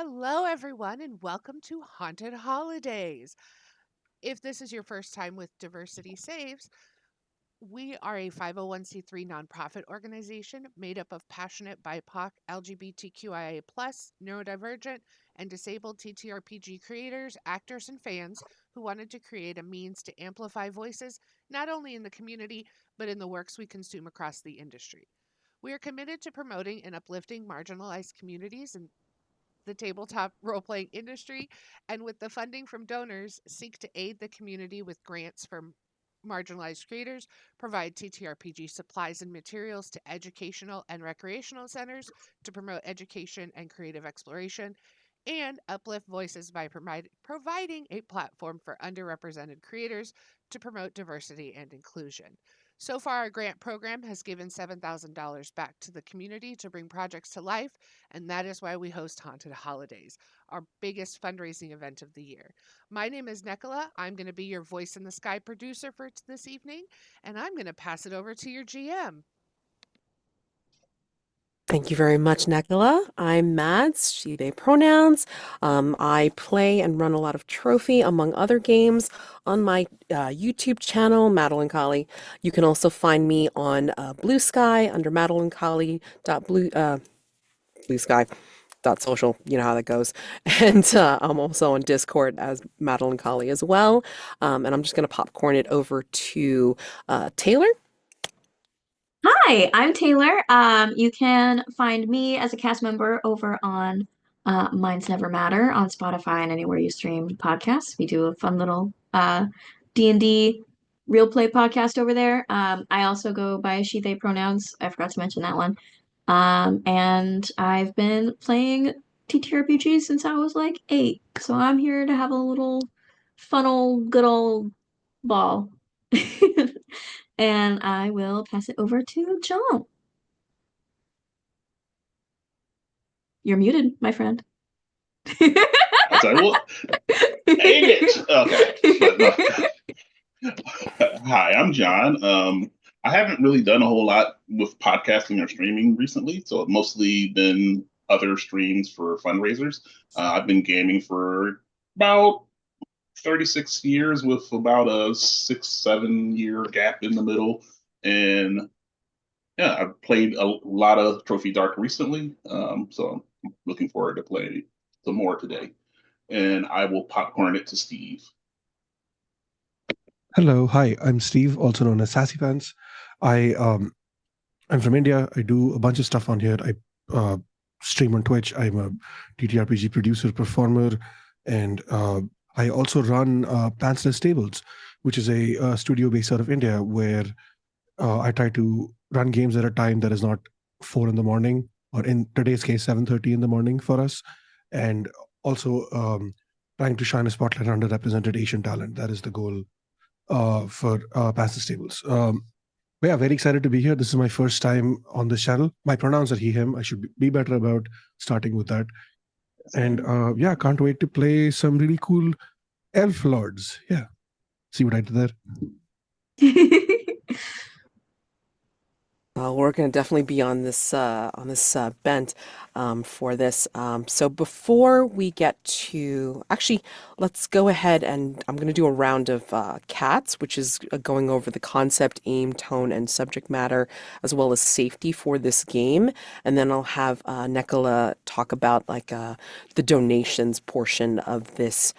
Hello, everyone, and welcome to Haunted Holidays. If this is your first time with Diversity Saves, we are a 501c3 nonprofit organization made up of passionate BIPOC, LGBTQIA, neurodivergent, and disabled TTRPG creators, actors, and fans who wanted to create a means to amplify voices not only in the community, but in the works we consume across the industry. We are committed to promoting and uplifting marginalized communities and the tabletop role playing industry, and with the funding from donors, seek to aid the community with grants from marginalized creators, provide TTRPG supplies and materials to educational and recreational centers to promote education and creative exploration, and uplift voices by providing a platform for underrepresented creators to promote diversity and inclusion. So far, our grant program has given $7,000 back to the community to bring projects to life, and that is why we host Haunted Holidays, our biggest fundraising event of the year. My name is Nekola. I'm going to be your voice in the sky producer for this evening, and I'm going to pass it over to your GM. Thank you very much, Nekola. I'm Mads, she, they pronouns. I play and run a lot of Trophy, among other games, on my YouTube channel, Madeline Colley. You can also find me on Blue Sky under Madeline Colley. Blue Sky. Dot social, you know how that goes. And I'm also on Discord as Madeline Colley as well. And I'm just going to popcorn it over to Taylor. Hi, I'm Taylor. You can find me as a cast member over on Minds Never Matter on Spotify and anywhere you stream podcasts. We do a fun little D&D real play podcast over there. I also go by she, they pronouns. I forgot to mention that one. And I've been playing TTRPGs since I was like 8. So I'm here to have a little fun old good old ball. And I will pass it over to Jonn. You're muted, my friend. I'll tell you what. Dang it. Okay. But no. Hi, I'm Jonn. I haven't really done a whole lot with podcasting or streaming recently, so it's mostly been other streams for fundraisers. I've been gaming for about 36 years with about a 6-7 year gap in the middle. And yeah, I've played a lot of Trophy Dark recently, so I'm looking forward to playing some more today. And I will popcorn it to Steve. Hello, hi, I'm Steve, also known as Sassy Pants. I'm from India. I do a bunch of stuff on here. I stream on Twitch. I'm a TTRPG producer, performer, and I also run Pantsless Tables, which is a studio based out of India where I try to run games at a time that is not 4 in the morning, or in today's case, 7:30 in the morning for us, and also trying to shine a spotlight on underrepresented Asian talent. That is the goal for Pantsless Tables. But yeah, very excited to be here. This is my first time on this channel. My pronouns are he, him. I should be better about starting with that. And yeah, can't wait to play some really cool elf lords. Yeah, see what I did there? We're going to definitely be on this bent for this. So before we get to, actually, let's go ahead and I'm going to do a round of cats, which is going over the concept, aim, tone, and subject matter, as well as safety for this game. And then I'll have Nekola talk about like the donations portion of this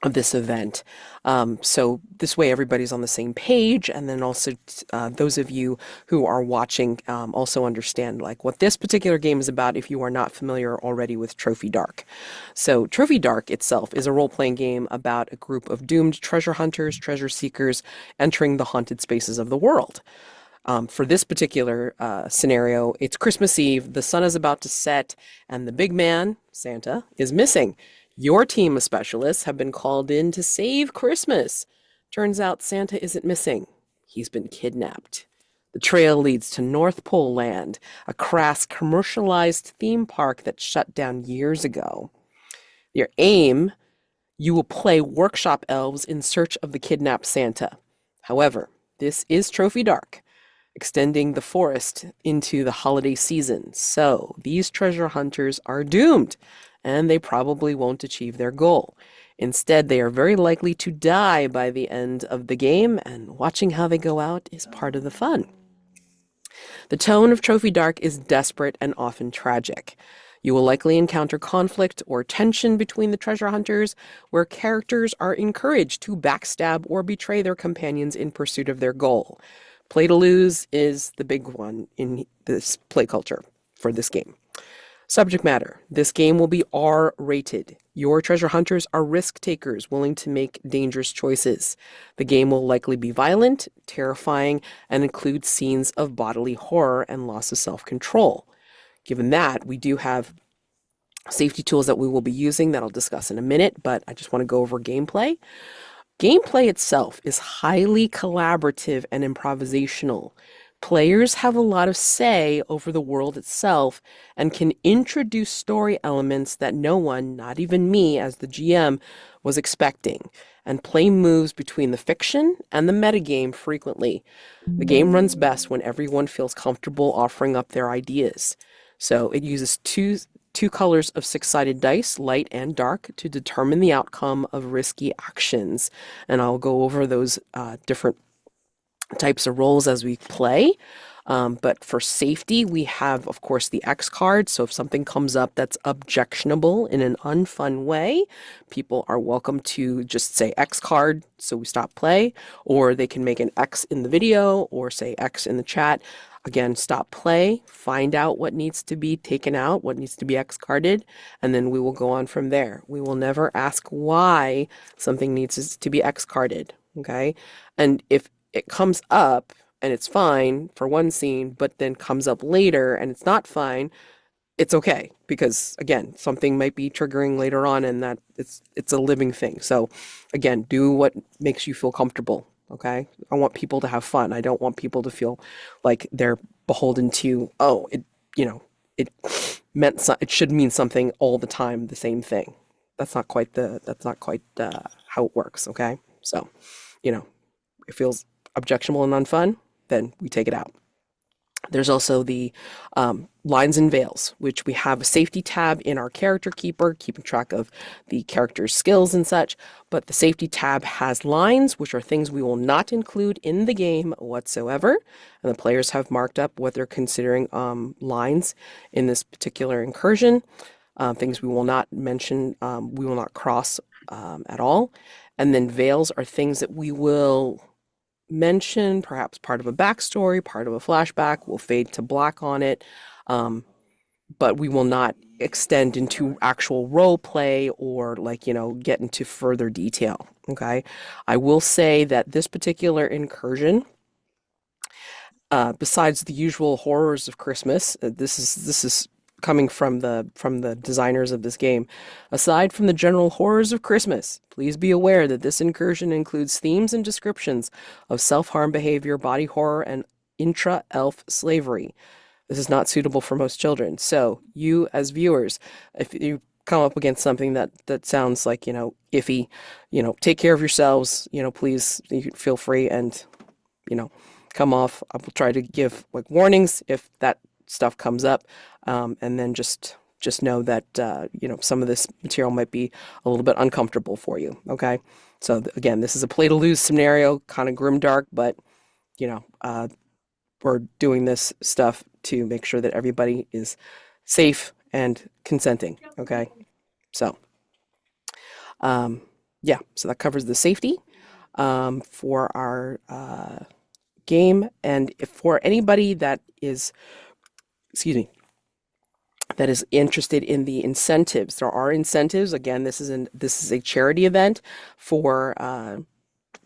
event. So this way everybody's on the same page, and then also those of you who are watching also understand like what this particular game is about if you are not familiar already with Trophy Dark. So Trophy Dark itself is a role-playing game about a group of doomed treasure hunters, treasure seekers entering the haunted spaces of the world. For this particular scenario, it's Christmas Eve, the sun is about to set, and the big man, Santa, is missing. Your team of specialists have been called in to save Christmas. Turns out Santa isn't missing. He's been kidnapped. The trail leads to NorthPoleLand, a crass commercialized theme park that shut down years ago. Your aim, you will play workshop elves in search of the kidnapped Santa. However, this is Trophy Dark, extending the forest into the holiday season. So these treasure hunters are doomed, and they probably won't achieve their goal. Instead, they are very likely to die by the end of the game, and watching how they go out is part of the fun. The tone of Trophy Dark is desperate and often tragic. You will likely encounter conflict or tension between the treasure hunters, where characters are encouraged to backstab or betray their companions in pursuit of their goal. Play to lose is the big one in this play culture for this game. Subject matter. This game will be R-rated. Your treasure hunters are risk takers willing to make dangerous choices. The game will likely be violent, terrifying, and include scenes of bodily horror and loss of self-control. Given that, we do have safety tools that we will be using that I'll discuss in a minute, but I just want to go over gameplay. Gameplay itself is highly collaborative and improvisational. Players have a lot of say over the world itself and can introduce story elements that no one, not even me as the GM, was expecting, and play moves between the fiction and the metagame frequently. The game runs best when everyone feels comfortable offering up their ideas. So it uses two colors of six-sided dice, light and dark, to determine the outcome of risky actions. And I'll go over those different types of roles as we play. But for safety, we have, of course, the X card. So if something comes up that's objectionable in an unfun way, people are welcome to just say X card, so we stop play, or they can make an X in the video or say X in the chat. Again, stop play, find out what needs to be taken out, what needs to be X carded, and then we will go on from there. We will never ask why something needs to be X carded, okay? And if it comes up and it's fine for one scene, but then comes up later and it's not fine, it's okay, because again, something might be triggering later on, and that it's a living thing. So again, do what makes you feel comfortable. Okay, I want people to have fun. I don't want people to feel like they're beholden to, oh, it it should mean something all the time, the same thing. That's not quite how it works. Okay, so it feels objectionable and unfun, then we take it out. There's also the lines and veils, which we have a safety tab in our character keeper, keeping track of the character's skills and such. But the safety tab has lines, which are things we will not include in the game whatsoever. And the players have marked up what they're considering lines in this particular incursion. Things we will not mention, we will not cross at all. And then veils are things that we will mention, perhaps part of a backstory, part of a flashback. We'll fade to black on it, but we will not extend into actual role play or get into further detail. Okay, I will say that this particular incursion, besides the usual horrors of Christmas, this is coming from the designers of this game. Aside from the general horrors of Christmas, please be aware that this incursion includes themes and descriptions of self-harm behavior, body horror, and intra-elf slavery. This is not suitable for most children. So you as viewers, if you come up against something that sounds like, iffy, take care of yourselves, please, you feel free and, come off. I will try to give warnings if that stuff comes up, and then just know that some of this material might be a little bit uncomfortable for you. Okay, so again, this is a play to lose scenario, kind of grimdark, but we're doing this stuff to make sure that everybody is safe and consenting. Okay, so yeah, so that covers the safety for our game. And if for anybody that is, that is interested in the incentives, there are incentives. Again, this is a charity event for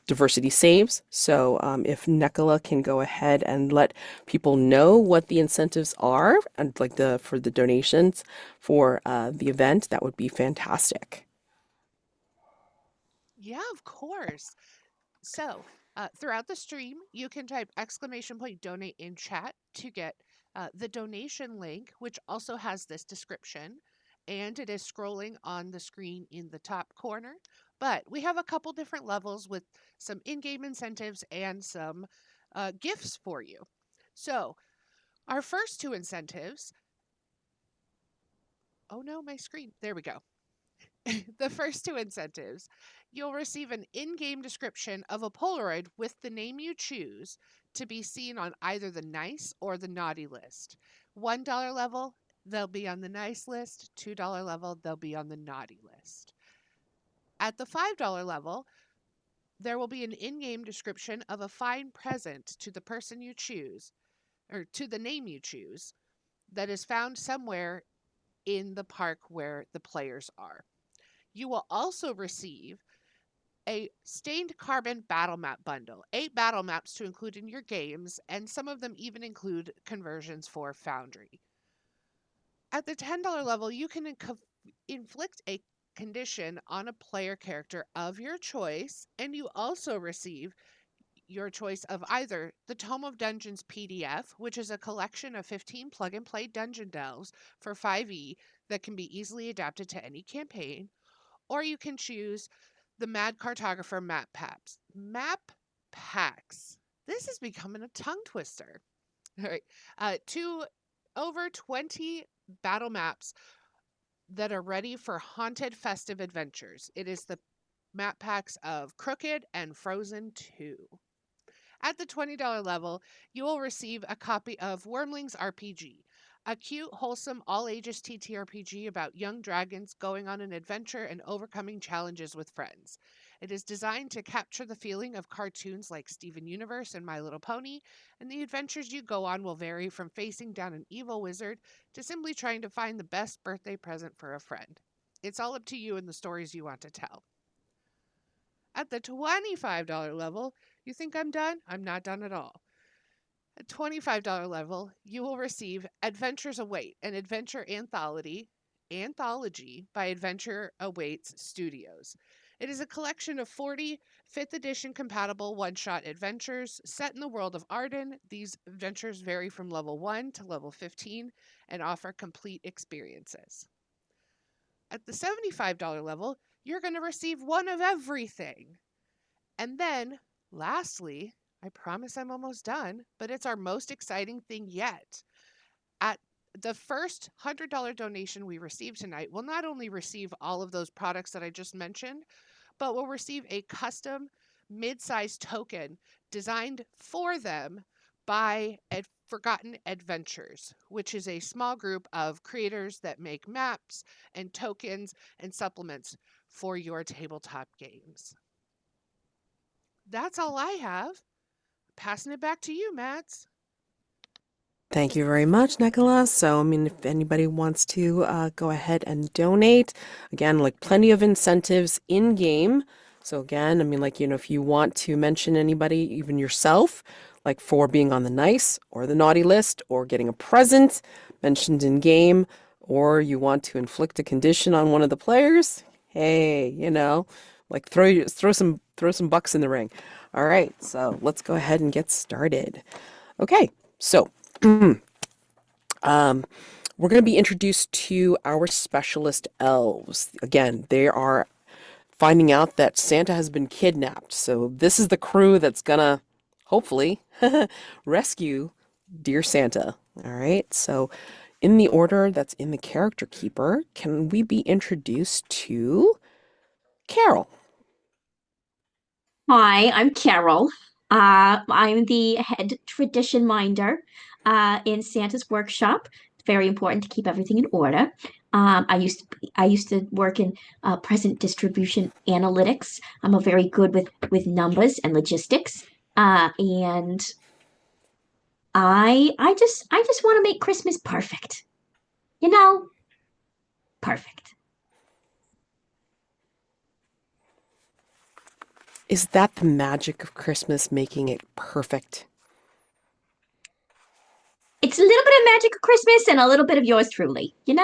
Diversity Saves. So if Nekola can go ahead and let people know what the incentives are, and for the donations for the event, that would be fantastic. Yeah, of course. So, throughout the stream, you can type !donate in chat to get the donation link, which also has this description, and it is scrolling on the screen in the top corner. But we have a couple different levels with some in-game incentives and some gifts for you. So, our first two incentives. Oh no, my screen. There we go. The first two incentives, you'll receive an in-game description of a Polaroid with the name you choose to be seen on either the nice or the naughty list. $1 level, they'll be on the nice list. $2 level, they'll be on the naughty list. At the $5 level, there will be an in-game description of a fine present to the person you choose, or to the name you choose, that is found somewhere in the park where the players are. You will also receive a stained carbon battle map bundle, 8 battle maps to include in your games, and some of them even include conversions for Foundry. At the $10 level, you can inflict a condition on a player character of your choice, and you also receive your choice of either the Tome of Dungeons PDF, which is a collection of 15 plug-and-play dungeon delves for 5e that can be easily adapted to any campaign, or you can choose the Mad Cartographer map packs. Map packs. This is becoming a tongue twister. All right. Over 20 battle maps that are ready for haunted festive adventures. It is the map packs of Crooked and Frozen 2. At the $20 level, you will receive a copy of Wormlings RPG, a cute, wholesome, all-ages TTRPG about young dragons going on an adventure and overcoming challenges with friends. It is designed to capture the feeling of cartoons like Steven Universe and My Little Pony, and the adventures you go on will vary from facing down an evil wizard to simply trying to find the best birthday present for a friend. It's all up to you and the stories you want to tell. At the $25 level, you think I'm done? I'm not done at all. At $25 level, you will receive Adventures Await, an adventure anthology by Adventure Awaits Studios. It is a collection of 40 5th edition compatible one-shot adventures set in the world of Arden. These adventures vary from level 1 to level 15 and offer complete experiences. At the $75 level, you're going to receive one of everything. And then, lastly, I promise I'm almost done, but it's our most exciting thing yet. At the first $100 donation we receive tonight, we'll not only receive all of those products that I just mentioned, but we'll receive a custom mid-sized token designed for them by Forgotten Adventures, which is a small group of creators that make maps and tokens and supplements for your tabletop games. That's all I have. Passing it back to you, Mats. Thank you very much, Nekola. So, I mean, if anybody wants to go ahead and donate, again, like plenty of incentives in game. So again, I mean, like, if you want to mention anybody, even yourself, like for being on the nice or the naughty list or getting a present mentioned in game, or you want to inflict a condition on one of the players, hey, like throw some bucks in the ring. All right, so let's go ahead and get started. Okay, so we're going to be introduced to our specialist elves. Again, they are finding out that Santa has been kidnapped. So this is the crew that's going to hopefully rescue dear Santa. All right. So in the order that's in the character keeper, can we be introduced to Carol? Hi, I'm Carol. I'm the head tradition minder in Santa's workshop. It's very important to keep everything in order. I used to work in present distribution analytics. I'm a very good with numbers and logistics. And I just want to make Christmas perfect. Perfect. Is that the magic of Christmas, making it perfect? It's a little bit of magic of Christmas and a little bit of yours truly. I'm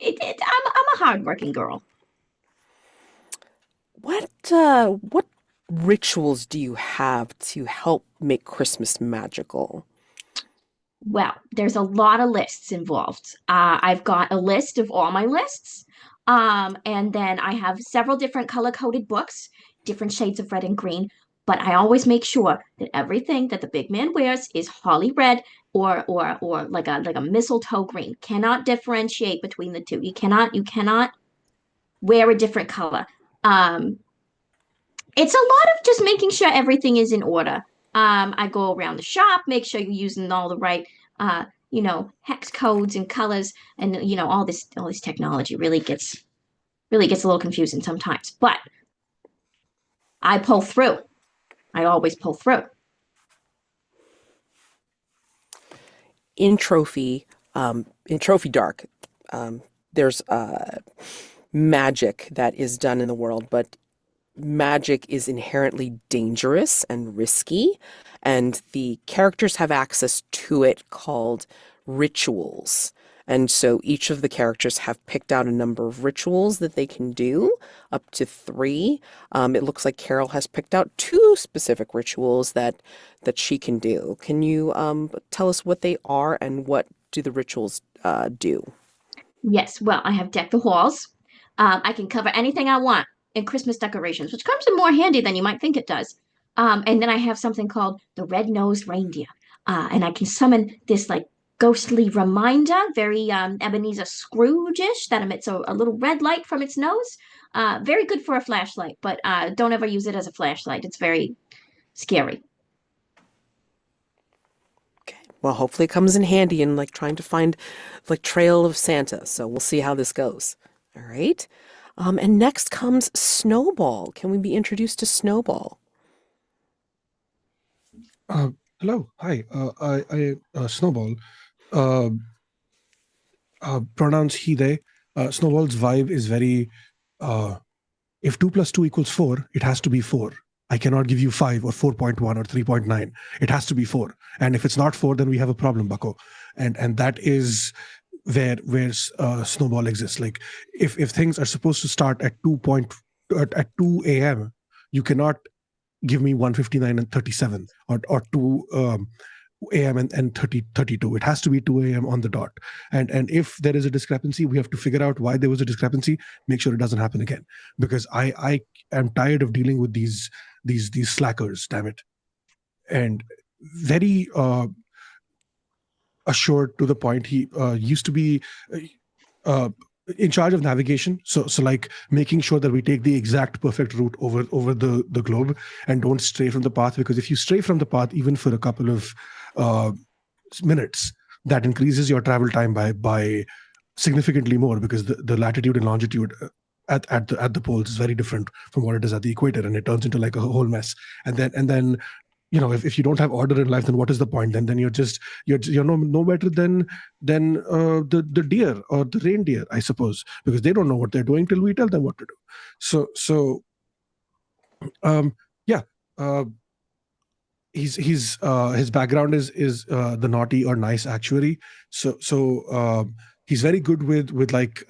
a hardworking girl. What rituals do you have to help make Christmas magical? Well, there's a lot of lists involved. I've got a list of all my lists. And then I have several different color-coded books, different shades of red and green. But I always make sure that everything that the big man wears is holly red or like a mistletoe green. Cannot differentiate between the two. You cannot wear a different color. It's a lot of just making sure everything is in order. I go around the shop, make sure you're using all the right, hex codes and colors, and all this technology really gets a little confusing sometimes. But I pull through. I always pull through. In Trophy Dark, there's magic that is done in the world, but magic is inherently dangerous and risky, and the characters have access to it called rituals. And so each of the characters have picked out a number of rituals that they can do, up to 3. It looks like Carol has picked out 2 specific rituals that she can do. Can you tell us what they are and what do the rituals do? Yes, well, I have decked the halls. I can cover anything I want in Christmas decorations, which comes in more handy than you might think it does. And then I have something called the Red-Nosed Reindeer. And I can summon this like ghostly reminder, very Ebenezer Scrooge-ish, that emits a little red light from its nose. Very good for a flashlight, but don't ever use it as a flashlight. It's very scary. Okay. Well, hopefully it comes in handy in like trying to find like Trail of Santa. So we'll see how this goes. All right. And next comes Snowball. Can we be introduced to Snowball? Hello, hi. I Snowball. Uh, Pronouns he, they. Snowball's vibe is very. If 2 plus 2 equals 4, it has to be 4. I cannot give you 5 or 4.1 or 3.9. It has to be 4. And if it's not 4, then we have a problem, Bucko. And that is where Snowball exists. Like if things are supposed to start at 2 a.m., you cannot give me 1:59 and 37 or 2 a.m. and 32. It has to be 2 a.m. on the dot. And if there is a discrepancy, we have to figure out why there was a discrepancy, make sure it doesn't happen again. Because I am tired of dealing with these slackers, damn it. And very assured to the point. He used to be in charge of navigation, so like making sure that we take the exact perfect route over the globe and don't stray from the path, because if you stray from the path even for a couple of minutes, that increases your travel time by significantly more, because the latitude and longitude at the poles is very different from what it is at the equator, and it turns into like a whole mess. And then if you don't have order in life, then what is the point? Then you're no better than the deer or the reindeer, I suppose, because they don't know what they're doing till we tell them what to do. So yeah. His background is the naughty or nice actuary. So he's very good with like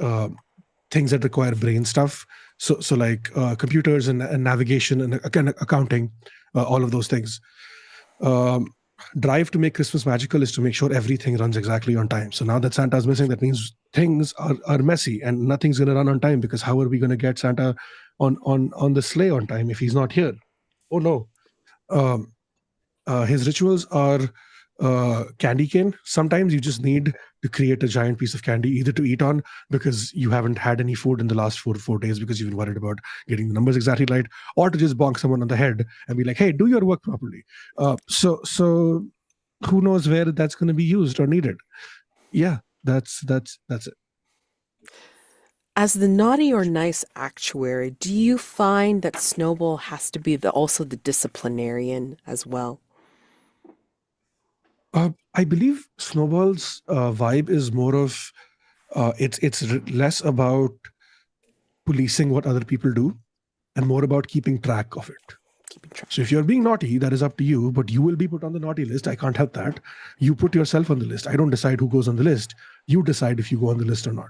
things that require brain stuff. So like computers and navigation and accounting, all of those things. Drive to make Christmas magical is to make sure everything runs exactly on time. So now that Santa's missing, that means things are messy and nothing's going to run on time, because how are we going to get Santa on the sleigh on time if he's not here? Oh no. His rituals are candy cane. Sometimes you just need to create a giant piece of candy, either to eat on because you haven't had any food in the last 4 days because you've been worried about getting the numbers exactly right, or to just bonk someone on the head and be like, hey, do your work properly. So who knows where that's going to be used or needed. Yeah, that's it. As the naughty or nice actuary, do you find that Snowball has to be also the disciplinarian as well? I believe Snowball's vibe is more of it's less about policing what other people do and more about keeping track of it. So if you're being naughty, that is up to you, but you will be put on the naughty list. I can't help that. You put yourself on the list. I don't decide who goes on the list. You decide if you go on the list or not.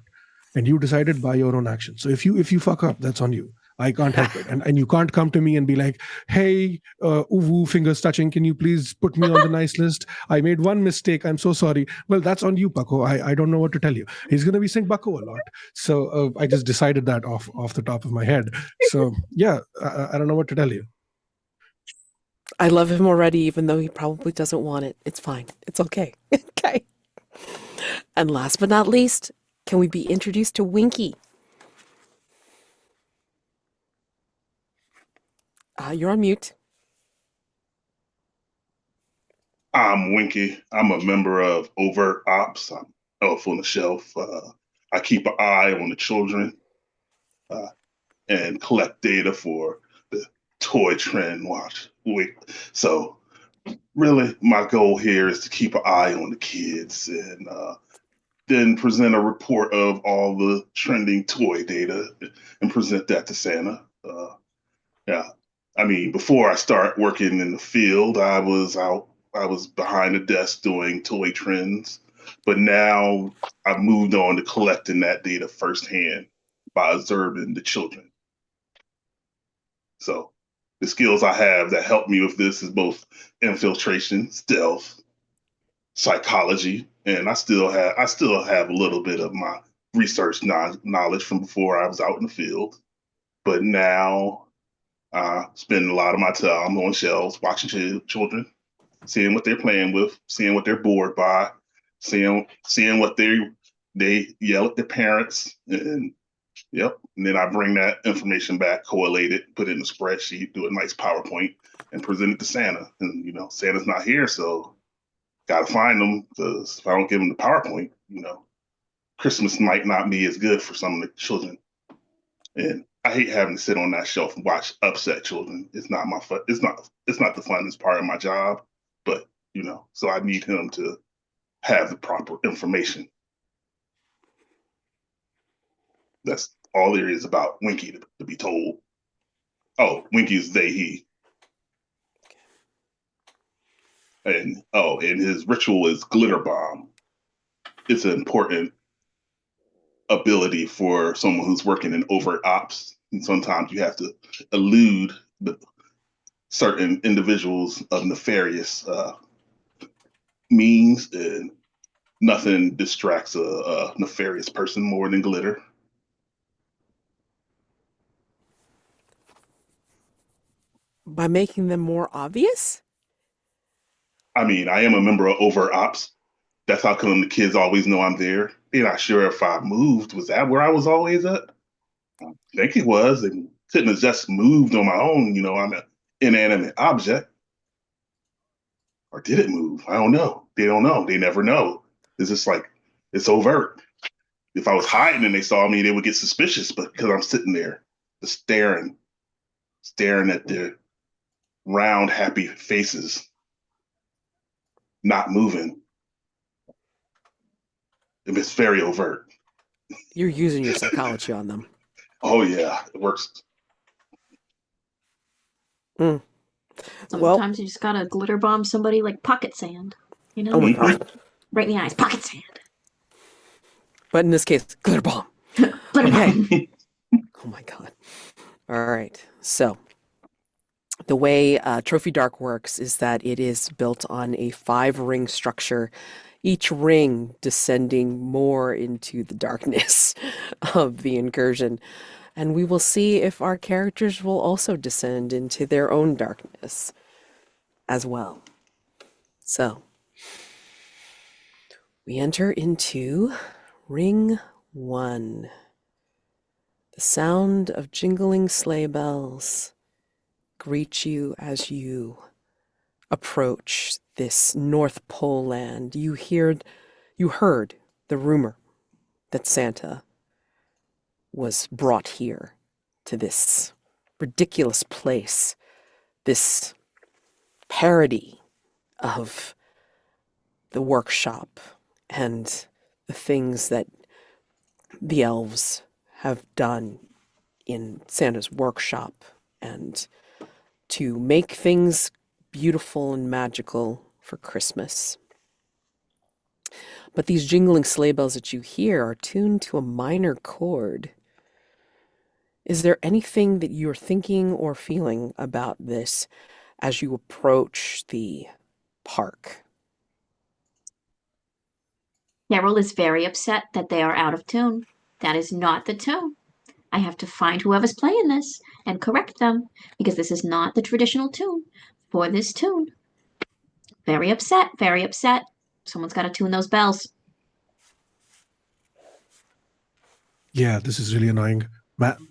And you decided by your own action. So if you fuck up, that's on you. I can't help it. And you can't come to me and be like, hey, uwu, fingers touching, can you please put me on the nice list? I made one mistake. I'm so sorry. Well, that's on you, Bucko. I don't know what to tell you. He's going to be saying Bucko a lot. So I just decided that off the top of my head. So yeah, I don't know what to tell you. I love him already, even though he probably doesn't want it. It's fine. It's okay. Okay. And last but not least, can we be introduced to Winky? You're on mute. I'm Winky. I'm a member of Overt Ops. I'm Elf on the Shelf. I keep an eye on the children and collect data for the toy trend watch. So really, my goal here is to keep an eye on the kids and then present a report of all the trending toy data and present that to Santa. Yeah, I mean, before I start working in the field, I was behind the desk doing toy trends But now I've moved on to collecting that data firsthand by observing the children. So the skills I have that help me with this is both infiltration, stealth, psychology, and I still have a little bit of my research knowledge from before I was out in the field. But now I spend a lot of my time on shelves watching children, seeing what they're playing with, seeing what they're bored by, seeing what they yell at their parents, and yep. And then I bring that information back, correlate it, put it in a spreadsheet, do a nice PowerPoint, and present it to Santa. And Santa's not here, so gotta find them, because if I don't give them the PowerPoint, Christmas might not be as good for some of the children. And I hate having to sit on that shelf and watch upset children. It's not my fun. It's not the funnest part of my job, but so I need him to have the proper information. That's all there is about Winky to be told. Oh, Winky is they, he. And his ritual is glitter bomb. It's an important ability for someone who's working in overt ops. And sometimes you have to elude certain individuals of nefarious means, and nothing distracts a nefarious person more than glitter. By making them more obvious? I mean, I am a member of overt ops. That's how come the kids always know I'm there. They're not sure if I moved. Was that where I was always at? I think it was. And couldn't have just moved on my own. I'm an inanimate object. Or did it move? I don't know. They don't know. They never know. It's just like, it's overt. If I was hiding and they saw me, they would get suspicious. But because I'm sitting there, just staring at their round, happy faces, not moving, it's very overt. You're using your psychology on them. Oh yeah, it works. Sometimes you just gotta glitter bomb somebody like pocket sand. Oh my god. Right in the eyes, pocket sand. But in this case, glitter bomb. Glitter bomb. Oh my god. All right. So the way Trophy Dark works is that it is built on a 5-ring structure, each ring descending more into the darkness of the incursion. And we will see if our characters will also descend into their own darkness as well. So we enter into Ring 1. The sound of jingling sleigh bells greet you as you approach this NorthPoleLand. You heard the rumor that Santa was brought here to this ridiculous place, this parody of the workshop and the things that the elves have done in Santa's workshop, and to make things beautiful and magical for Christmas. But these jingling sleigh bells that you hear are tuned to a minor chord. Is there anything that you're thinking or feeling about this as you approach the park? Carol is very upset that they are out of tune. That is not the tune. I have to find whoever's playing this and correct them, because this is not the traditional tune for this tune. Very upset, very upset. Someone's got to tune those bells. Yeah, this is really annoying.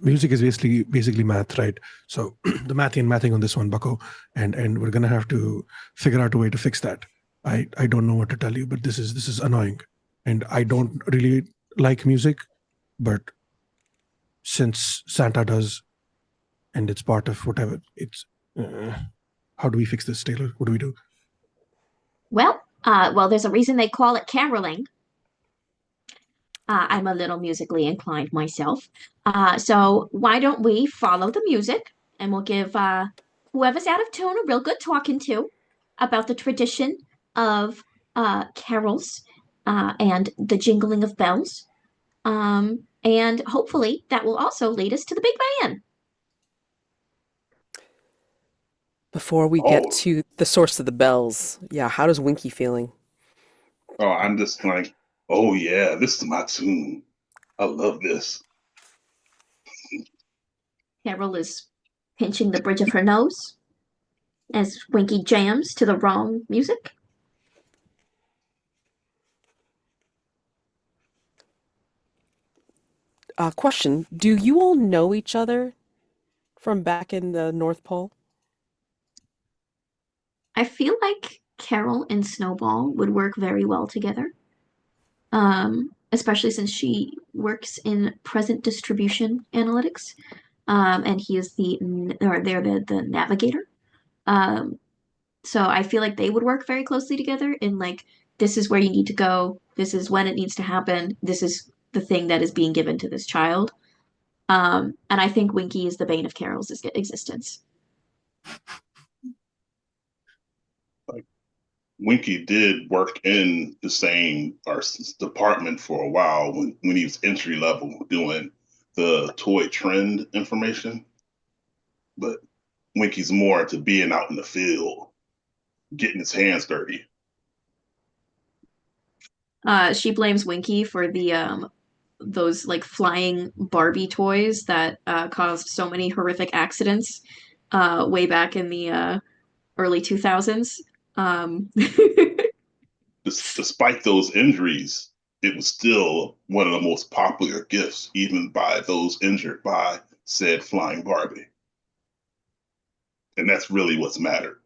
Music is basically math, right? So the mathing on this one, Bucko, and we're gonna have to figure out a way to fix that. I don't know what to tell you, but this is annoying, and I don't really like music, but since Santa does, and it's part of whatever, it's how do we fix this, Taylor? What do we do? Well, there's a reason they call it caroling. I'm a little musically inclined myself. So why don't we follow the music, and we'll give whoever's out of tune a real good talking to about the tradition of carols and the jingling of bells. And hopefully that will also lead us to the big man. Before we get Oh, to the source of the bells, yeah, how does Winky feeling? oh, I'm just like, oh yeah, this is my tune. I love this. Carol is pinching the bridge of her nose as Winky jams to the wrong music. Question, do you all know each other from back in the North Pole? I feel like Carol and Snowball would work very well together. Especially since she works in present distribution analytics, and he is they're the navigator. Um, so I feel like they would work very closely together in like, this is where you need to go, this is when it needs to happen, this is the thing that is being given to this child. And I think Winky is the bane of Carol's existence. Like Winky did work in the same department for a while when he was entry level doing the toy trend information. But Winky's more to being out in the field, getting his hands dirty. She blames Winky for the those like flying Barbie toys that caused so many horrific accidents way back in the early 2000s. Despite those injuries, it was still one of the most popular gifts, even by those injured by said flying Barbie. And that's really what's mattered.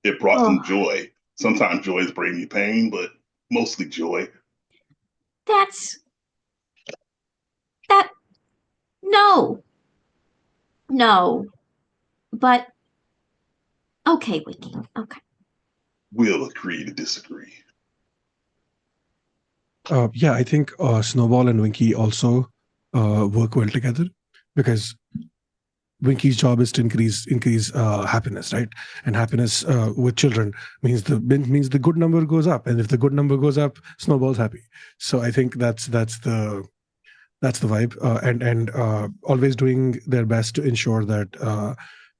It brought Oh, them joy. Sometimes joys bring you pain, but mostly joy. that's that. No, no, but okay, Winky. Okay. We'll agree to disagree. Yeah, I think Snowball and Winky also work well together because Winky's job is to increase happiness, right? And happiness with children means the good number goes up, and if the good number goes up, Snowball's happy. So I think that's the vibe, and always doing their best to ensure that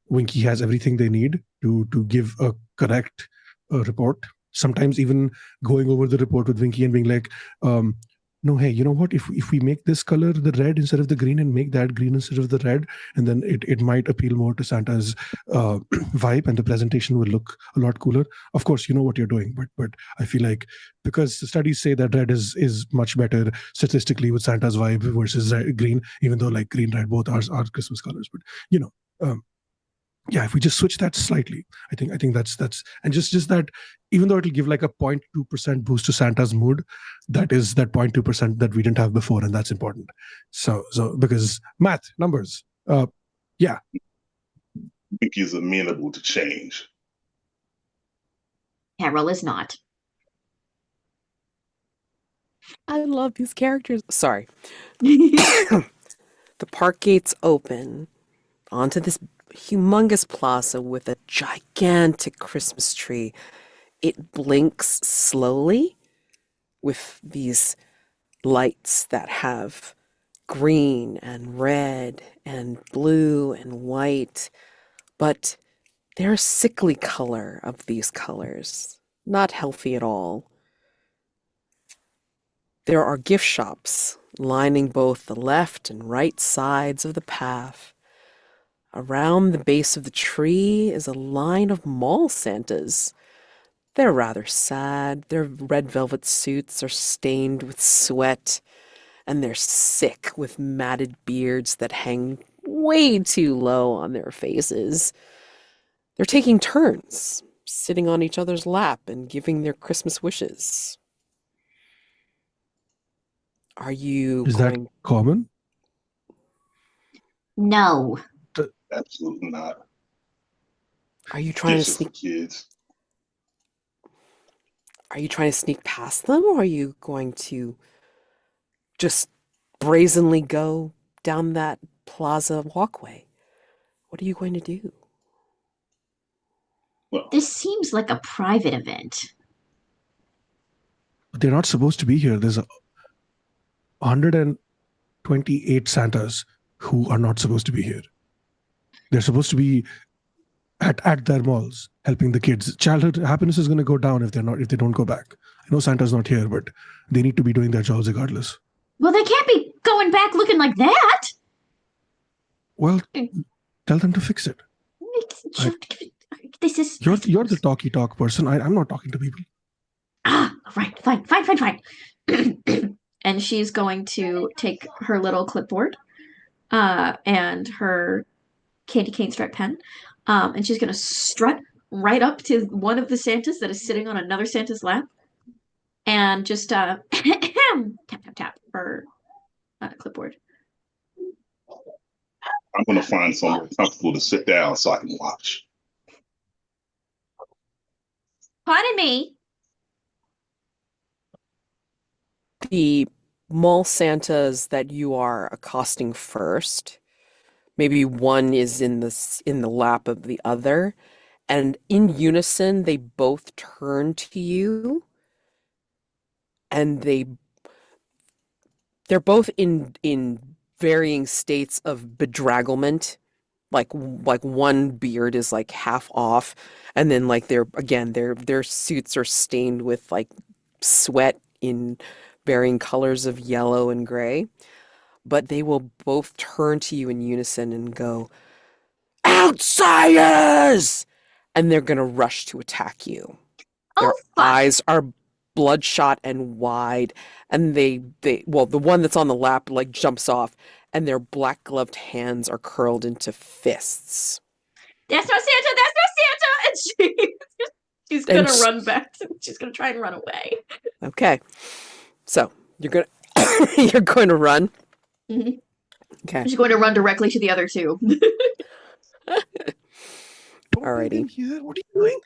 Winky has everything they need to give a correct report. Sometimes even going over the report with Winky and being like, no, hey, you know what? If we make this color the red instead of the green and make that green instead of the red, and then it might appeal more to Santa's vibe, and the presentation will look a lot cooler. Of course, you know what you're doing, but I feel like because the studies say that red is much better statistically with Santa's vibe versus green, even though like green, red, both are Christmas colors. But you know, yeah, if we just switch that slightly, I think that's and just that, even though it'll give like a 0.2% boost to Santa's mood, that is that 0.2% that we didn't have before, and that's important. So because math, numbers, yeah. Winky is amenable to change. Carol is not. I love these characters. Sorry. The park gates open onto this humongous plaza with a gigantic Christmas tree. It blinks slowly with these lights that have green and red and blue and white, but they're a sickly color of these colors, not healthy at all. There are gift shops lining both the left and right sides of the path. Around the base of the tree is a line of mall Santas. They're rather sad. Their red velvet suits are stained with sweat, and they're sick with matted beards that hang way too low on their faces. They're taking turns, sitting on each other's lap and giving their Christmas wishes. Are you Is that going common? No. Absolutely not. are you trying to Gifts are for sneak kids. are you trying to sneak past them, or are you going to just brazenly go down that plaza walkway? What are you going to do? Well, This seems like a private event. they're not supposed to be here. There's 128 Santas who are not supposed to be here. They're supposed to be at their malls helping the kids. Childhood happiness is going to go down if they don't go back. I know Santa's not here, but they need to be doing their jobs regardless. Well, they can't be going back looking like that. Well, tell them to fix it. This is You're the talk person. I'm not talking to people. Right, fine. And she's going to take her little clipboard and her candy cane striped pen, and she's going to strut right up to one of the Santas that is sitting on another Santa's lap, and just tap her clipboard. I'm going to find somewhere comfortable to sit down so I can watch. Pardon me. The mall Santas that you are accosting first, maybe one is in the lap of the other, and in unison they both turn to you, and they're both in varying states of bedragglement. Like one beard is like half off, and then like their suits are stained with like sweat in varying colors of yellow and gray. But they will both turn to you in unison and go, "Outsiders!" And they're gonna rush to attack you. Their Oh, fuck. eyes are bloodshot and wide, and the one that's on the lap like jumps off, and their black gloved hands are curled into fists. That's no Santa! That's no Santa! And she's gonna run back. She's gonna try and run away. Okay. So you're going to run. Mm-hmm. Okay. She's going to run directly to the other two. Alrighty. Here, what are you doing?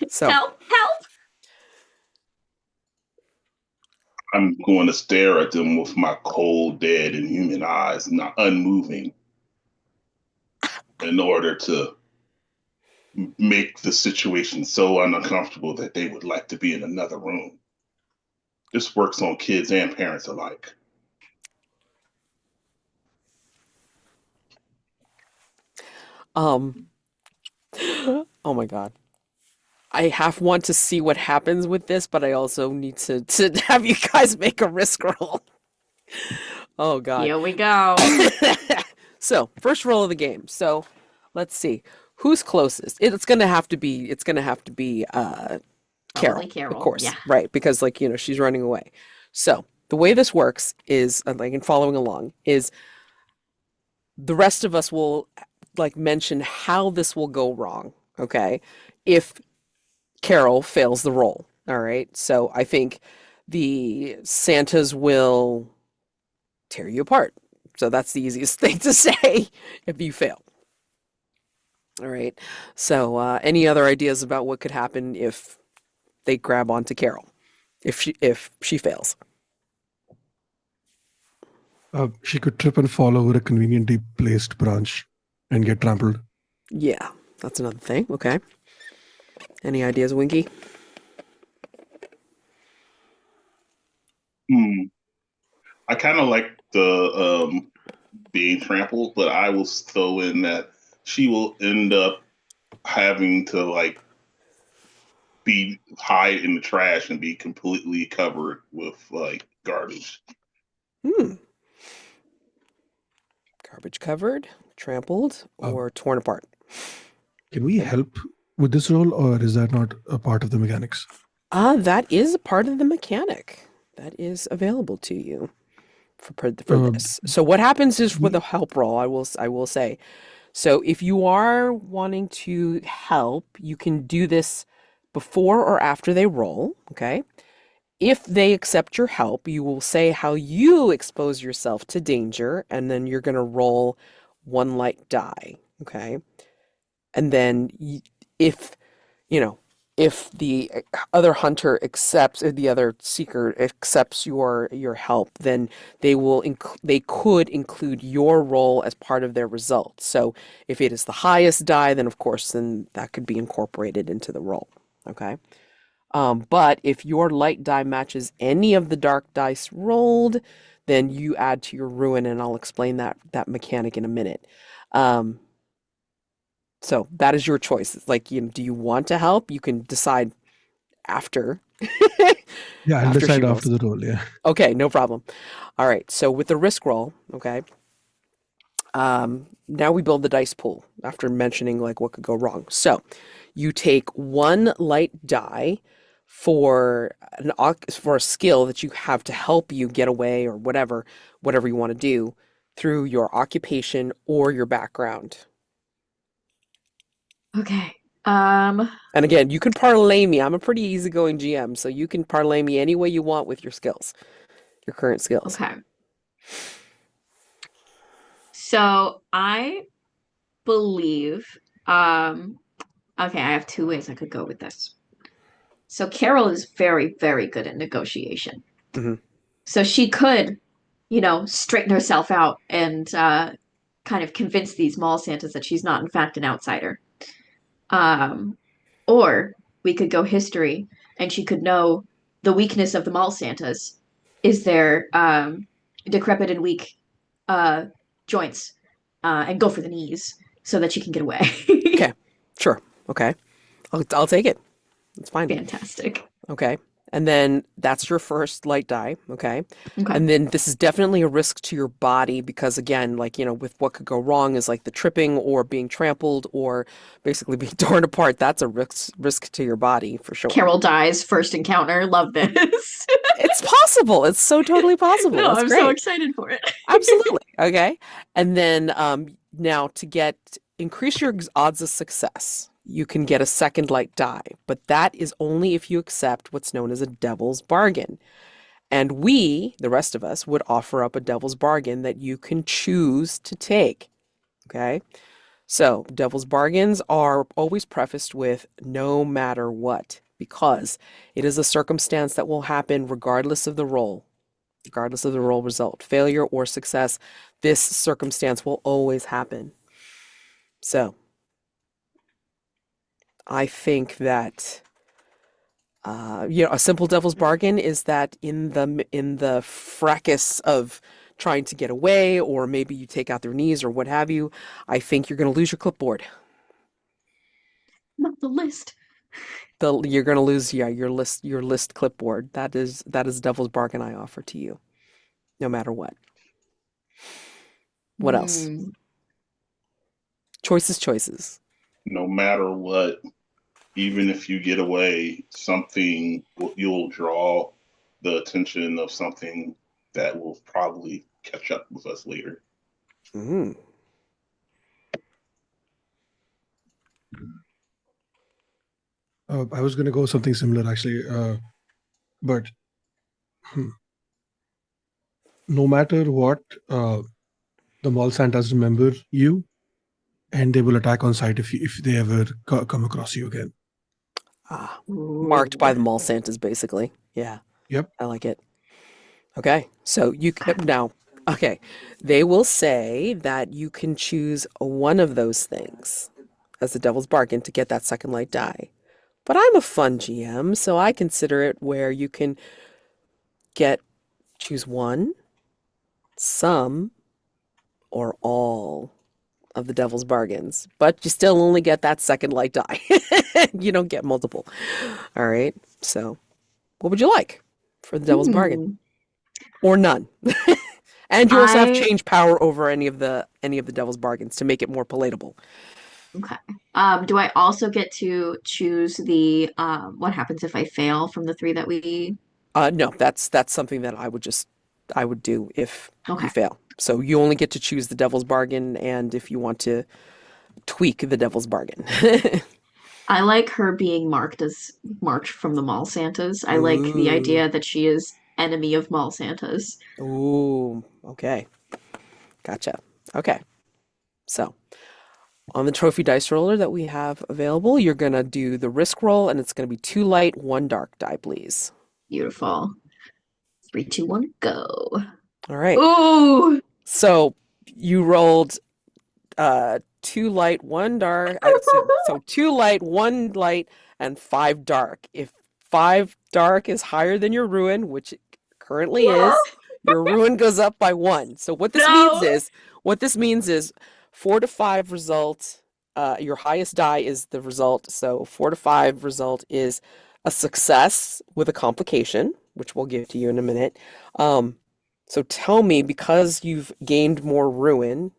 So Help! I'm going to stare at them with my cold, dead, and human eyes, not unmoving, in order to make the situation so uncomfortable that they would like to be in another room. This works on kids and parents alike. oh my God. I want to see what happens with this, but I also need to have you guys make a risk roll. Oh God. Here we go. So, first roll of the game. So, let's see. Who's closest? It's gonna have to be Carol, Carol, of course, yeah. right? Because she's running away. So the way this works is in following along is the rest of us will mention how this will go wrong. Okay, if Carol fails the roll, all right. So I think the Santas will tear you apart. So that's the easiest thing to say if you fail. All right. So any other ideas about what could happen if they grab onto Carol if she fails? She could trip and fall over a conveniently placed branch and get trampled. Yeah, that's another thing. Okay. Any ideas, Winky? I kind of like the being trampled, but I will throw in that she will end up having to be hide in the trash and be completely covered with garbage. Garbage covered, trampled, or torn apart. Can we help with this role, or is that not a part of the mechanics? That is a part of the mechanic. That is available to you for this. So what happens is with a help roll, I will say. So if you are wanting to help, you can do this before or after they roll, okay? If they accept your help, you will say how you expose yourself to danger, and then you're going to roll one light die, okay? And then if, if the other hunter accepts, or the other seeker accepts your help, then they could include your role as part of their result. So if it is the highest die, then of course then that could be incorporated into the roll. Okay. But if your light die matches any of the dark dice rolled, then you add to your ruin, and I'll explain that mechanic in a minute. Um, so that is your choice. It's like, do you want to help? You can decide after Yeah, I'll after she decide after rolls. the roll. Yeah. Okay, no problem. All right. So with the risk roll, okay. Now we build the dice pool after mentioning like what could go wrong. So you take one light die for for a skill that you have to help you get away, or whatever you want to do through your occupation or your background. Okay. And again, you can parlay me. I'm a pretty easygoing GM, so you can parlay me any way you want with your skills, your current skills. Okay. So I believe, okay, I have two ways I could go with this. So Carol is very, very good at negotiation. Mhm. So she could, straighten herself out and kind of convince these mall Santas that she's not, in fact, an outsider. Or we could go history, and she could know the weakness of the mall Santas is their decrepit and weak joints, and go for the knees so that she can get away. Okay, sure. Okay, I'll take it. It's fine. Fantastic. Okay. And then that's your first light die. Okay. Okay. And then this is definitely a risk to your body because, again, like, with what could go wrong is like the tripping or being trampled or basically being torn apart. That's a risk to your body for sure. Carol dies first encounter. Love this. It's possible. It's so totally possible. No, That's I'm great. so excited for it. Absolutely. Okay. And then now to increase your odds of success, you can get a second light die, but that is only if you accept what's known as a devil's bargain. And we, the rest of us, would offer up a devil's bargain that you can choose to take. Okay? So, devil's bargains are always prefaced with no matter what, because it is a circumstance that will happen regardless of the roll result, failure or success. This circumstance will always happen. So, I think that a simple devil's bargain is that in the fracas of trying to get away, or maybe you take out their knees or what have you, I think you're going to lose your clipboard. Not the list. You're going to lose your list clipboard. That is devil's bargain I offer to you, no matter what. What else? Choices. No matter what, even if you get away, you'll draw the attention of something that will probably catch up with us later. Mm. I was going to go something similar actually, but no matter what, the mall Santas remember you, and they will attack on sight if they ever come across you again. Marked by the mall Santas, basically. Yeah. Yep. I like it. Okay, so okay, they will say that you can choose one of those things as the devil's bargain to get that second light die. But I'm a fun GM, so I consider it where you can choose one, some, or all of the devil's bargains, but you still only get that second light die. You don't get multiple. All right, so what would you like for the devil's bargain? Or none. And you also have change power over any of the devil's bargains to make it more palatable. Okay. Do I also get to choose the what happens if I fail from the three that we? No, that's something that I would do if Okay. you fail. So you only get to choose the devil's bargain, and if you want to tweak the devil's bargain. I like her being marked as March from the Mall Santas. I like the idea that she is enemy of Mall Santas. Ooh, okay. Gotcha. Okay. So, On the trophy dice roller that we have available, you're going to do the risk roll, and it's going to be 2 light, 1 dark die, please. Beautiful. 3, 2, 1, go. All right. Ooh! So you rolled 2 light, 1 dark. So 2 light, 1 light, and 5 dark. If 5 dark is higher than your ruin, which it currently is, your ruin goes up by 1. So what this means is 4 to 5 result. Your highest die is the result. So 4 to 5 result is a success with a complication, which we'll give to you in a minute. So tell me, because you've gained more ruin,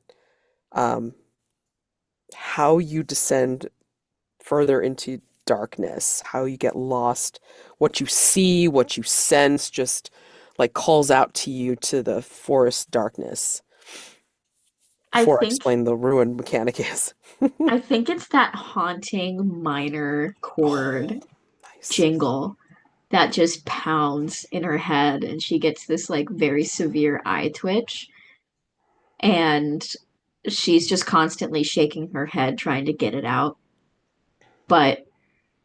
how you descend further into darkness, how you get lost, what you see, what you sense, just like calls out to you to the forest darkness. Before I explain the ruin mechanic is. I think it's that haunting minor chord jingle that just pounds in her head, and she gets this like very severe eye twitch, and she's just constantly shaking her head trying to get it out. But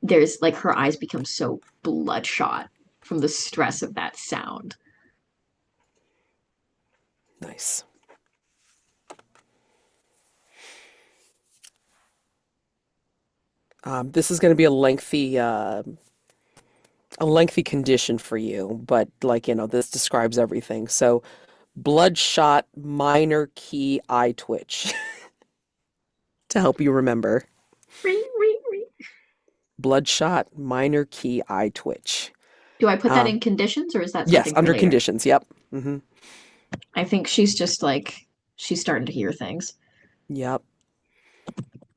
there's like her eyes become so bloodshot from the stress of that sound. Nice. This is going to be a lengthy condition for you, but like, this describes everything. So, bloodshot minor key eye twitch to help you remember. Bloodshot minor key eye twitch. Do I put that in conditions, or is that yes, something under later? Conditions? Yep. Mm-hmm. I think she's just like, she's starting to hear things. Yep.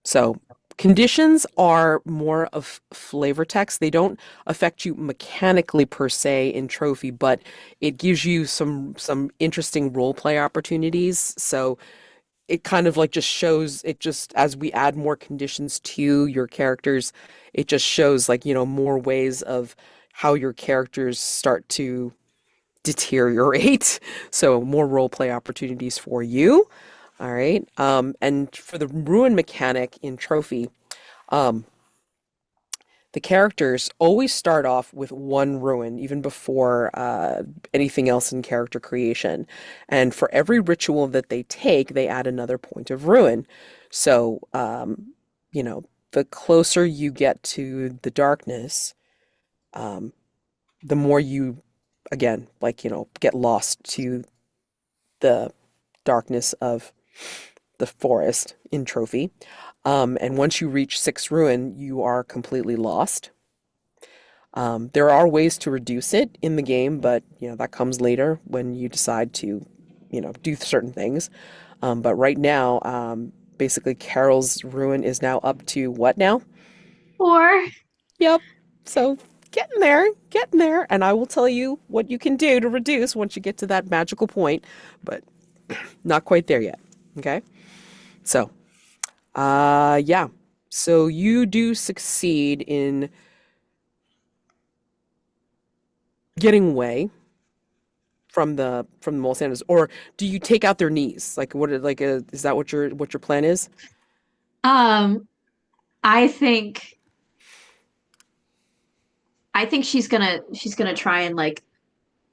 So conditions are more of flavor text. They don't affect you mechanically per se in Trophy, but it gives you some interesting role play opportunities. So it kind of like just shows, it just, as we add more conditions to your characters, it just shows like, more ways of how your characters start to deteriorate. So more role play opportunities for you. All right. And for the ruin mechanic in Trophy, the characters always start off with 1 ruin, even before anything else in character creation. And for every ritual that they take, they add another point of ruin. So, the closer you get to the darkness, the more you, again, like, get lost to the darkness of the forest in Trophy. And once you reach 6 ruin, you are completely lost. There are ways to reduce it in the game, but that comes later when you decide to, do certain things. But right now, basically Carol's ruin is now up to what now? 4. Yep. So getting there, and I will tell you what you can do to reduce once you get to that magical point, but not quite there yet. Okay. So, yeah. So you do succeed in getting away from the mole sanders, or do you take out their knees? Like is that what your plan is? I think she's gonna try and like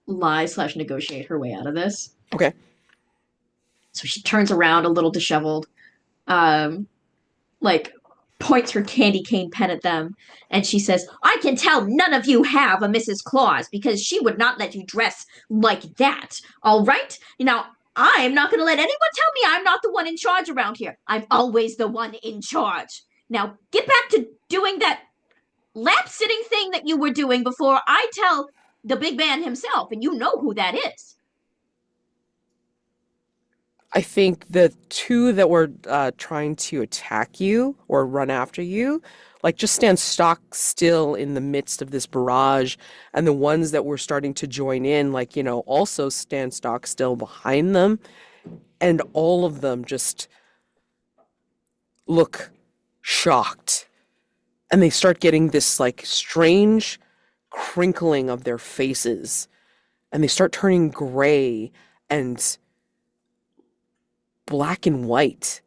lie/negotiate her way out of this. Okay. So she turns around a little disheveled, like points her candy cane pen at them, and she says, "I can tell none of you have a Mrs. Claus because she would not let you dress like that. All right? Now, I'm not going to let anyone tell me I'm not the one in charge around here. I'm always the one in charge. Now, get back to doing that lap sitting thing that you were doing before I tell the big man himself, and you know who that is." I think the 2 that were trying to attack you or run after you, like, just stand stock still in the midst of this barrage, and the ones that were starting to join in, like, also stand stock still behind them, and all of them just look shocked, and they start getting this like strange crinkling of their faces, and they start turning gray and black and white,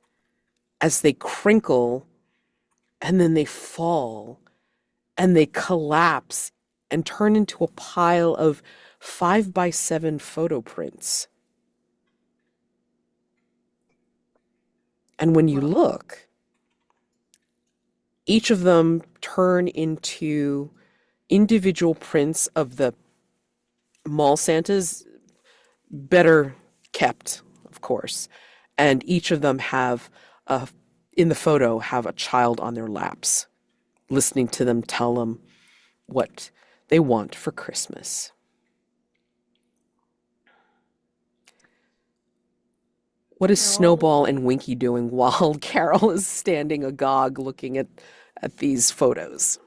as they crinkle and then they fall and they collapse and turn into a pile of 5x7 photo prints. And when you look, each of them turn into individual prints of the mall Santas, better kept, of course. And each of them have, in the photo, have a child on their laps, listening to them tell them what they want for Christmas. What is Snowball and Winky doing while Carol is standing agog looking at these photos?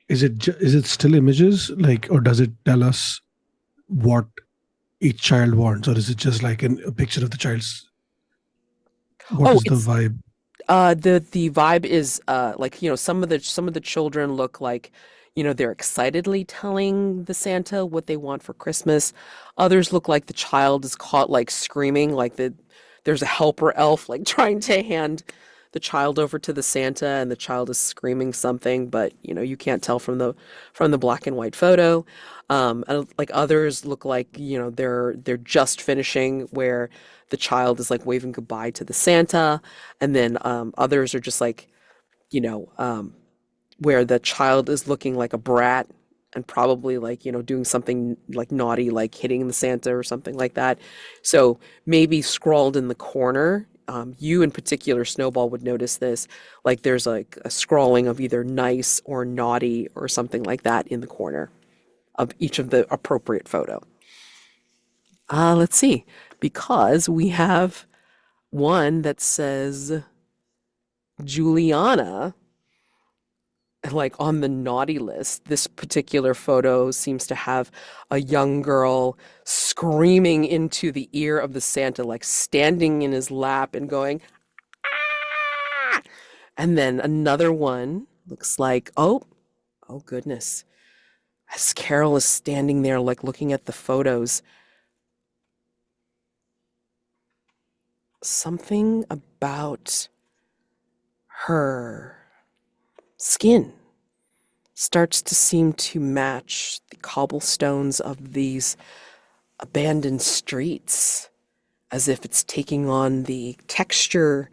Is it still images, like, or does it tell us what each child wants, or is it just like a picture of the child's? What is the vibe? The vibe is like, some of the children look like, they're excitedly telling the Santa what they want for Christmas. Others look like the child is caught like screaming, like there's a helper elf like trying to hand the child over to the Santa and the child is screaming something, but you can't tell from the black and white photo. And like others look like, they're just finishing, where the child is like waving goodbye to the Santa, and then others are just like, where the child is looking like a brat and probably like, doing something like naughty, like hitting the Santa or something like that. So maybe scrawled in the corner, you in particular, Snowball, would notice this, like there's like a scrawling of either nice or naughty or something like that in the corner of each of the appropriate photo. Let's see, because we have one that says Juliana, like on the naughty list. This particular photo seems to have a young girl screaming into the ear of the Santa, like standing in his lap and going, ah! And then another one looks like, oh goodness. As Carol is standing there, like looking at the photos, something about her skin starts to seem to match the cobblestones of these abandoned streets, as if it's taking on the texture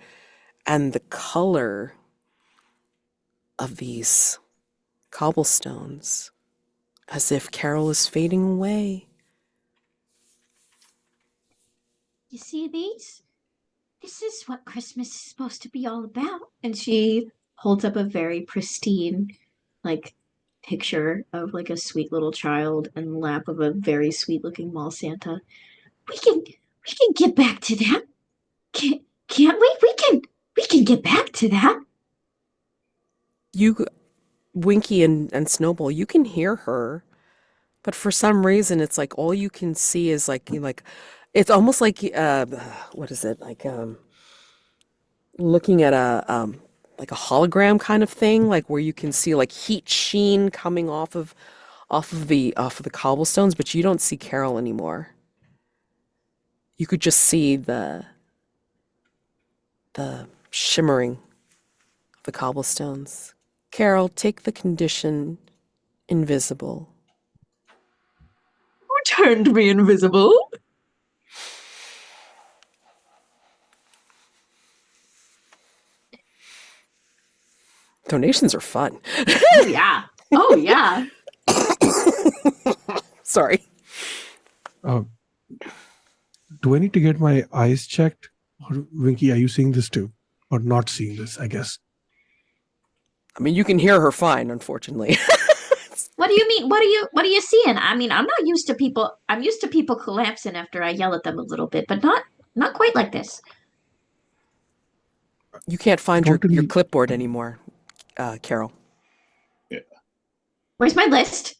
and the color of these cobblestones, as if Carol is fading away. You see these? This is what Christmas is supposed to be all about. And she holds up a very pristine, like, picture of like a sweet little child in the lap of a very sweet looking mall Santa. We can get back to that. Can't we? We can get back to that. You, Winky and Snowball, you can hear her, but for some reason it's like all you can see is like it's almost like what is it, like looking at a like a hologram kind of thing, like where you can see like heat sheen coming off of the cobblestones, but you don't see Carol anymore. You could just see the shimmering of the cobblestones. Carol, take the condition invisible. Who turned me invisible? Donations are fun. Oh yeah. Oh yeah. Sorry. Do I need to get my eyes checked? Or Winky, are you seeing this too? Or not seeing this, I guess? I mean, you can hear her fine, unfortunately. What do you mean? What are you seeing? I mean, I'm used to people collapsing after I yell at them a little bit, but not quite like this. You can't find your clipboard anymore, Carol. Yeah. Where's my list?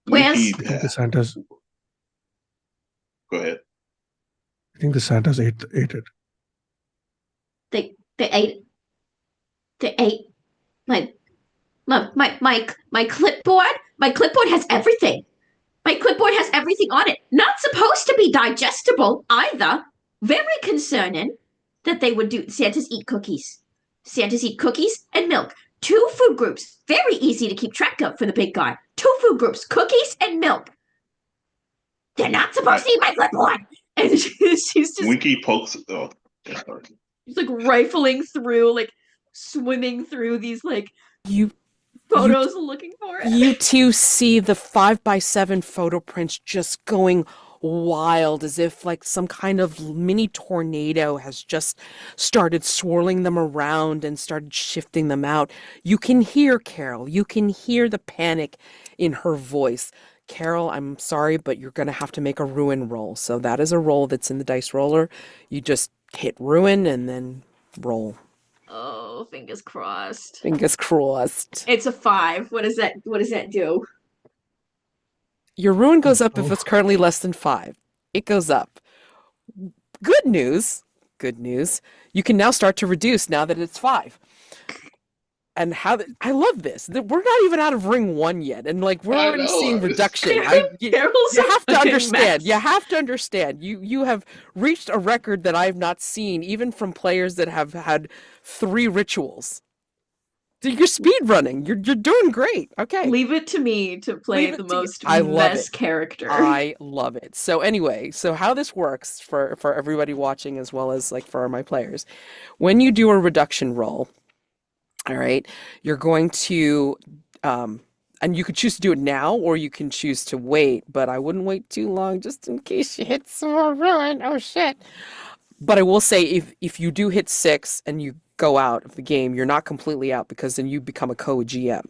Winky, I think the Santas. Go ahead. I think the Santas ate it. They ate my clipboard. My clipboard has everything. My clipboard has everything on it. Not supposed to be digestible either. Very concerning that they would do. Santas eat cookies. Santas eat cookies and milk. 2 food groups. Very easy to keep track of for the big guy. 2 food groups. Cookies and milk. They're not supposed to eat my clipboard. And she's just Winky pokes. Oh, yeah, sorry. she's like rifling through, like swimming through these like You photos looking for it. You two see the 5x7 photo prints just going wild, as if like some kind of mini tornado has just started swirling them around and started shifting them out. You can hear Carol. You can hear the panic in her voice. Carol, I'm sorry, but you're going to have to make a ruin roll. So that is a roll that's in the dice roller. You just hit ruin and then roll. Oh, fingers crossed. Fingers crossed. It's a 5. What does that do? Your ruin goes up if it's currently less than 5. It goes up. Good news. Good news. You can now start to reduce now that it's 5. And I love this. We're not even out of ring 1 yet, and like we're already seeing reduction. You have to understand. You have to understand. You have reached a record that I have not seen, even from players that have had 3 rituals. You're speed running. You're doing great. Okay. Leave it to me to play the most mess character. I love it. So anyway, so how this works for everybody watching as well as like for my players, when you do a reduction roll, all right, you're going to, and you could choose to do it now or you can choose to wait, but I wouldn't wait too long just in case you hit some more ruin. Oh shit. But I will say if you do hit 6 and you go out of the game, you're not completely out because then you become a co-GM.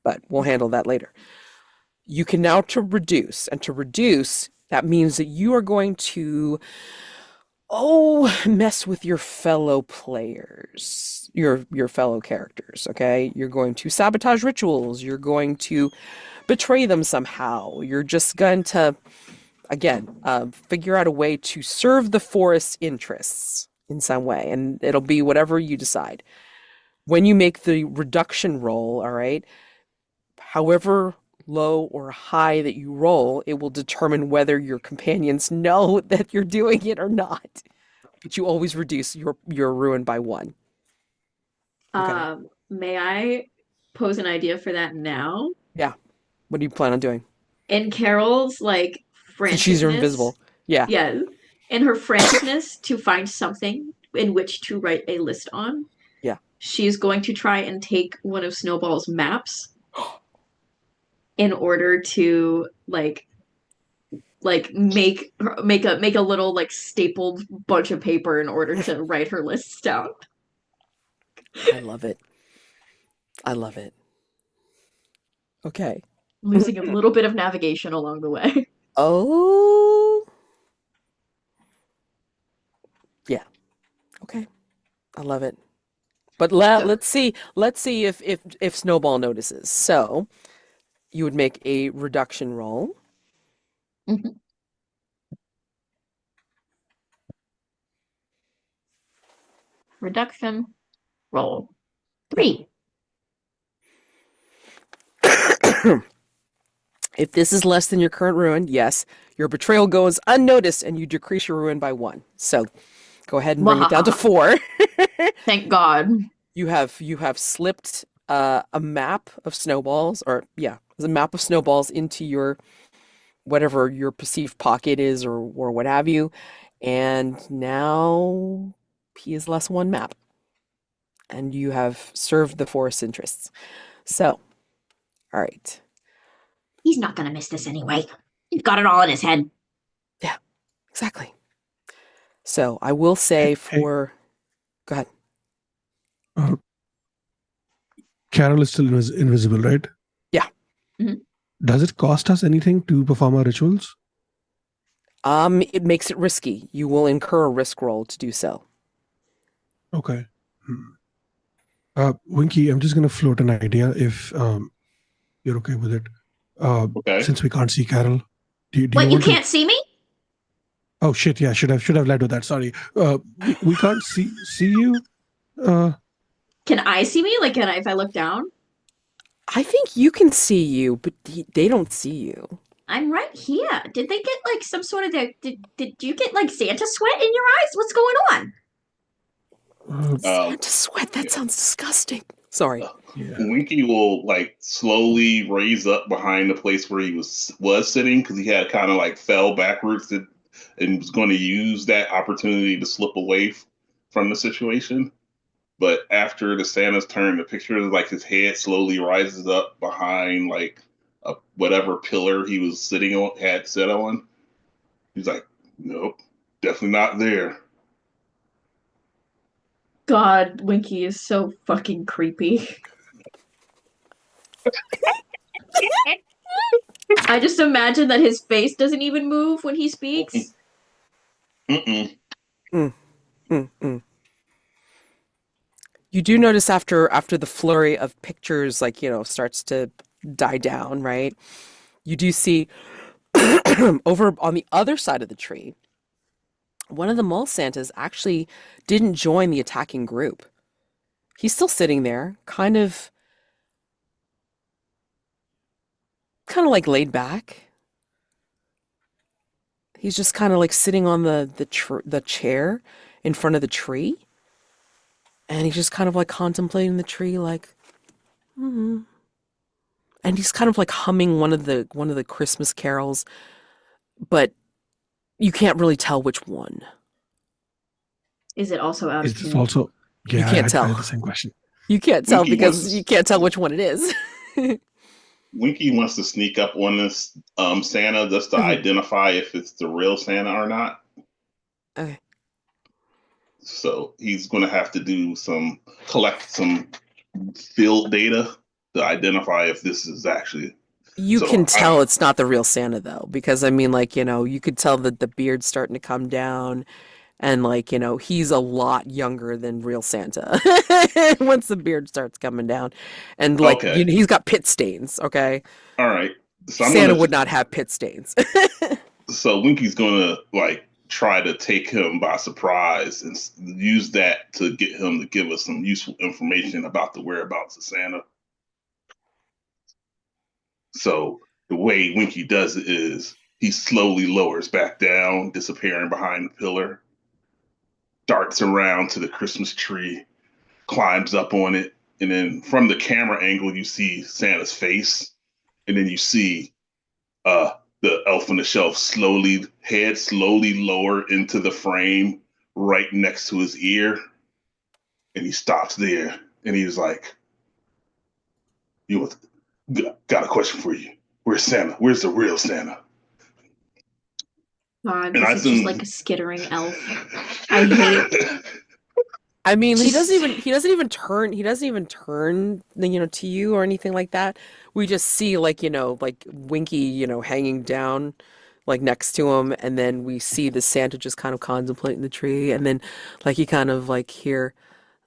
But we'll handle that later. You can now reduce, and to reduce, that means that you are going to mess with your fellow players, your fellow characters, okay? You're going to sabotage rituals, you're going to betray them somehow. You're just going to figure out a way to serve the forest's interests in some way, and it'll be whatever you decide. When you make the reduction roll, all right, however low or high that you roll, it will determine whether your companions know that you're doing it or not. But you always reduce your ruin by 1. Okay. May I pose an idea for that now? Yeah. What do you plan on doing? In Carol's like franticness, she's invisible. Yeah. Yeah. In her franticness to find something in which to write a list on. Yeah. She's going to try and take one of Snowball's maps in order to like make a little like stapled bunch of paper in order to write her lists down. I love it. I love it. Okay. Losing a little bit of navigation along the way. Oh. Yeah. Okay. I love it. But let's see if Snowball notices. So you would make a reduction roll. Mm-hmm. Reduction roll 3. If this is less than your current ruin, yes, your betrayal goes unnoticed and you decrease your ruin by 1. So go ahead and bring it down to 4. Thank God. You have slipped a map of snowballs, or a map of snowballs into your whatever your perceived pocket is or what have you, and now P is less 1 map, and you have served the forest interests. So, all right. He's not gonna miss this anyway. He's got it all in his head. Yeah, exactly. So I will say go ahead. Carol is still invisible, right? Yeah. Mm-hmm. Does it cost us anything to perform our rituals? It makes it risky. You will incur a risk roll to do so. Okay. Winky, I'm just going to float an idea if you're okay with it. Okay. Since we can't see Carol. Do you can't see me? Oh shit! Yeah, should have led with that. Sorry. We can't see you. Can I see me? Like, if I look down? I think you can see you, but they don't see you. I'm right here. Did they get like some sort of did you get like Santa sweat in your eyes? What's going on? Santa sweat. That sounds disgusting. Sorry. Yeah. Winky will like slowly raise up behind the place where he was sitting because he had kind of like fell backwards and was going to use that opportunity to slip away from the situation. But after the Santa's turn, the picture is like his head slowly rises up behind like whatever pillar he was sitting on, had set on. He's like, nope, definitely not there. God, Winky is so fucking creepy. I just imagine that his face doesn't even move when he speaks. Mm-mm. You do notice after the flurry of pictures, like, starts to die down, right? You do see over on the other side of the tree, one of the mole Santas actually didn't join the attacking group. He's still sitting there, kind of like laid back. He's just kind of like sitting on the chair in front of the tree, and he's just kind of like contemplating the tree, like, and he's kind of like humming one of the Christmas carols, but you can't really tell which one. Is it also out of Is this tune? also? Yeah, You can't tell. I had the same question. You can't tell Winky because you can't tell which one it is. Winky wants to sneak up on this Santa just to identify if it's the real Santa or not. Okay. So he's going to have to collect some field data to identify if this is actually. You can tell it's not the real Santa though, because I mean, like, you could tell that the beard's starting to come down, and like, he's a lot younger than real Santa once the beard starts coming down, and like, Okay. he's got pit stains. Okay. All right. So Santa would not have pit stains. So Winky's going to like try to take him by surprise and use that to get him to give us some useful information about the whereabouts of Santa. So the way Winky does it is he slowly lowers back down, disappearing behind the pillar, darts around to the Christmas tree, climbs up on it, and then from the camera angle, you see Santa's face, and then you see the elf on the shelf slowly lower into the frame right next to his ear, and he stops there, and he's like, got a question for you. Where's Santa? Where's the real Santa? God, this is just like a skittering elf. I hate. I mean, he doesn't even turn, to you or anything like that. We just see like, like Winky, hanging down like next to him, and then we see the Santa just kind of contemplating the tree, and then like you kind of like hear,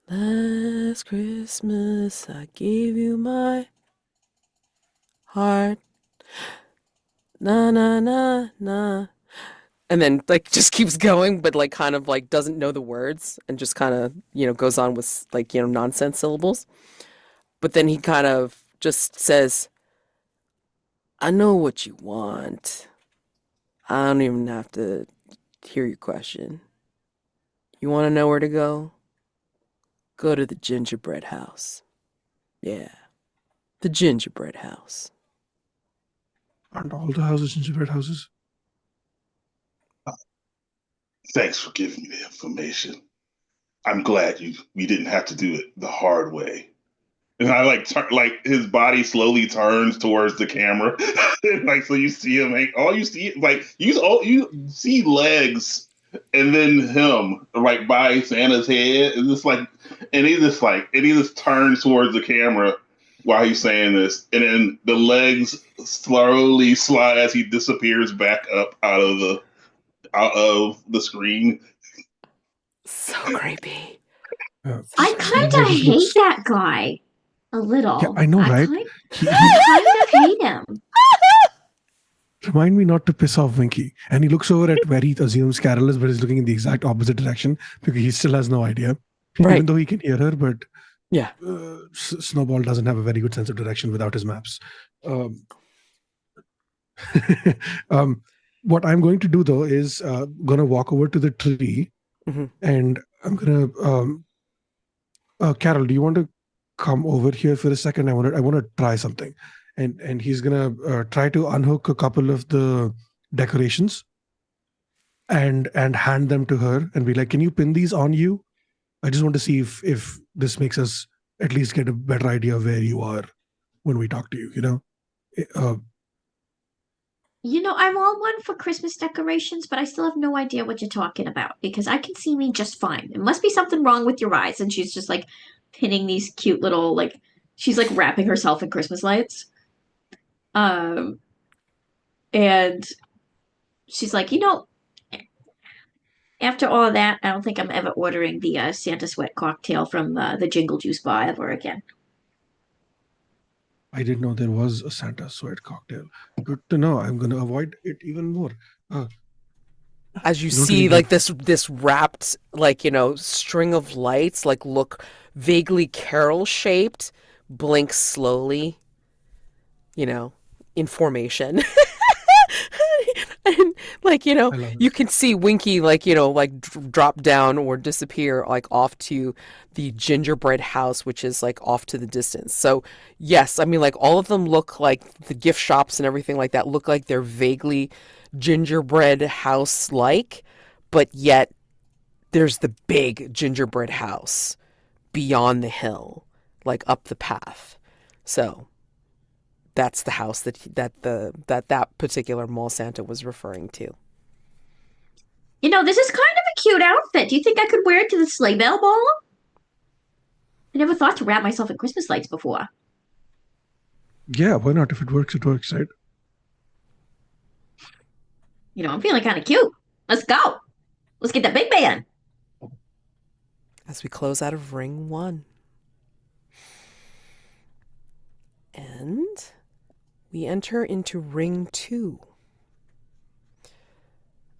"Last Christmas I gave you my heart. Na na na na." And then like just keeps going, but like kind of like doesn't know the words and just kind of, goes on with like, nonsense syllables. But then he kind of just says, "I know what you want. I don't even have to hear your question. You want to know where to go? Go to the gingerbread house. Yeah, the gingerbread house." Aren't all the houses gingerbread houses? Thanks for giving me the information. I'm glad we didn't have to do it the hard way. And I like his body slowly turns towards the camera, like so you see him. All you see you see legs, and then him like by Santa's head, and he just turns towards the camera while he's saying this, and then the legs slowly slide as he disappears back up out of the screen. So creepy. I kind of hate that guy a little. Yeah, I know, right? I kind of hate him. Remind me not to piss off Winky. And he looks over at where he assumes Carol is, but he's looking in the exact opposite direction because he still has no idea. Right. Even though he can hear her, but yeah, Snowball doesn't have a very good sense of direction without his maps. What I'm going to do though is going to walk over to the tree, and I'm going to. Carol, do you want to come over here for a second? I want to try something, and he's going to try to unhook a couple of the decorations and hand them to her and be like, "Can you pin these on you? I just want to see if this makes us at least get a better idea of where you are when we talk to you." I'm all one for Christmas decorations, but I still have no idea what you're talking about because I can see me just fine. It must be something wrong with your eyes. And she's just like pinning these cute little, like, she's like wrapping herself in Christmas lights. And she's like, after all that, I don't think I'm ever ordering the Santa Sweat cocktail from the Jingle Juice bar ever again. I didn't know there was a Santa Sweat cocktail. Good to know. I'm going to avoid it even more. As you see, like this wrapped, like, string of lights, like look vaguely carol shaped, blink slowly, in formation. And like, you can see Winky like, drop down or disappear like off to the gingerbread house, which is like off to the distance. So yes, I mean, like all of them look like the gift shops and everything like that look like they're vaguely gingerbread house like, but yet there's the big gingerbread house beyond the hill, like up the path. So that's the house that particular mall Santa was referring to. This is kind of a cute outfit. Do you think I could wear it to the sleigh bell ball? I never thought to wrap myself in Christmas lights before. Yeah, why not? If it works, right? I'm feeling kind of cute. Let's go. Let's get the big man. As we close out of ring 1. And we enter into ring 2.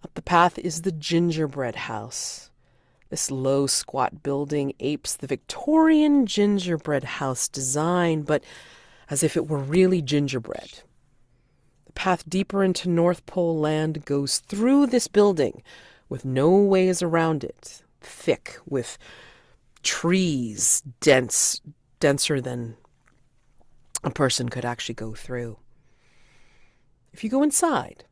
Up the path is the gingerbread house. This low, squat building apes the Victorian gingerbread house design, but as if it were really gingerbread. The path deeper into NorthPoleLand goes through this building with no ways around it, thick with trees, denser than a person could actually go through. If you go inside,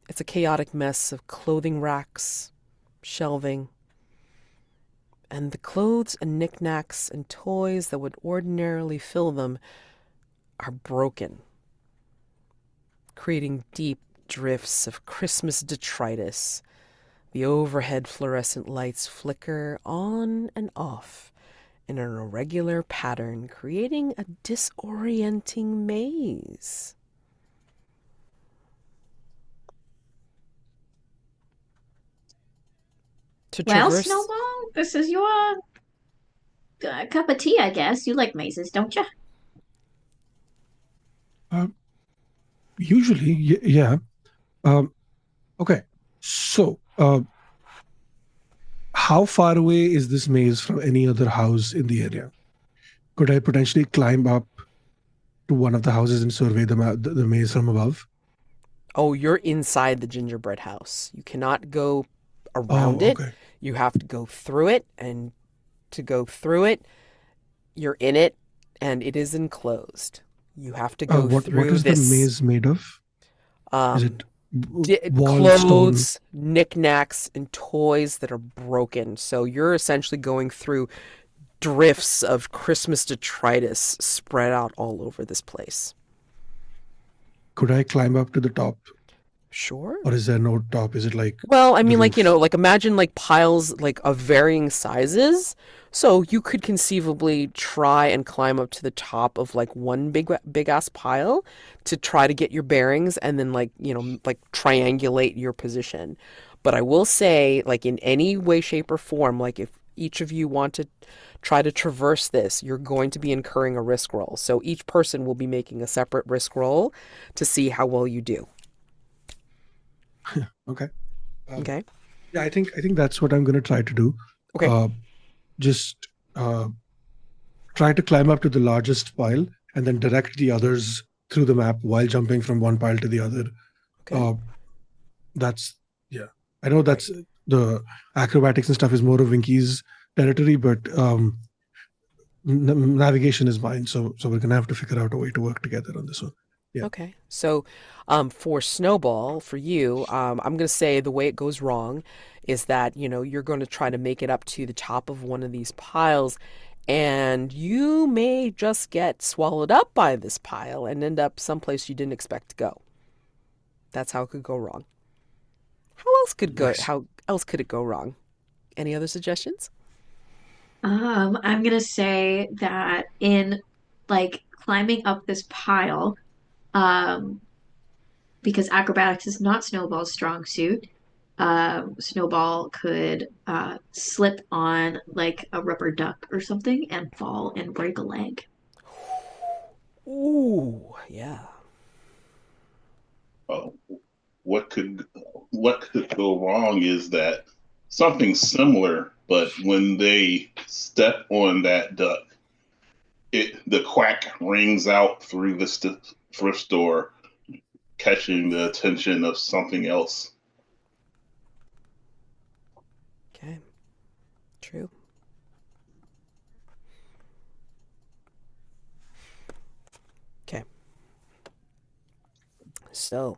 it's a chaotic mess of clothing racks, shelving, and the clothes and knickknacks and toys that would ordinarily fill them are broken, creating deep drifts of Christmas detritus. The overhead fluorescent lights flicker on and off in an irregular pattern, creating a disorienting maze. Well, Snowball, this is your cup of tea, I guess. You like mazes, don't you? Usually, yeah. Okay, so how far away is this maze from any other house in the area? Could I potentially climb up to one of the houses and survey the maze from above? Oh, you're inside the gingerbread house. You cannot go around it. You have to go through it, and to go through it, you're in it, and it is enclosed. You have to go through what is this. The maze made of? Is it clothes, stone? Knickknacks, and toys that are broken. So you're essentially going through drifts of Christmas detritus spread out all over this place. Could I climb up to the top? Sure. Or is there no top? Is it like... Well, I mean, like, like imagine like piles like of varying sizes. So you could conceivably try and climb up to the top of like one big ass pile to try to get your bearings and then like, like triangulate your position. But I will say, like, in any way, shape, or form, like if each of you want to try to traverse this, you're going to be incurring a risk roll. So each person will be making a separate risk roll to see how well you do. Okay. Okay. Yeah, I think that's what I'm going to try to do. Okay. Just try to climb up to the largest pile and then direct the others through the map while jumping from one pile to the other. Okay. That's I know that's the acrobatics and stuff is more of Winky's territory, but navigation is mine. So we're gonna have to figure out a way to work together on this one. Yeah. Okay. So, for Snowball, for you, I'm going to say the way it goes wrong is that, you're going to try to make it up to the top of one of these piles, and you may just get swallowed up by this pile and end up someplace you didn't expect to go. That's how it could go wrong. Nice. How else could it go wrong? Any other suggestions? I'm gonna say that in like climbing up this pile, um, because acrobatics is not Snowball's strong suit, Snowball could slip on like a rubber duck or something and fall and break a leg. Ooh, yeah. Uh, what could go wrong is that something similar, but when they step on that duck, the quack rings out through the thrift store, catching the attention of something else. Okay. True. Okay. So,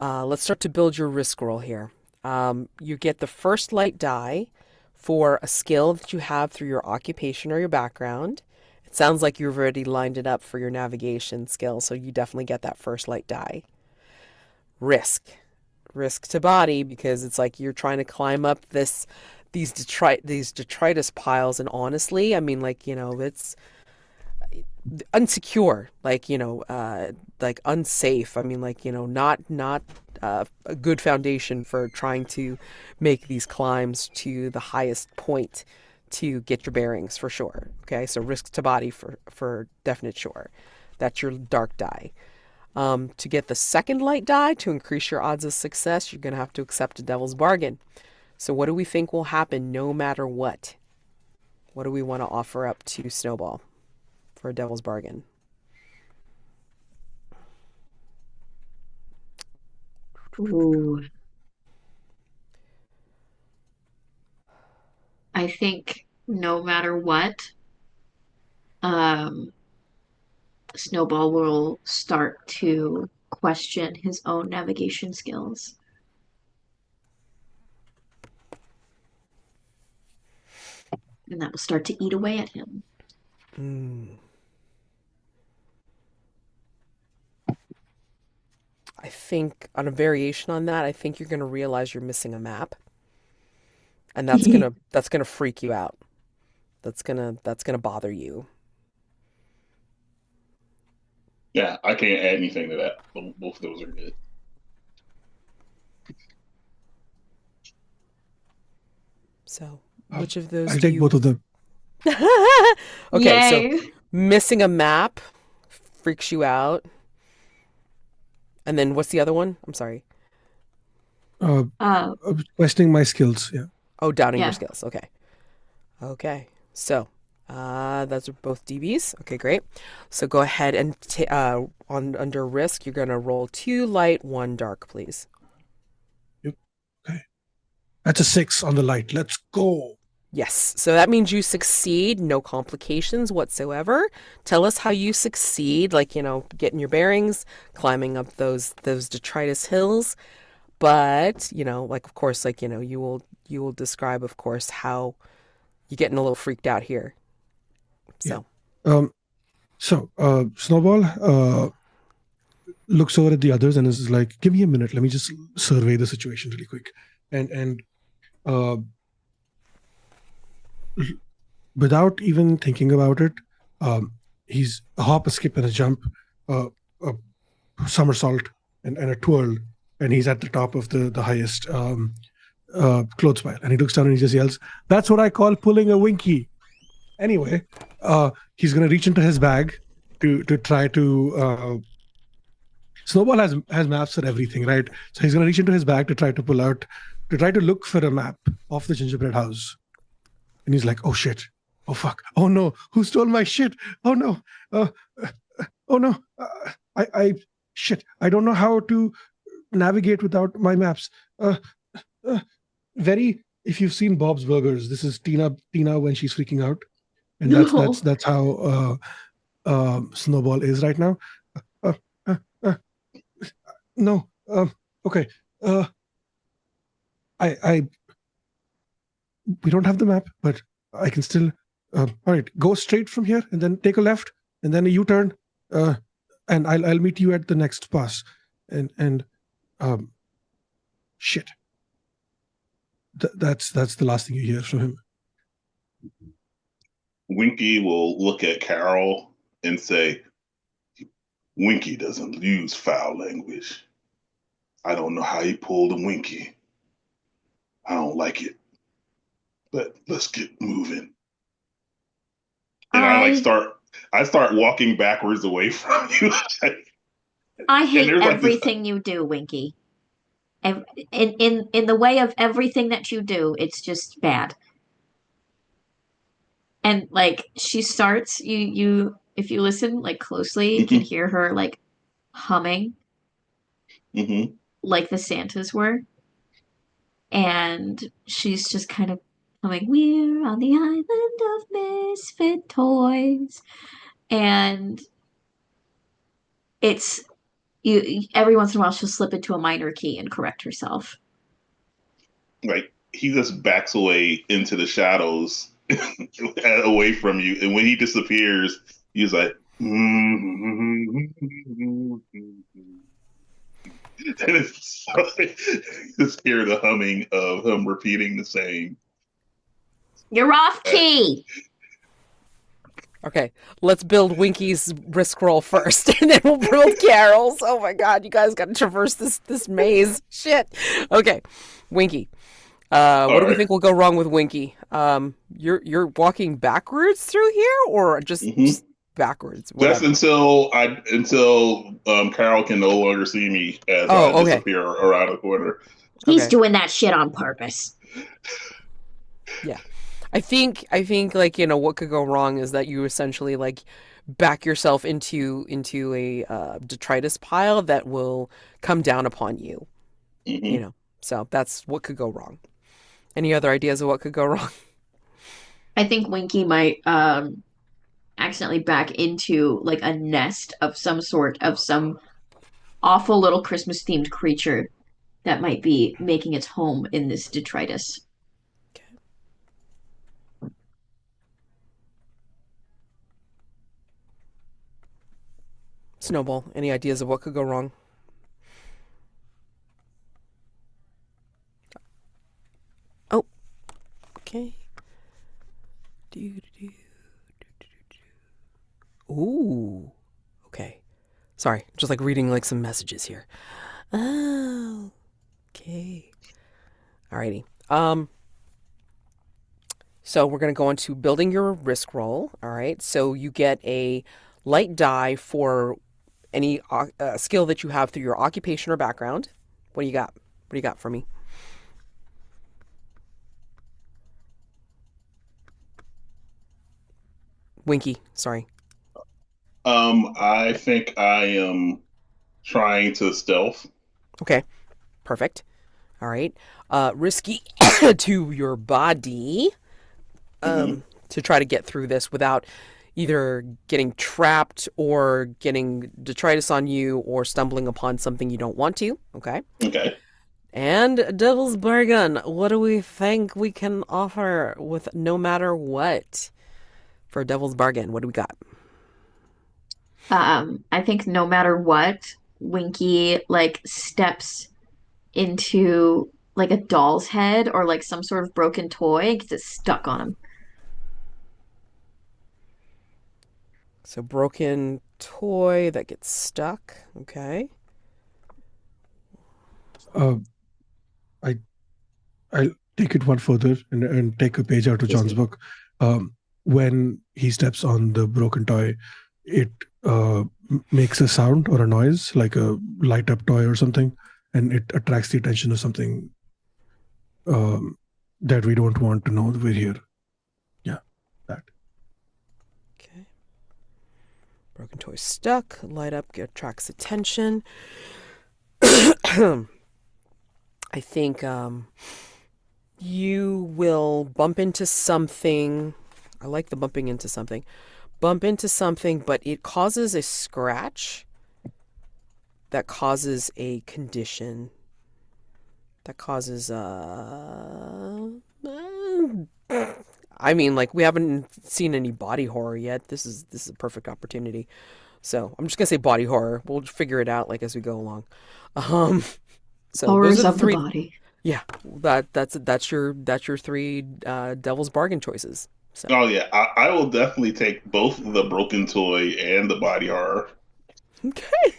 let's start to build your risk roll here. You get the first light die for a skill that you have through your occupation or your background. It sounds like you've already lined it up for your navigation skill, so you definitely get that first light die. Risk to body, because it's like you're trying to climb up these detritus piles, and honestly, I mean, like, it's unsecure, like, like unsafe. I mean, like, not a good foundation for trying to make these climbs to the highest point to get your bearings, for sure. Okay, so risk to body for definite sure. That's your dark die. To get the second light die to increase your odds of success, you're going to have to accept a devil's bargain. So what do we think will happen no matter what? What do we want to offer up to Snowball for a devil's bargain? Ooh. I think no matter what, Snowball will start to question his own navigation skills. And that will start to eat away at him. I think on a variation on that, I think you're going to realize you're missing a map. And that's going to freak you out. That's going to bother you. Yeah, I can't add anything to that. Both of those are good. So, which of those I'll do take you... both of them. Okay, Yay. so missing a map freaks you out. And then what's the other one? I'm sorry. Questioning my skills. Yeah. Oh, doubting your Yeah. skills. Okay. Okay. So, those are both DBs. Okay, great. So go ahead and under risk, you're going to roll 2 light, 1 dark, please. Yep. Okay. That's a 6 on the light. Let's go. Yes. So that means you succeed, no complications whatsoever. Tell us how you succeed, like, getting your bearings, climbing up those detritus hills. But, like, of course, like, you will describe, of course, how you're getting a little freaked out here. So. Yeah. Snowball looks over at the others and is like, "Give me a minute. Let me just survey the situation really quick." And without even thinking about it, he's a hop, a skip, and a jump, a somersault, and a twirl, and he's at the top of the highest clothes pile. And he looks down and he just yells, "That's what I call pulling a Winky." Anyway, he's going to reach into his bag to try to... Snowball has maps for everything, right? So he's going to reach into his bag to try to look for a map of the gingerbread house. And he's like, "Oh shit. Oh fuck. Oh no. Who stole my shit? Oh no. Oh no. Shit, I don't know how to navigate without my maps. If you've seen Bob's Burgers, this is Tina when she's freaking out, and No. that's how Snowball is right now. Uh, uh, uh, no. Okay. We don't have the map, but I can still. All right, go straight from here, and then take a left, and then a U-turn, and I'll meet you at the next pass. And shit. That's the last thing you hear from him. Winky will look at Carol and say, Winky doesn't use foul language. I don't know how he pulled a Winky. I don't like it. But let's get moving. And I start walking backwards away from you. I hate there's like everything you do, Winky. In the way of everything that you do, it's just bad. And like she starts, you if you listen like closely, you can hear her like humming, like the Santas were. And she's just kind of humming, "We're on the island of misfit toys," and it's you. Every once in a while, she'll slip into a minor key and correct herself. Like he just backs away into the shadows, away from you, and when he disappears, he's like. And it's just hear the humming of him repeating the same. You're off key. Okay, let's build Winky's risk roll first, and then we'll build Carol's. Oh my god, you guys got to traverse this maze. Shit. Okay, Winky. What do we think will go wrong with Winky? You're walking backwards through here, or just backwards? Whatever. Just until Carol can no longer see me as I disappear around the corner. He's doing that shit on purpose. Yeah. I think like, you know, what could go wrong is that you essentially like back yourself into a detritus pile that will come down upon you. You know, so that's what could go wrong. Any other ideas of what could go wrong? I think Winky might accidentally back into like a nest of some sort of some awful little Christmas themed creature that might be making its home in this detritus. Snowball, any ideas of what could go wrong? Oh, okay. Ooh, okay. Sorry, just like reading like some messages here. Oh, okay. Alrighty. So we're gonna go into building your risk roll. All right. So you get a light die for any skill that you have through your occupation or background. What do you got? What do you got for me? Winky, sorry. I think I am trying to stealth. Okay, perfect. All right. Risky to your body to try to get through this without either getting trapped or getting detritus on you or stumbling upon something you don't want to. Okay. Okay. And Devil's Bargain. What do we think we can offer with no matter what for Devil's Bargain? What do we got? I think no matter what, Winky like steps into like a doll's head or like some sort of broken toy and gets it stuck on him. So broken toy that gets stuck. Okay. I'll take it one further and take a page out of John's book. When he steps on the broken toy, it makes a sound or a noise, like a light up toy or something, and it attracts the attention of something that we don't want to know we're here. Yeah, that. Okay. Broken toy stuck. Light up, attracts attention. I think you will bump into something. I like the bumping into something. Bump into something, but it causes a scratch that causes a condition. That causes I mean, like, we haven't seen any body horror yet. This is a perfect opportunity. So I'm just gonna say body horror. We'll figure it out like as we go along. So Horrors those are the of the three. body. Yeah, that's your three devil's bargain choices. So Oh yeah, I will definitely take both the broken toy and the body horror. okay.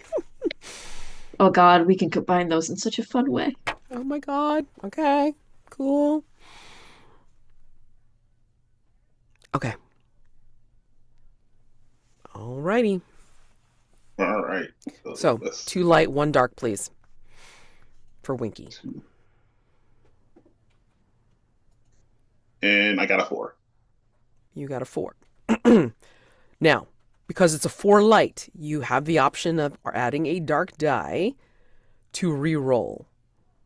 Oh God, we can combine those in such a fun way. Oh my God. Okay. Cool. Okay. Alrighty. All right. So let's 2 light, 1 dark, please. For Winky. And I got a 4. You got a 4. Now, because it's a 4 light, you have the option of adding a dark die to re-roll.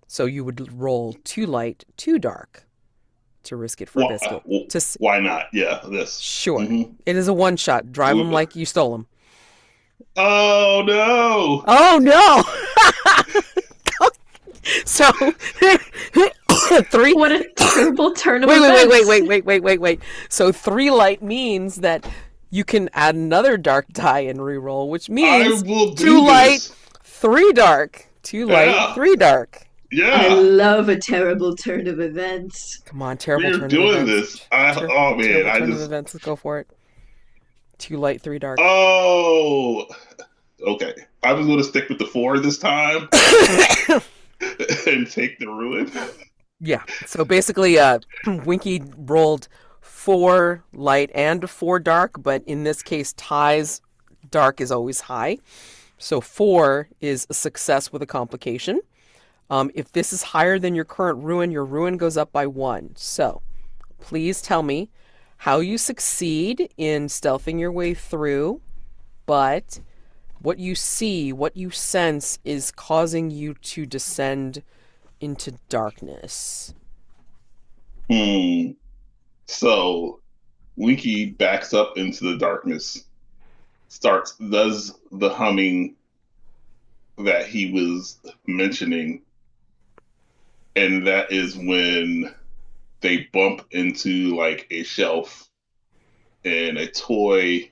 So you would roll 2 light, 2 dark to risk it for a biscuit. Why not? Yeah, this. Sure. Mhm. It is a one-shot. Drive them like you stole them. Oh no! Oh no! So 3. What a terrible turn of Wait. events. So 3 light means that you can add another dark die and re-roll, which means I will 2 do light, this. 3 dark. 2 light, Yeah. 3 dark. I Yeah, love a terrible turn of events. Come on, terrible we're turn doing of events. this. Oh man, Terrible I turn of just. events. Let's go for it. 2 light, 3 dark. Oh, okay. I was going to stick with the 4 this time and take the ruin. Yeah. So basically, Winky rolled 4 light and 4 dark, but in this case, Ty's dark is always high. So 4 is a success with a complication. If this is higher than your current ruin, your ruin goes up by 1. So please tell me how you succeed in stealthing your way through, but what you see, what you sense is causing you to descend into darkness. So Winky backs up into the darkness, does the humming that he was mentioning, and that is when they bump into like a shelf and a toy.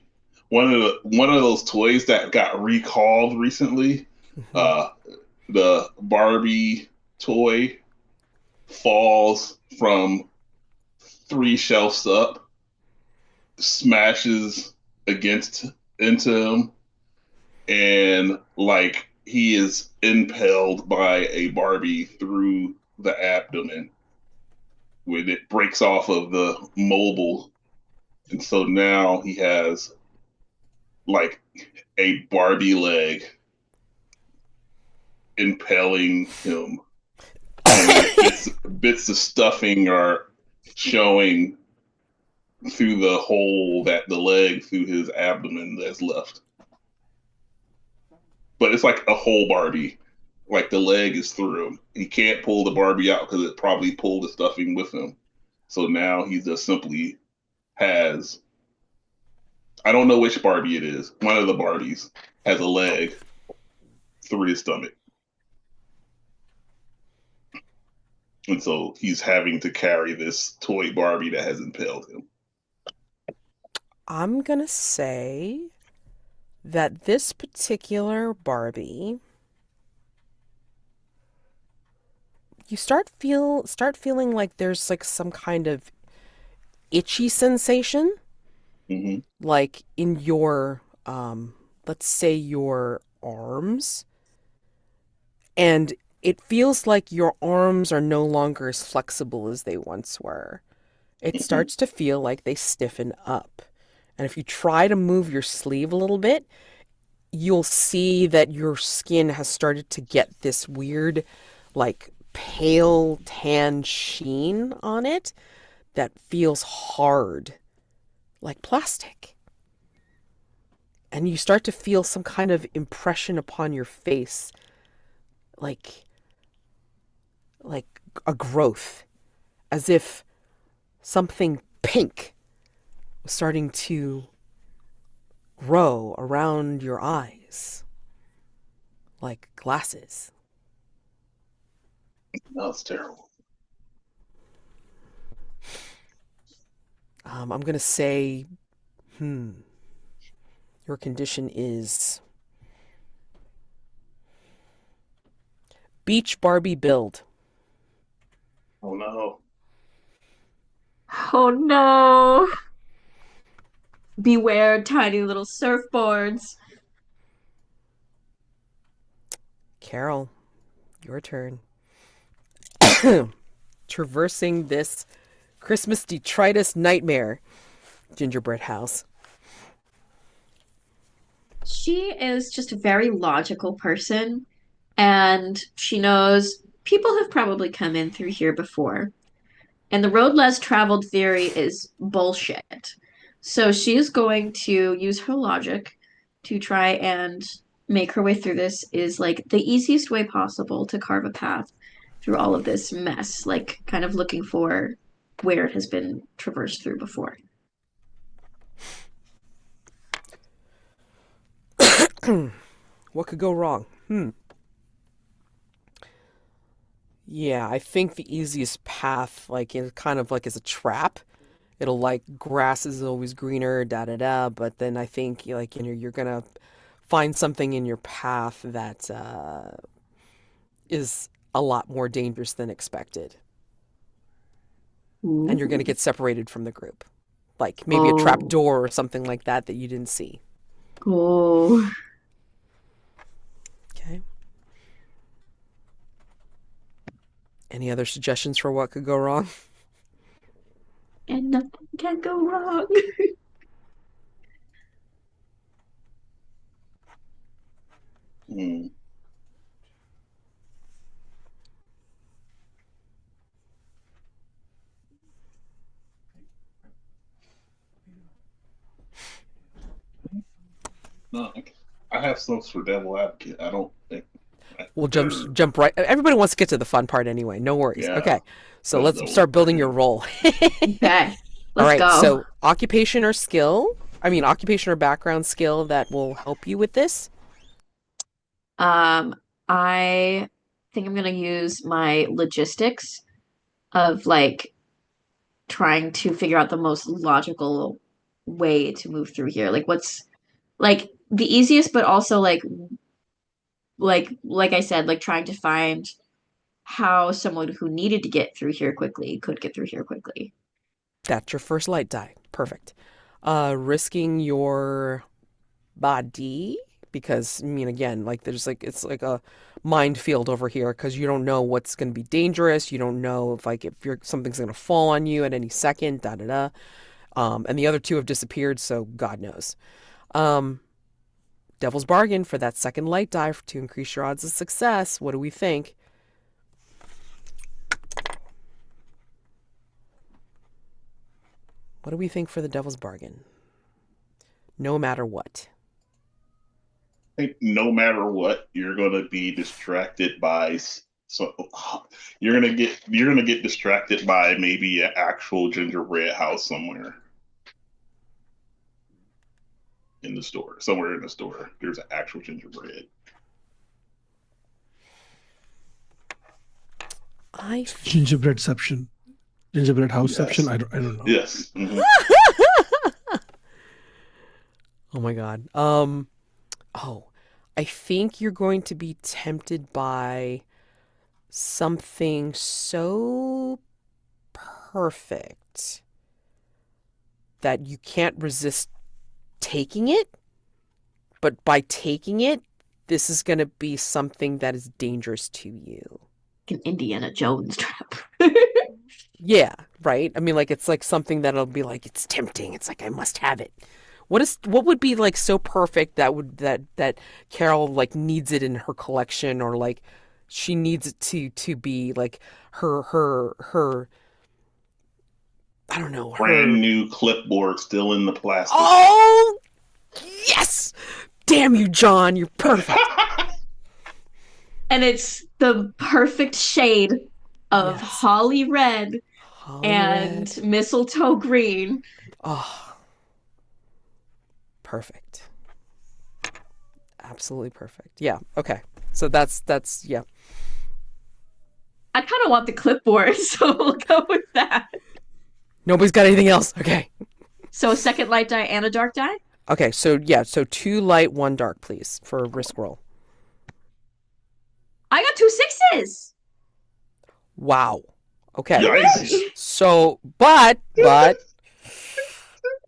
One of those toys that got recalled recently, the Barbie toy, falls from 3 shelves up, smashes into him, and like he is impaled by a Barbie through the abdomen when it breaks off of the mobile. And so now he has like a Barbie leg impaling him. And bits of stuffing are showing through the hole that the leg through his abdomen that's left. But it's like a whole Barbie. Like the leg is through him. He can't pull the Barbie out because it probably pulled the stuffing with him. So now he just simply has, I don't know which Barbie it is. One of the Barbies has a leg through his stomach. And so he's having to carry this toy Barbie that has impaled him. I'm going to say that this particular Barbie, you start feeling like there's like some kind of itchy sensation, like in your, let's say your arms, and it feels like your arms are no longer as flexible as they once were. It starts to feel like they stiffen up. And if you try to move your sleeve a little bit, you'll see that your skin has started to get this weird, like, pale tan sheen on it that feels hard, like plastic. and you start to feel some kind of impression upon your face, like a growth, as if something pink was starting to grow around your eyes, like glasses. That's terrible. I'm going to say, your condition is Beach Barbie build. Oh no. Oh no. Beware tiny little surfboards. Carol, your turn. Traversing this Christmas detritus nightmare gingerbread house. She is just a very logical person, and she knows people have probably come in through here before. And the road less traveled theory is bullshit. So she is going to use her logic to try and make her way through this is like the easiest way possible to carve a path through all of this mess, like kind of looking for where it has been traversed through before. What could go wrong? Yeah, I think the easiest path, like, is kind of like is a trap. It'll like grass is always greener, da da da. But then I think like you're gonna find something in your path that is a lot more dangerous than expected, and you're gonna Ooh. get separated from the group, like maybe a trap Oh. door or something like that that you didn't see. Oh. Okay. Any other suggestions for what could go wrong? And nothing can go wrong. Hmm. No, I have some for devil advocate. I don't think. We'll jump right. Everybody wants to get to the fun part anyway. No worries. Yeah. Okay, so let's Don't start building worry. your role. Okay, All let's right. go. So occupation or skill. I mean, occupation or background skill that will help you with this. I think I'm gonna use my logistics of like trying to figure out the most logical way to move through here. Like what's like the easiest, but also like I said, like trying to find how someone who needed to get through here quickly could get through here quickly. That's your first light die. Perfect. Risking your body because I mean, again, like there's like it's like a minefield over here because you don't know what's going to be dangerous. You don't know if you're something's going to fall on you at any second. Da da da. And the other two have disappeared, so God knows. Um, Devil's bargain for that second light die to increase your odds of success. What do we think? What do we think for the devil's bargain? No matter what. I think no matter what, you're gonna be distracted by so you're gonna get distracted by maybe an actual gingerbread house somewhere in the store. Somewhere in the store, there's an actual gingerbread. Gingerbreadception. Gingerbread houseception. Yes. I don't know. Yes. Mhm. Oh my God. Oh, I think you're going to be tempted by something so perfect that you can't resist taking it. But by taking it, this is going to be something that is dangerous to you. An Indiana Jones trap. Yeah, right? I mean, like, it's like something that'll be like, it's tempting. It's like, I must have it. What would be like so perfect that Carol like needs it in her collection, or like she needs it to be like her I don't know, Brand her. new clipboard still in the plastic. Oh, yes. damn you, Jonn, you're perfect. And it's the perfect shade of Yes. holly red Holly and red. mistletoe green. Oh, perfect. Absolutely perfect. Yeah. Okay. So that's yeah. I kind of want the clipboard, so we'll go with that. Nobody's got anything else. Okay. So second light die and a dark die? Okay. So yeah. So 2 light, 1 dark, please, for a risk roll. I got 2 6s. Wow. Okay. Yikes. So, but.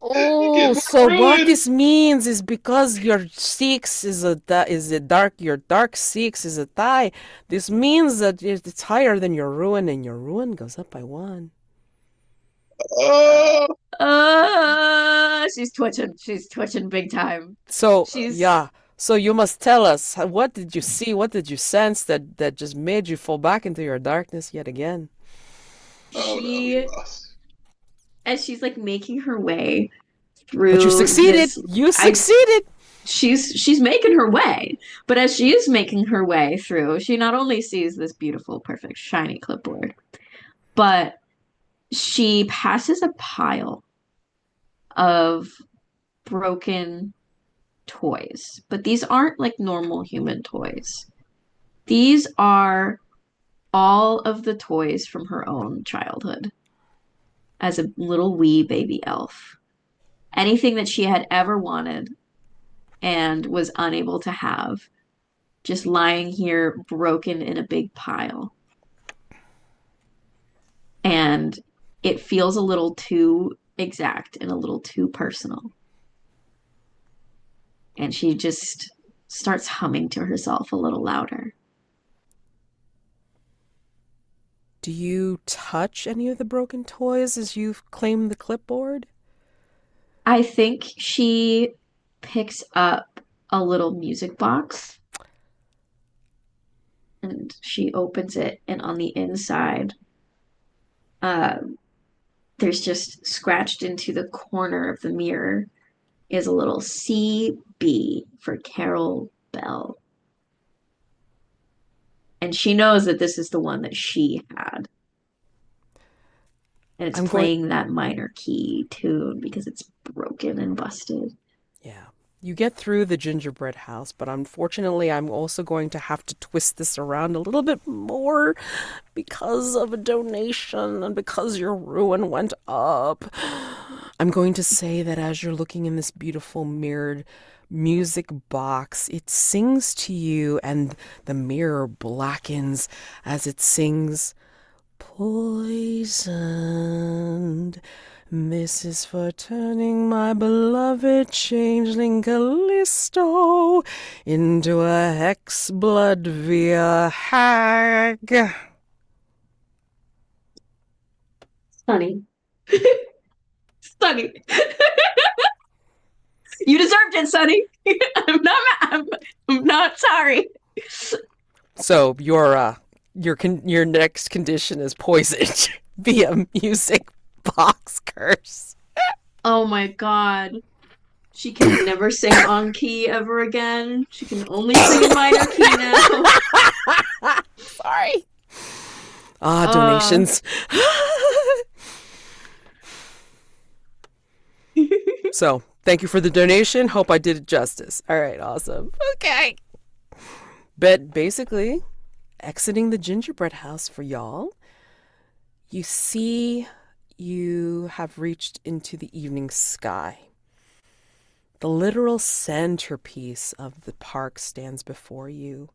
Oh, Getting so what ruined. this means is because your 6 is a dark, your dark 6 is a tie. This means that it's higher than your ruin, and your ruin goes up by 1. Oh, She's twitching. She's twitching big time. So She's yeah. So you must tell us, what did you see? What did you sense that just made you fall back into your darkness yet again? oh no, we lost. as she's like making her way through But you succeeded. this, You succeeded. she's making her way. But as she is making her way through, she not only sees this beautiful, perfect, shiny clipboard, but she passes a pile of broken toys. But these aren't like normal human toys. These are all of the toys from her own childhood as a little wee baby elf. Anything that she had ever wanted and was unable to have, just lying here broken in a big pile. And it feels a little too exact and a little too personal. And she just starts humming to herself a little louder. Do you touch any of the broken toys as you claim the clipboard? I think she picks up a little music box and she opens it, and on the inside, there's just scratched into the corner of the mirror is a little CB for Carol Bell. And she knows that this is the one that she had. And it's playing that minor key tune because it's broken and busted. Yeah. You get through the gingerbread house, but unfortunately, I'm also going to have to twist this around a little bit more because of a donation and because your ruin went up. I'm going to say that as you're looking in this beautiful mirrored music box, it sings to you, and the mirror blackens as it sings, "Poisoned. This is for turning my beloved changeling Callisto into a hex blood via hag." Sunny. Sunny. You deserved it, Sunny. I'm not mad. I'm not sorry. So your next condition is poisoned via music box curse. Oh my god. She can never sing on key ever again. She can only sing in minor key now. Sorry. Donations. So, thank you for the donation. Hope I did it justice. All right, awesome. Okay. But basically, exiting the gingerbread house for y'all, you see you have reached into the evening sky. The literal centerpiece of the park stands before you,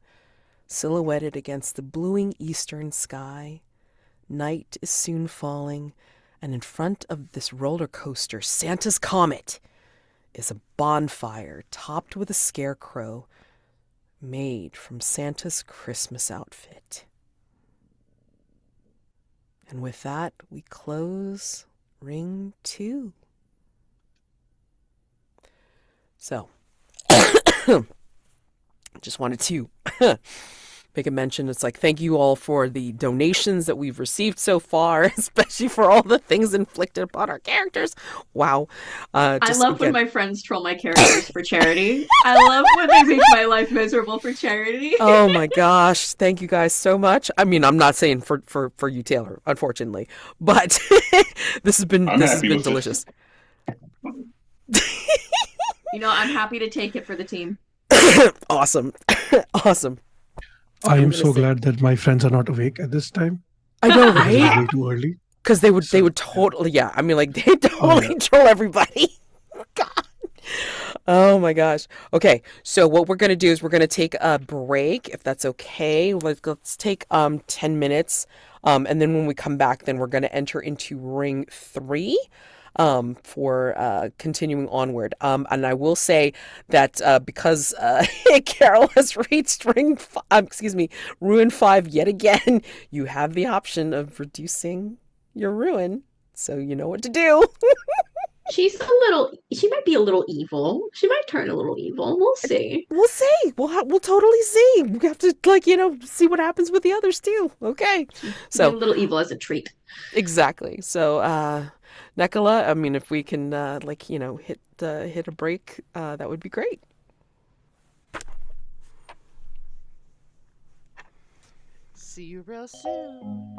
silhouetted against the bluing eastern sky. Night is soon falling, and in front of this roller coaster, Santa's Comet, is a bonfire topped with a scarecrow made from Santa's Christmas outfit. And with that, we close Ring 2. So, just wanted to make a mention. It's like, thank you all for the donations that we've received so far, especially for all the things inflicted upon our characters. Wow. I Just love when again, my friends troll my characters for charity. I love when they make my life miserable for charity. oh my gosh, thank you guys so much. I mean, I'm not saying for you, Taylor, unfortunately, but this has been I'm happy with delicious. I'm happy to take it for the team. Awesome. Awesome. I I'm am gonna so say- glad that my friends are not awake at this time I know, because it was right? way too early. Because they So, would totally, yeah. I mean, like, they totally yeah. troll everybody. God. Oh my gosh. Okay, so what we're gonna do is we're gonna take a break, if that's okay. Let's take 10 minutes. And then when we come back, then we're gonna enter into ring 3. For continuing onward. And I will say that because Carol has reached Ruin 5 yet again, you have the option of reducing your ruin, so you know what to do. She might be a little evil. She might turn a little evil. We'll see. We'll see. We'll totally see. We have to see what happens with the others too. Okay. Be a So little evil as a treat. exactly. So Nekola, I mean, if we can hit a break, that would be great. See you real soon.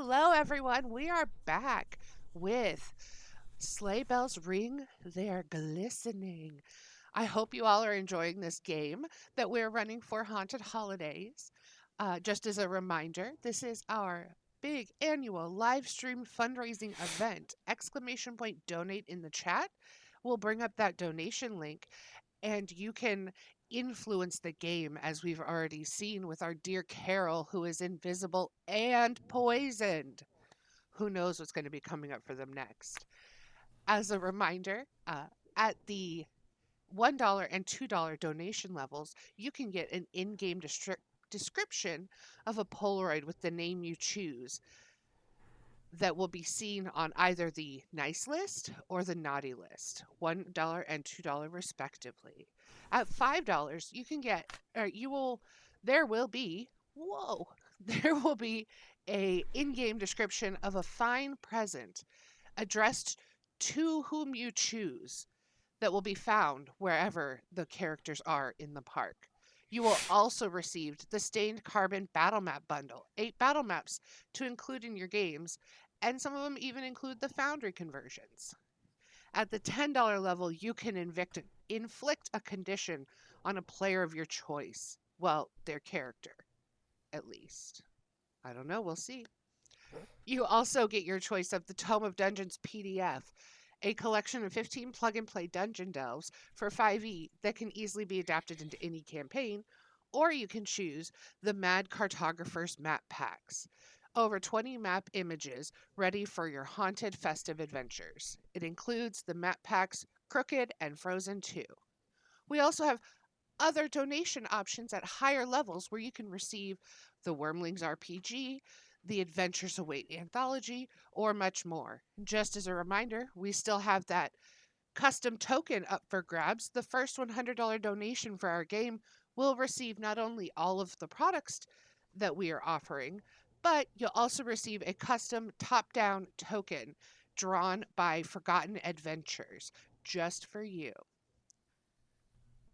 Hello, everyone. We are back with Sleigh Bells Ring Their Glistening. I hope you all are enjoying this game that we're running for Haunted Holidays. Just as a reminder, this is our big annual live stream fundraising event. Exclamation point donate in the chat. We'll bring up that donation link and you can influence the game as we've already seen with our dear Carol, who is invisible and poisoned. Who knows what's going to be coming up for them next? As a reminder, at the $1 and $2 donation levels, you can get an in game description of a Polaroid with the name you choose that will be seen on either the nice list or the naughty list, $1 and $2 respectively. At $5, you can get, or you will, there will be, whoa, there will be a in-game description of a fine present addressed to whom you choose that will be found wherever the characters are in the park. You will also receive the Stained Carbon Battle Map Bundle, 8 battle maps to include in your games, and some of them even include the Foundry conversions. At the $10 level, you can inflict a condition on a player of your choice. Well, their character, at least. I don't know, we'll see. You also get your choice of the Tome of Dungeons PDF, a collection of 15 plug-and-play dungeon delves for 5e that can easily be adapted into any campaign, or you can choose the Mad Cartographer's map packs. Over 20 map images ready for your haunted festive adventures. It includes the map packs Crooked and Frozen 2. We also have other donation options at higher levels where you can receive the Wormlings RPG, the Adventures Await anthology, or much more. Just as a reminder, we still have that custom token up for grabs. The first $100 donation for our game will receive not only all of the products that we are offering, but you'll also receive a custom top-down token drawn by Forgotten Adventures just for you.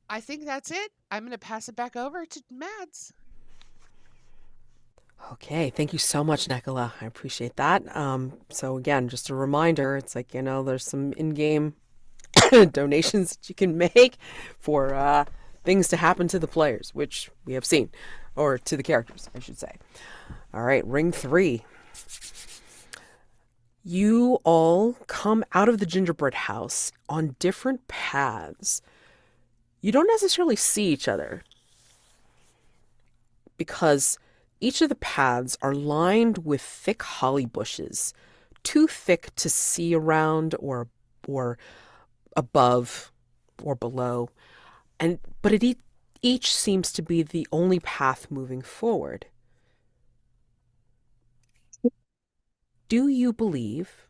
I think that's it. I'm going to pass it back over to Mads. Okay, thank you so much, Nekola. I appreciate that. So again, just a reminder, it's like, there's some in-game donations that you can make for things to happen to the players, which we have seen, or to the characters, I should say. All right, ring 3. You all come out of the gingerbread house on different paths. You don't necessarily see each other because each of the paths are lined with thick holly bushes, too thick to see around or above or below, but it each seems to be the only path moving forward. Do you believe,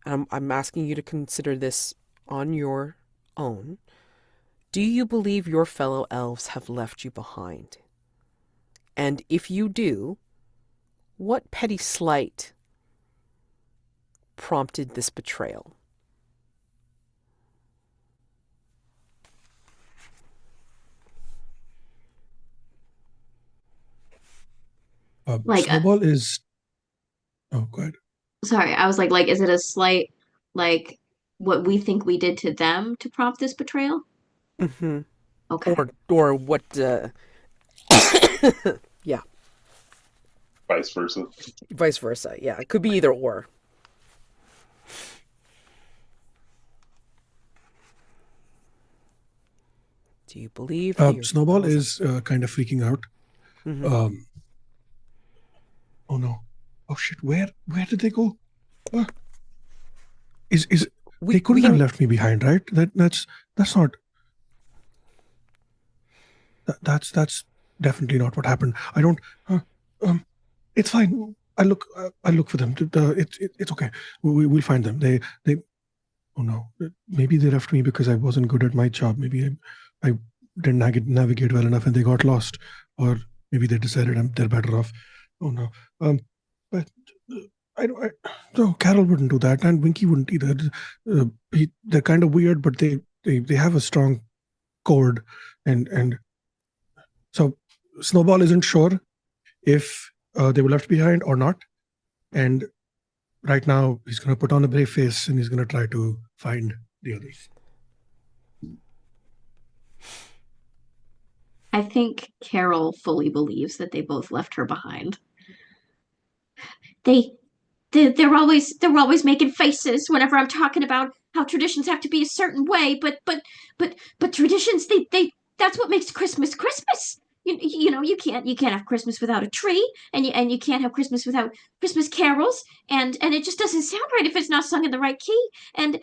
and I'm asking you to consider this on your own, do you believe your fellow elves have left you behind? And if you do, what petty slight prompted this betrayal? Like, Snowball is. Oh, go ahead. sorry, I was like, is it a slight, like, what we think we did to them to prompt this betrayal? Mm-hmm. Okay. Or what? Yeah. Vice versa. Vice versa. Yeah, it could be either or. Do you believe Snowball is kind of freaking out. Mm-hmm. Oh no! Oh shit! Where did they go? They couldn't have left me behind, right? That's not. That's definitely not what happened. I don't. It's fine. I look for them. It's okay. We'll find them. They. Oh no! Maybe they left me because I wasn't good at my job. Maybe I didn't navigate well enough and they got lost, or maybe they decided they're better off. Oh no! But no, Carol wouldn't do that, and Winky wouldn't either. They're kind of weird, but they have a strong cord, and so Snowball isn't sure if they were left behind or not, And right now, he's going to put on a brave face and he's going to try to find the others. I think Carol fully believes that they both left her behind. They're always making faces whenever I'm talking about how traditions have to be a certain way, but traditions they that's what makes Christmas Christmas. You know you can't have Christmas without a tree, and you can't have Christmas without Christmas carols, and it just doesn't sound right if it's not sung in the right key. And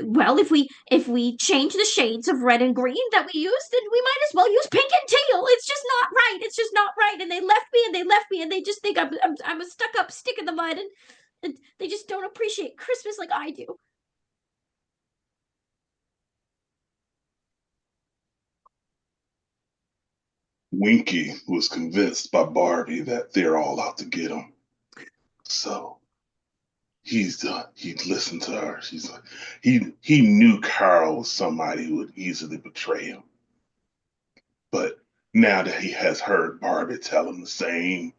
well, if we change the shades of red and green that we use, then we might as well use pink and teal. It's just not right. It's just not right. And they left me, and they just think I'm a stuck up stick in the mud, and they just don't appreciate Christmas like I do. Winky was convinced by Barbie that they're all out to get him. So he'd listened to her. She's like, he knew Carl was somebody who would easily betray him. But now that he has heard Barbie tell him the same,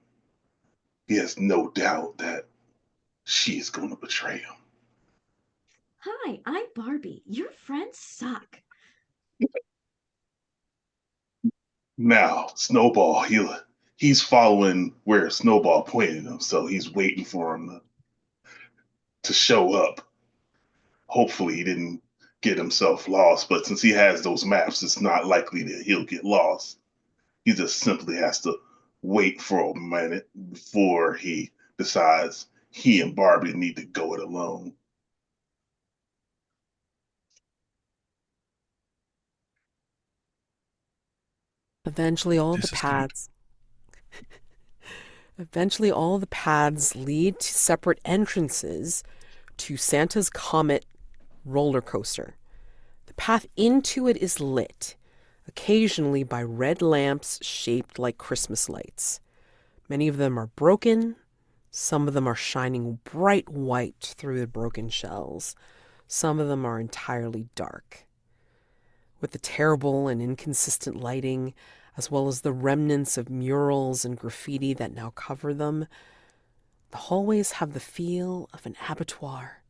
he has no doubt that she is going to betray him. Hi, I'm Barbie. Your friends suck. Now, Snowball, he's following where Snowball pointed him, so he's waiting for him to show up. Hopefully he didn't get himself lost, but since he has those maps, it's not likely that he'll get lost. He just simply has to wait for a minute before he decides he and Barbie need to go it alone. Eventually, all the paths lead to separate entrances to Santa's Comet roller coaster. The path into it is lit, occasionally by red lamps shaped like Christmas lights. Many of them are broken. Some of them are shining bright white through the broken shells. Some of them are entirely dark. With the terrible and inconsistent lighting, as well as the remnants of murals and graffiti that now cover them, the hallways have the feel of an abattoir.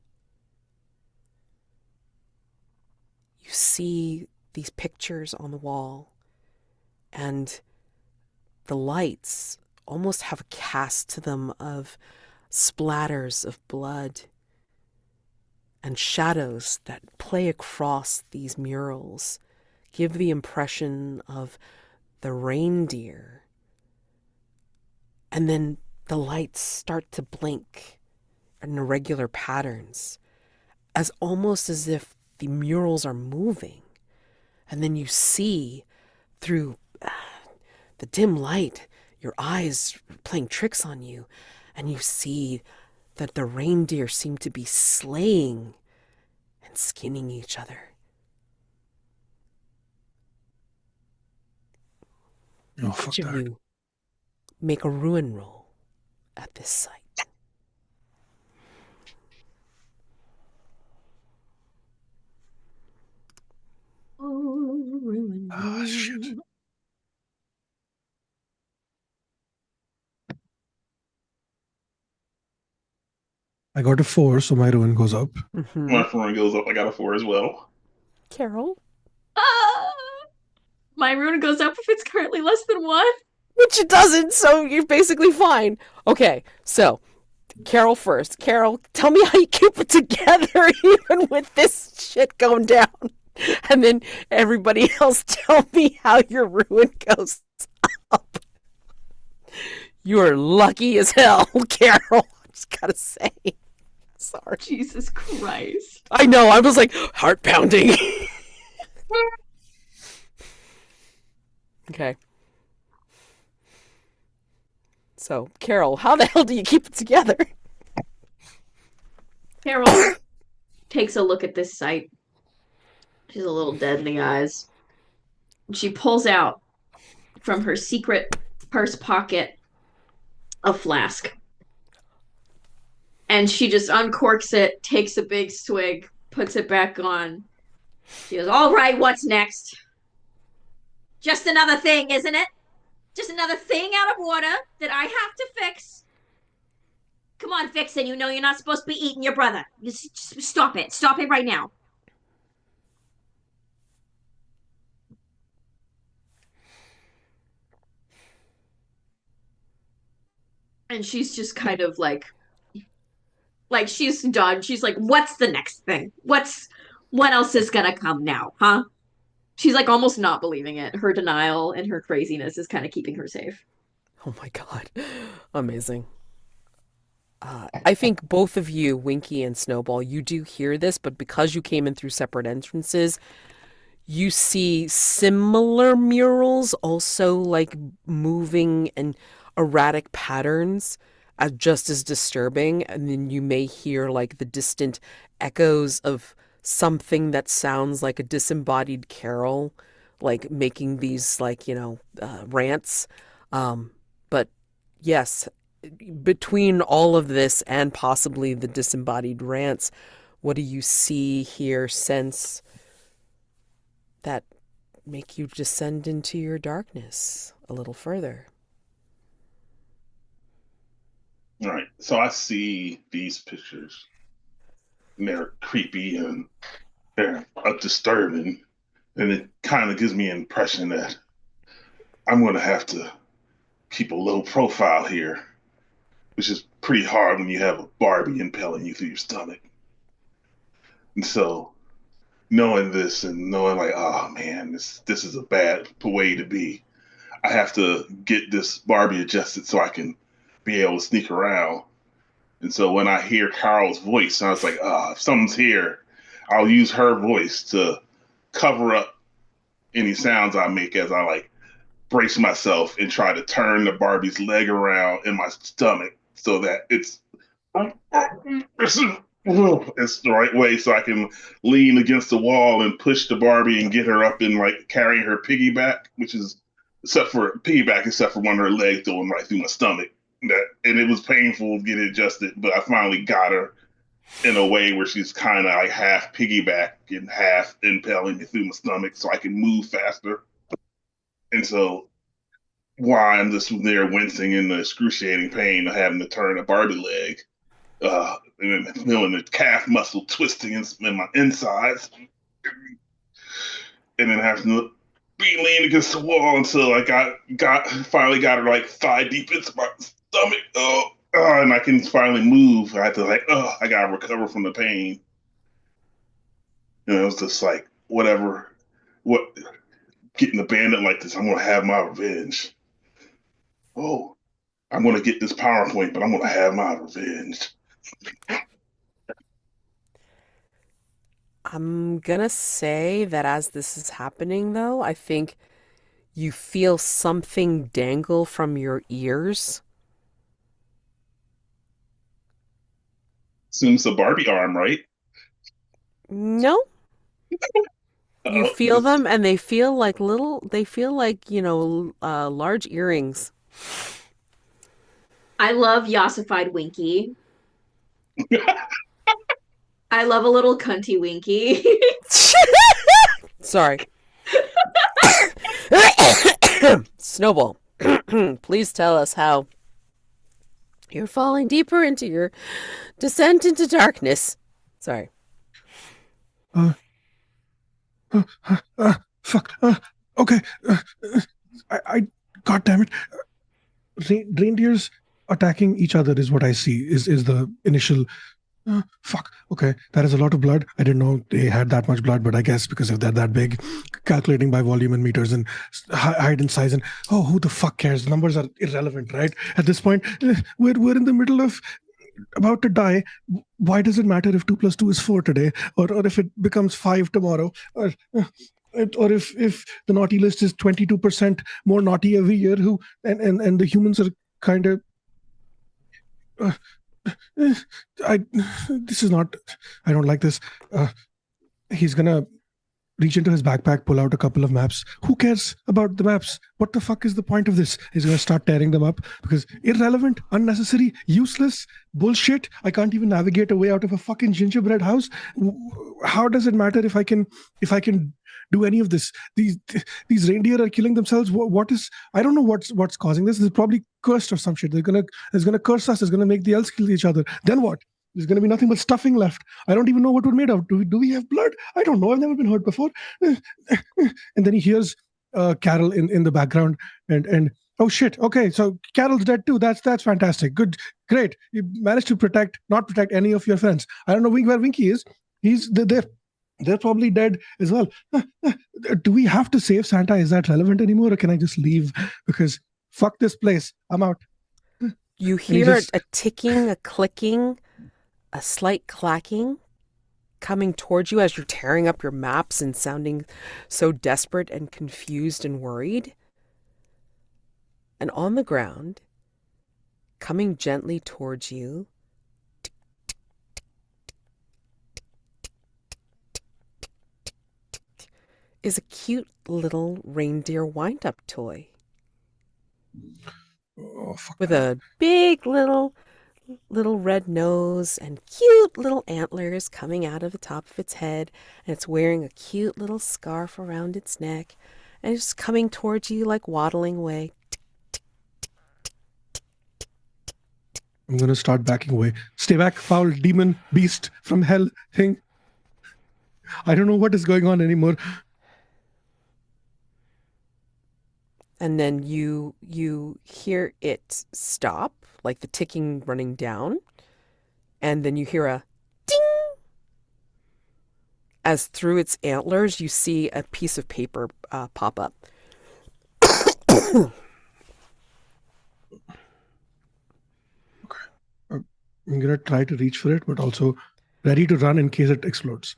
You see these pictures on the wall, and the lights almost have a cast to them of splatters of blood and shadows that play across these murals, give the impression of the reindeer. And then the lights start to blink in irregular patterns, almost as if the murals are moving. And then you see through the dim light, your eyes playing tricks on you, and you see that the reindeer seem to be slaying and skinning each other. Each of you make a ruin roll at this site. Oh, ruin. Ah, shit. I got a 4, so my ruin goes up. Mm-hmm. My ruin goes up. I got a 4 as well. Carol? My ruin goes up if it's currently less than 1. Which it doesn't, so you're basically fine. Okay, so Carol first. Carol, tell me how you keep it together even with this shit going down. And then everybody else tell me how your ruin goes up. You are lucky as hell, Carol. I just gotta say. Sorry. Jesus Christ. I know, I was like, heart pounding. Okay. So, Carol, how the hell do you keep it together? Carol takes a look at this site. She's a little dead in the eyes. She pulls out from her secret purse pocket a flask. And she just uncorks it, takes a big swig, puts it back on. She goes, all right, what's next? Just another thing, isn't it? Just another thing out of order that I have to fix. Come on, Vixen. You know you're not supposed to be eating your brother. Just stop it. Stop it right now. And she's just kind of like she's done. She's like, what's the next thing? What else is gonna come now, huh? She's like almost not believing it. Her denial and her craziness is kind of keeping her safe. Oh my god. Amazing. I think both of you, Winky and Snowball, you do hear this, but because you came in through separate entrances, you see similar murals also like moving and erratic patterns as just as disturbing. And then you may hear like the distant echoes of something that sounds like a disembodied carol, like making these like, rants. But yes, between all of this and possibly the disembodied rants, what do you see, hear, sense that make you descend into your darkness a little further? All right. So I see these pictures. And they're creepy and they're disturbing. And it kind of gives me an impression that I'm going to have to keep a low profile here, which is pretty hard when you have a Barbie impelling you through your stomach. And so knowing this and knowing like, oh man, this is a bad way to be. I have to get this Barbie adjusted so I can be able to sneak around. And so when I hear Carol's voice, I was like, if someone's here, I'll use her voice to cover up any sounds I make as I like brace myself and try to turn the Barbie's leg around in my stomach so that it's the right way so I can lean against the wall and push the Barbie and get her up and like carrying her piggyback, which is except for one of her legs going right through my stomach. And it was painful to get it adjusted, but I finally got her in a way where she's kind of like half piggyback and half impelling me through my stomach so I can move faster. And so while I'm just there wincing in the excruciating pain of having to turn a Barbie leg, and then feeling the calf muscle twisting in my insides, and then having to be leaning against the wall until I finally got her like thigh deep into my stomach. And I can finally move. I had to I gotta recover from the pain. It was just like, getting abandoned like this, I'm gonna have my revenge. Oh, I'm gonna get this PowerPoint, but I'm gonna have my revenge. I'm gonna say that as this is happening, though, I think you feel something dangle from your ears. Seems the Barbie arm, right? No. You feel them, and they feel like large earrings. I love yassified Winky. I love a little cunty Winky. Sorry. Snowball, please tell us how you're falling deeper into your descent into darkness. Sorry. Fuck. Okay. I God damn it. Reindeers attacking each other is what I see. Is the initial. Fuck. Okay, that is a lot of blood. I didn't know they had that much blood, but I guess because if they're that big, calculating by volume and meters and height and size and who the fuck cares? Numbers are irrelevant, right? At this point, we're in the middle of about to die. Why does it matter if 2 + 2 is 4 today, or if it becomes 5 tomorrow, or if the naughty list is 22% more naughty every year? And the humans are kind of. I don't like this. He's gonna reach into his backpack, pull out a couple of maps. Who cares about the maps? What the fuck is the point of this? He's gonna start tearing them up because irrelevant, unnecessary, useless, bullshit. I can't even navigate a way out of a fucking gingerbread house. How does it matter if I can do any of this. These reindeer are killing themselves. What is? I don't know what's causing this. They're probably cursed or some shit. It's gonna curse us. It's gonna make the elves kill each other. Then what? There's gonna be nothing but stuffing left. I don't even know what we're made of. Do we have blood? I don't know. I've never been hurt before. And then he hears Carol in the background, and oh shit. Okay, so Carol's dead too. That's fantastic. Good, great. You managed to not protect any of your friends. I don't know where Winky is. They're probably dead as well. Do we have to save Santa? Is that relevant anymore, or can I just leave? Because fuck this place. I'm out. You hear a ticking, a clicking, a slight clacking coming towards you as you're tearing up your maps and sounding so desperate and confused and worried. And on the ground, coming gently towards you, is a cute little reindeer wind-up toy. Oh, fuck with that. a big little red nose and cute little antlers coming out of the top of its head, and it's wearing a cute little scarf around its neck, and it's coming towards you like waddling away. I'm gonna start backing away. Stay back, foul demon beast from hell thing. I don't know what is going on anymore. And then you hear it stop, like the ticking running down, and then you hear a ding as through its antlers you see a piece of paper pop up. Okay, I'm gonna try to reach for it, but also ready to run in case it explodes.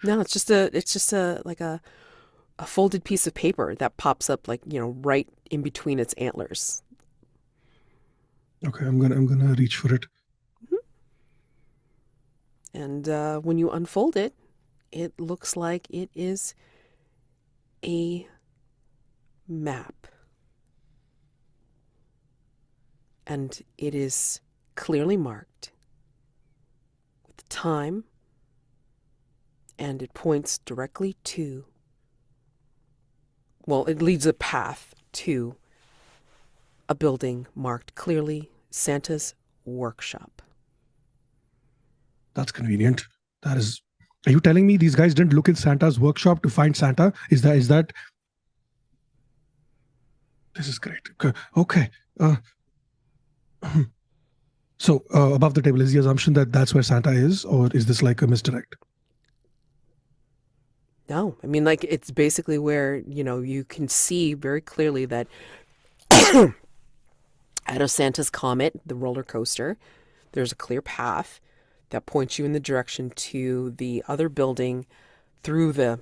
No, it's just a folded piece of paper that pops up, like, right in between its antlers. Okay, I'm gonna reach for it. And when you unfold it, it looks like it is a map. And it is clearly marked with the time, and it points directly to, well, it leads a path to a building marked clearly Santa's Workshop. That's convenient. That is. Are you telling me these guys didn't look in Santa's workshop to find Santa? Is that? This is great. Okay. So above the table is the assumption that that's where Santa is, or is this like a misdirect? No, I mean, like, it's basically where, you can see very clearly that out of Santa's Comet, the roller coaster, there's a clear path that points you in the direction to the other building through the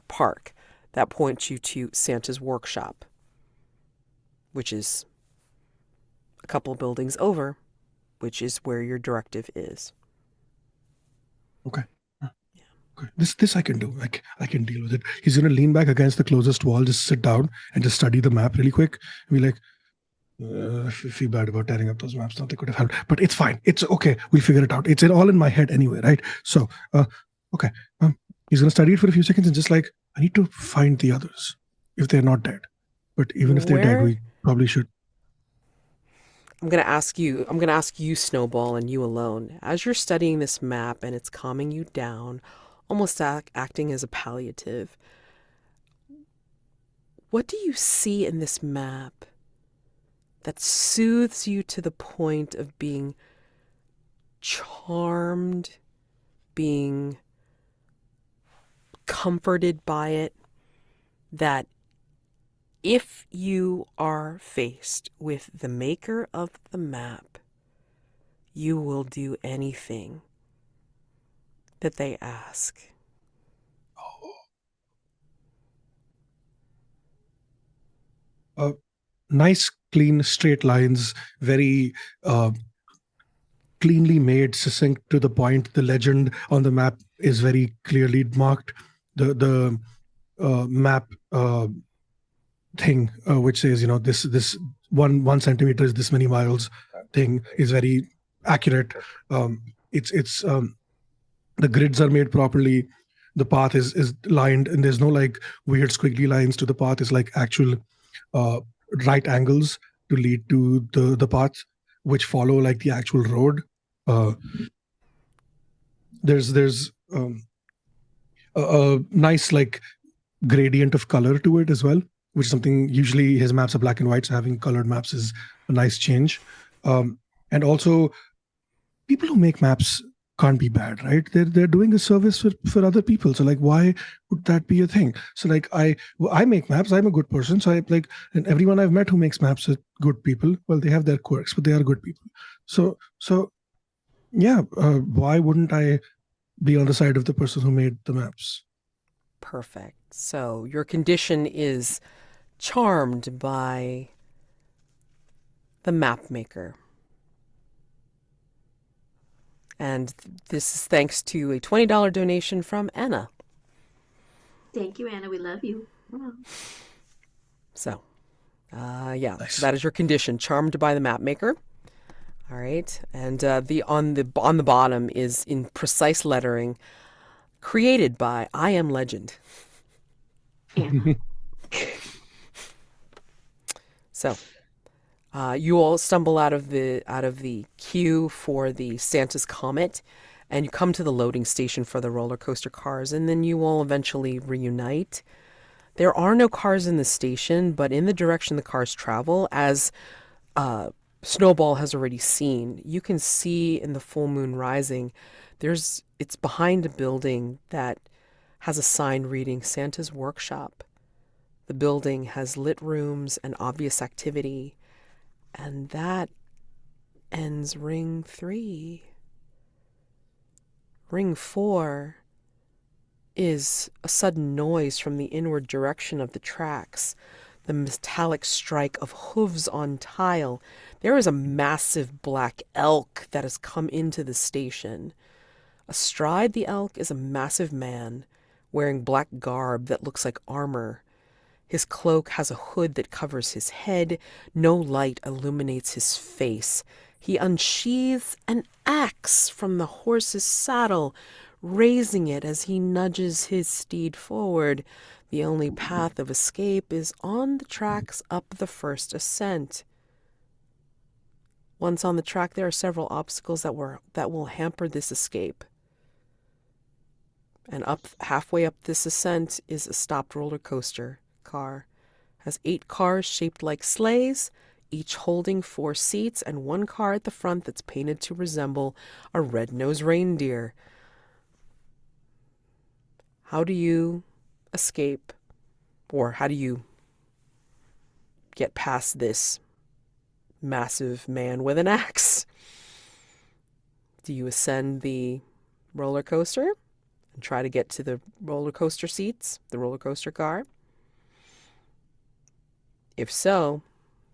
park that points you to Santa's Workshop, which is a couple buildings over, which is where your directive is. Okay. Okay. This I can do. I can deal with it. He's gonna lean back against the closest wall, just sit down and just study the map really quick. And be like, I feel bad about tearing up those maps. Not they could have helped, but it's fine. It's okay. We'll figure it out. It's all in my head anyway, right? So, okay. He's gonna study it for a few seconds and just like, I need to find the others if they're not dead. But even if they're dead, we probably should. I'm gonna ask you, Snowball, and you alone, as you're studying this map and it's calming you down, almost acting as a palliative. What do you see in this map that soothes you to the point of being charmed, being comforted by it, that if you are faced with the maker of the map, you will do anything that they ask? Nice, clean, straight lines, very cleanly made, succinct, to the point. The legend on the map is very clearly marked. The map thing, which says, this 1 centimeter is this many miles thing, is very accurate. It's the grids are made properly. the path is lined, and there's no like weird squiggly lines to the path. It's like actual right angles to lead to the path, which follow like the actual road. There's a nice like gradient of color to it as well, which is something usually his maps are black and white, so having colored maps is a nice change. And also, people who make maps can't be bad, right? They're doing a service for other people. So like, why would that be a thing? So like, I make maps. I'm a good person. So I like, and everyone I've met who makes maps are good people. Well, they have their quirks, but they are good people. So yeah, why wouldn't I be on the side of the person who made the maps? Perfect. So your condition is charmed by the map maker. And this is thanks to a $20 donation from Anna. Thank you, Anna. We love you. Wow. So, yeah, Nice. so that is your condition, charmed by the map maker. All right, and on the bottom is in precise lettering, created by I Am Legend. Anna. So, you all stumble out of the queue for the Santa's Comet, and you come to the loading station for the roller coaster cars, and then you all eventually reunite. There are no cars in the station, but in the direction the cars travel, as Snowball has already seen, you can see in the full moon rising, it's behind a building that has a sign reading Santa's Workshop. The building has lit rooms and obvious activity, and that ends ring 3. Ring 4 is a sudden noise from the inward direction of the tracks, the metallic strike of hooves on tile. There is a massive black elk that has come into the station. Astride the elk is a massive man wearing black garb that looks like armor. His cloak has a hood that covers his head. No light illuminates his face. He unsheathes an axe from the horse's saddle, raising it as he nudges his steed forward. The only path of escape is on the tracks up the first ascent. Once on the track, there are several obstacles that will hamper this escape. And halfway up this ascent is a stopped roller coaster car. Has 8 cars shaped like sleighs, each holding 4 seats, and 1 car at the front that's painted to resemble a red-nosed reindeer. How do you escape, or how do you get past this massive man with an axe? Do you ascend the roller coaster and try to get to the roller coaster seats, the roller coaster car? If so,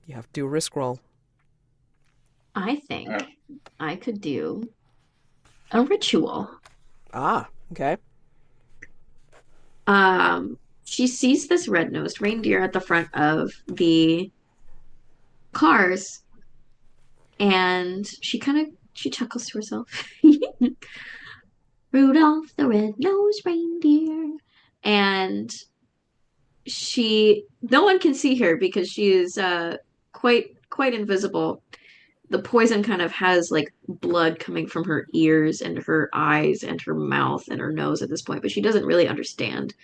you have to do a risk roll. I think I could do a ritual. Ah, okay. She sees this red-nosed reindeer at the front of the cars, and she chuckles to herself. Rudolph the red-nosed reindeer. And no one can see her because she is quite invisible. The poison kind of has like blood coming from her ears and her eyes and her mouth and her nose at this point, but she doesn't really understand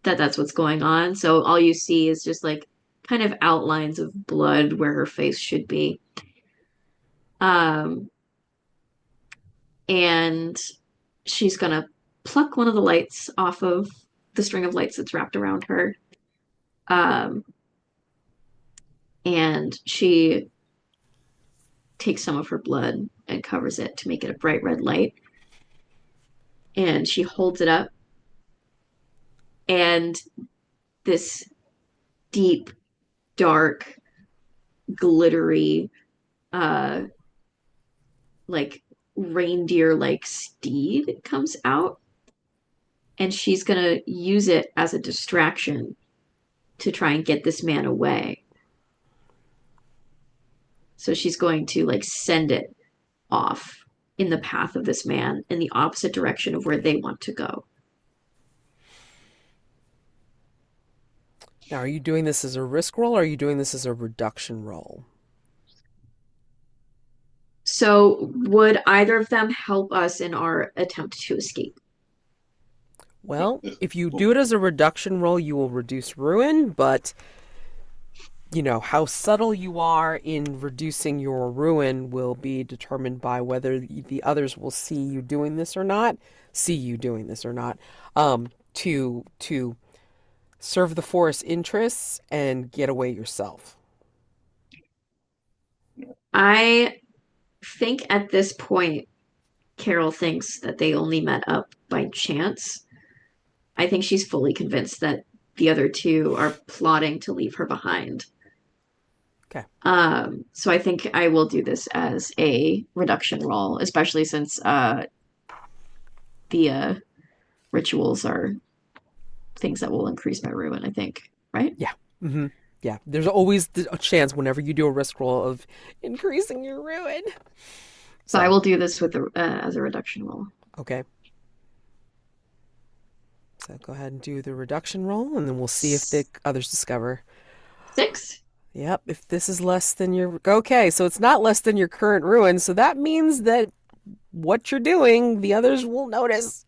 that that's what's going on. So all you see is just like kind of outlines of blood where her face should be. And she's gonna pluck one of the lights off of the string of lights that's wrapped around her. And she takes some of her blood and covers it to make it a bright red light. And she holds it up, and this deep, dark, glittery, like reindeer-like steed comes out, and she's gonna use it as a distraction to try and get this man away. So she's going to like send it off in the path of this man in the opposite direction of where they want to go. Now, are you doing this as a risk roll or are you doing this as a reduction roll? So, would either of them help us in our attempt to escape? Well, if you do it as a reduction roll, you will reduce ruin, but how subtle you are in reducing your ruin will be determined by whether the others will see you doing this or not, to serve the forest interests and get away yourself. I think at this point, Carol thinks that they only met up by chance. I think she's fully convinced that the other two are plotting to leave her behind. Okay. So I think I will do this as a reduction roll, especially since the rituals are things that will increase my ruin, I think. Right? Yeah. Mm-hmm. Yeah. There's always a chance whenever you do a risk roll of increasing your ruin. So I will do this with as a reduction roll. Okay. So go ahead and do the reduction roll, and then we'll see if the others discover. 6. Yep. If this is less than your... Okay, so it's not less than your current ruin, so that means that what you're doing, the others will notice.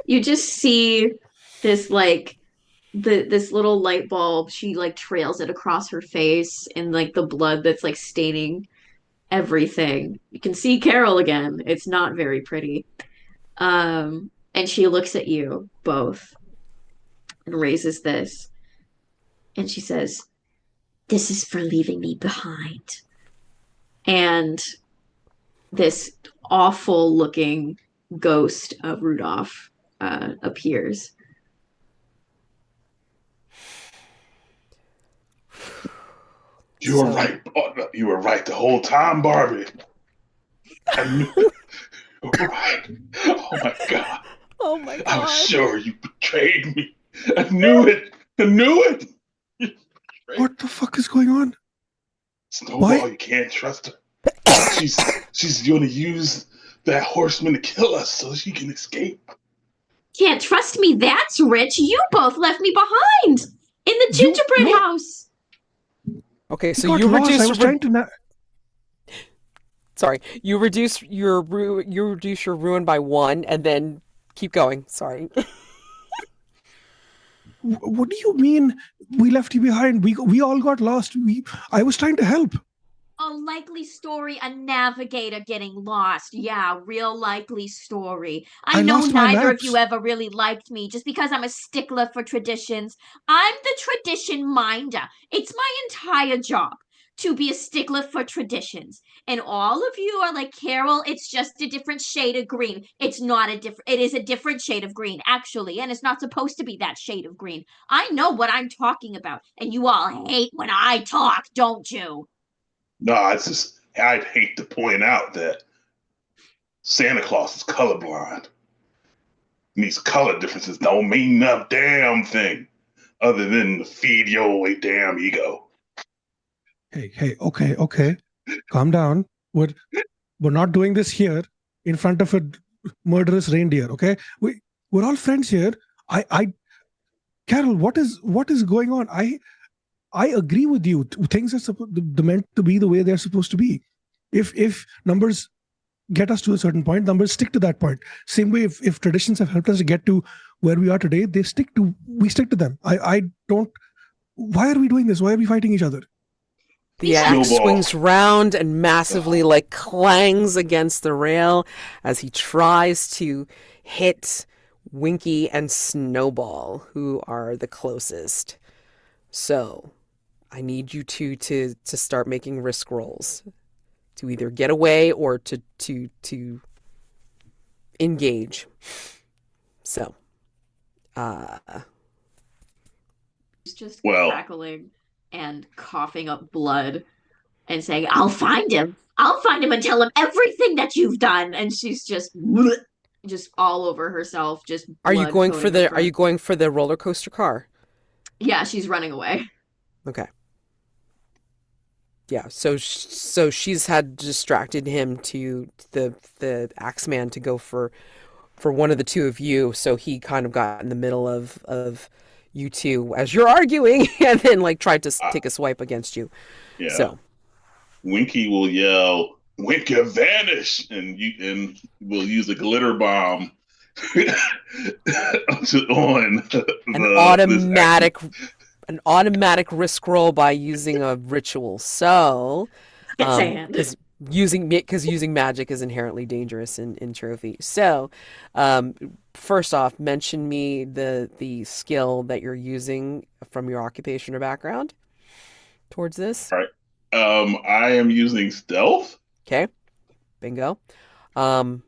You just see this this little light bulb. She trails it across her face, and the blood that's staining everything. You can see Carol again. It's not very pretty. And she looks at you both and raises this, and she says, "This is for leaving me behind." And this awful looking ghost of Rudolph appears. You were right. You were right the whole time, Barbie. I knew it. You were right. Oh my God. Oh my God. I was sure you betrayed me. I knew it. I knew it. What the fuck is going on? Snowball, Why? you can't trust her. She's going to use that horseman to kill us so she can escape. Can't trust me, that's rich. You both left me behind in the gingerbread house. Okay, so you reduce. I was trying to. Sorry, you reduce your ruin by 1, and then keep going. Sorry. What do you mean we left you behind? We all got lost. I was trying to help. A likely story, a navigator getting lost. Yeah, real likely story. I know lost my neither of maps. you ever really liked me just because I'm a stickler for traditions. I'm the tradition minder. It's my entire job to be a stickler for traditions. And all of you are like, Carol, it's just a different shade of green. It's not it is a different shade of green, actually, and it's not supposed to be that shade of green. I know what I'm talking about, and you all hate when I talk, don't you? No, it's just, I'd hate to point out that Santa Claus is colorblind. And these color differences don't mean a damn thing other than to feed your damn ego. Hey, okay. Calm down. We're not doing this here in front of a murderous reindeer, okay? We're all friends here. Carol, what is going on? I agree with you. Things are meant to be the way they're supposed to be. If numbers get us to a certain point, numbers stick to that point. Same way, if traditions have helped us to get to where we are today, we stick to them. I don't. Why are we doing this? Why are we fighting each other? The axe swings round and massively clangs against the rail as he tries to hit Winky and Snowball, who are the closest. So I need you two to start making risk rolls to either get away or to engage. So, He's just crackling and coughing up blood and saying, I'll find him and tell him everything that you've done. And she's just all over herself. Just are you going for the roller coaster car? Yeah, she's running away. Okay. Yeah, so she's had distracted him to the Axeman to go for one of the two of you, so he kind of got in the middle of you two as you're arguing, and then like tried to take a swipe against you. Yeah. So Winky will yell, "Winky, vanish!" and we'll use a glitter bomb on an this automatic an automatic risk roll by using a ritual. So Get sand. because using magic is inherently dangerous in trophy. So first off, mention me the skill that you're using from your occupation or background towards this. All right. I am using stealth. Okay, bingo. And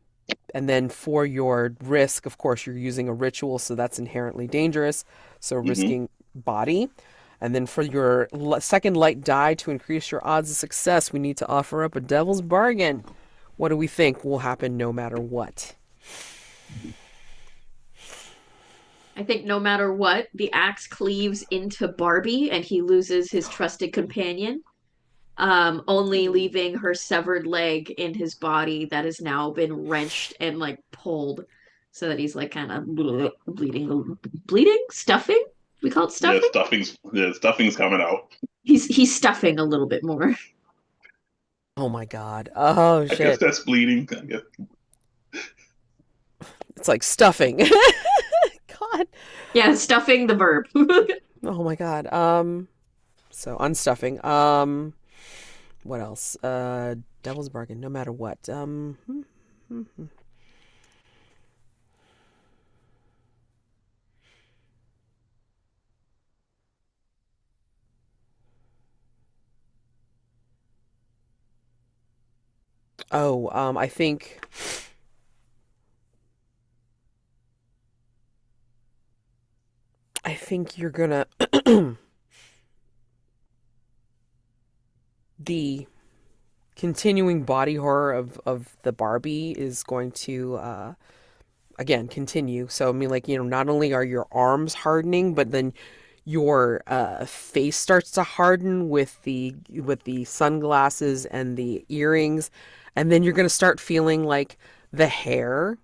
then for your risk, of course, you're using a ritual, so that's inherently dangerous. So risking body. And then for your second light die to increase your odds of success, we need to offer up a devil's bargain. What do we think will happen no matter what? I think no matter what, the axe cleaves into Barbie and he loses his trusted companion, only leaving her severed leg in his body that has now been wrenched and like pulled so that he's like kind of bleeding, stuffing. We call it stuffing. Stuffing's coming out. He's stuffing a little bit more. Oh my god. Oh shit. I guess that's bleeding. I guess. It's like stuffing. God. Yeah, stuffing the verb. Oh my god. So unstuffing. What else? Devil's bargain, no matter what. I think you're gonna the continuing body horror of the Barbie is going to again continue. So I mean, like, you know, not only are your arms hardening, but then your face starts to harden with the sunglasses and the earrings, and then you're going to start feeling like the hair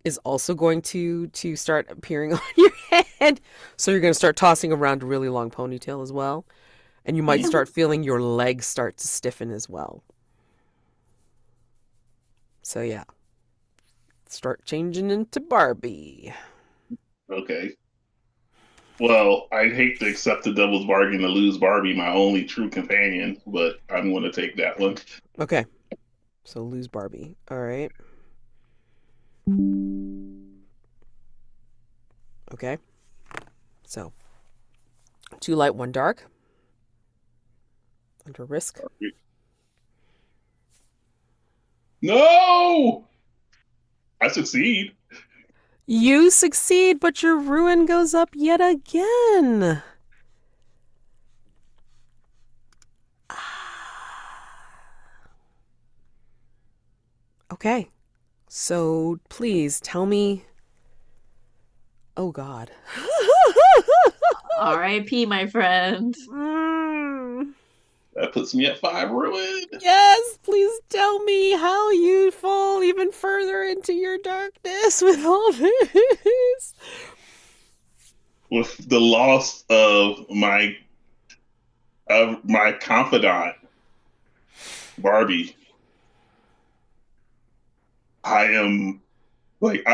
is also going to start appearing on your head. So you're going to start tossing around a really long ponytail as well. And you might start feeling your legs start to stiffen as well. So yeah. Start changing into Barbie. Okay. Well, I'd hate to accept the devil's bargain to lose Barbie, my only true companion, but I'm going to take that one. Okay. So lose Barbie. All right. Okay. So 2 light, 1 dark. Under risk. No! I succeed. You succeed, but your ruin goes up yet again. Okay. So please tell me. Oh God. R.I.P. my friend. That puts me at 5 ruin. Yes, please tell me how you fall even further into your darkness with all this. With the loss of my confidant, Barbie, I am like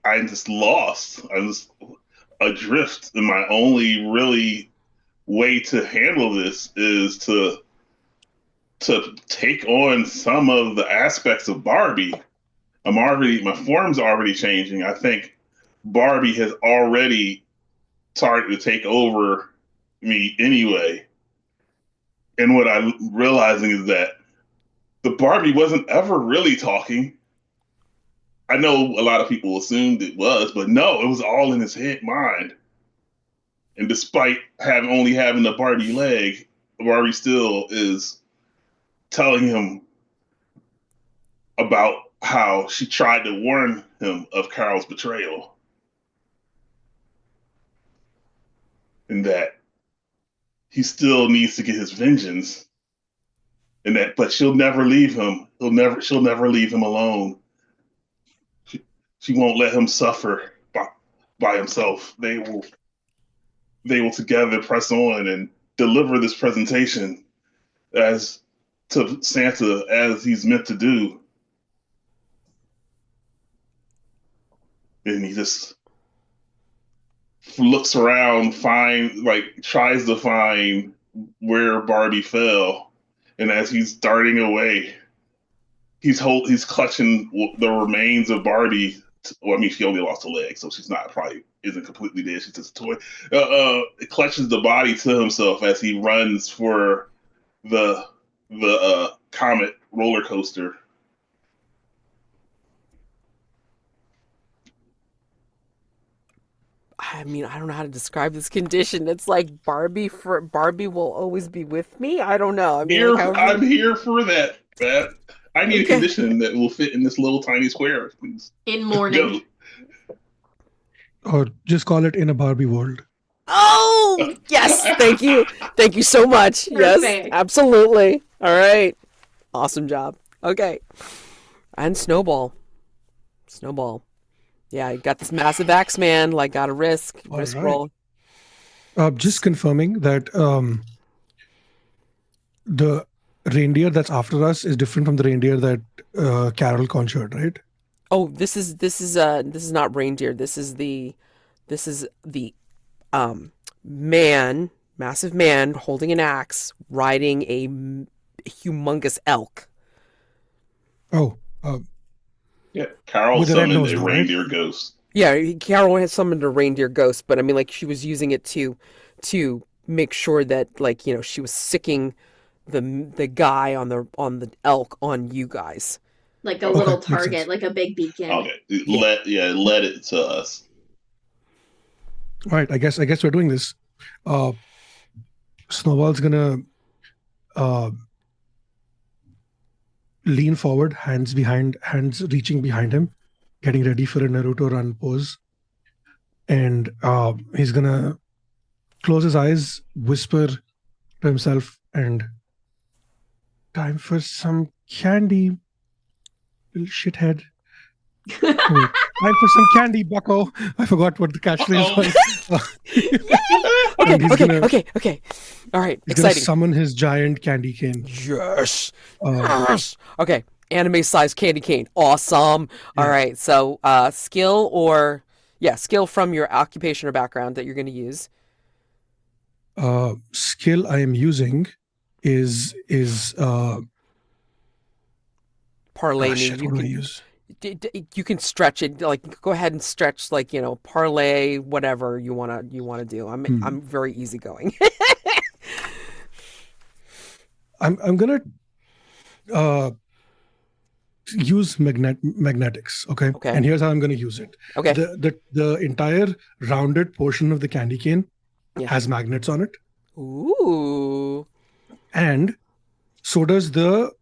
I'm just lost. I'm just adrift, and my only really way to handle this is to take on some of the aspects of Barbie. My form's already changing. I think Barbie has already started to take over me anyway. And what I'm realizing is that the Barbie wasn't ever really talking. I know a lot of people assumed it was, but no, it was all in his mind. And despite only having the Barbie leg, Barbie still is telling him about how she tried to warn him of Carol's betrayal. And that he still needs to get his vengeance. But she'll never leave him. She'll never leave him alone. She won't let him suffer by himself. They will together press on and deliver this presentation as to Santa as he's meant to do. And he just looks around, tries to find where Barbie fell, and as he's darting away, he's clutching the remains of Barbie. Well, I mean, she only lost a leg, so she's probably isn't completely dead. She's just a toy. Clutches the body to himself as he runs for the Comet roller coaster. I mean, I don't know how to describe this condition. It's like Barbie will always be with me. I don't know. I mean, I'm here for that. I need Okay. a condition that will fit in this little tiny square, please. In mourning. Or just call it In a Barbie World. Oh, yes. Thank you. Thank you so much. Yes, Perfect. absolutely. All right. Awesome job. Okay. And Snowball. Yeah, I got this massive axe man, got a risk All right. roll. Just confirming that the reindeer that's after us is different from the reindeer that Carol conjured, right? Oh, this is not reindeer. This is the massive man holding an axe, riding a humongous elk. Oh, Yeah, Carol With a red summoned nose, a though, right? reindeer ghost. Yeah, Carol had summoned a reindeer ghost, but I mean, she was using it to make sure that, she was sicking the guy on the elk on you guys. Like a little makes sense. target, like a big beacon. Okay, let it to us. All right. I guess we're doing this. Snowball's gonna lean forward, hands reaching behind him, getting ready for a Naruto run pose. And he's gonna close his eyes, whisper to himself, and time for some candy, little shithead. Wait, time for some candy, bucko. I forgot what the catchphrase was. And he's gonna- Okay. All right, He's gonna exciting. summon his giant candy cane. Yes. Yes. Okay, anime-sized candy cane. Awesome. All Yeah. right, so skill from your occupation or background that you're going to use. Skill I am using is Parlay. shit, what do I use? You can stretch it. Go ahead and stretch. Parlay, whatever you wanna do. I'm very easygoing. I'm gonna use magnetics. Okay. Okay. And here's how I'm gonna use it. Okay. The entire rounded portion of the candy cane Yeah. has magnets on it, Ooh. and so does the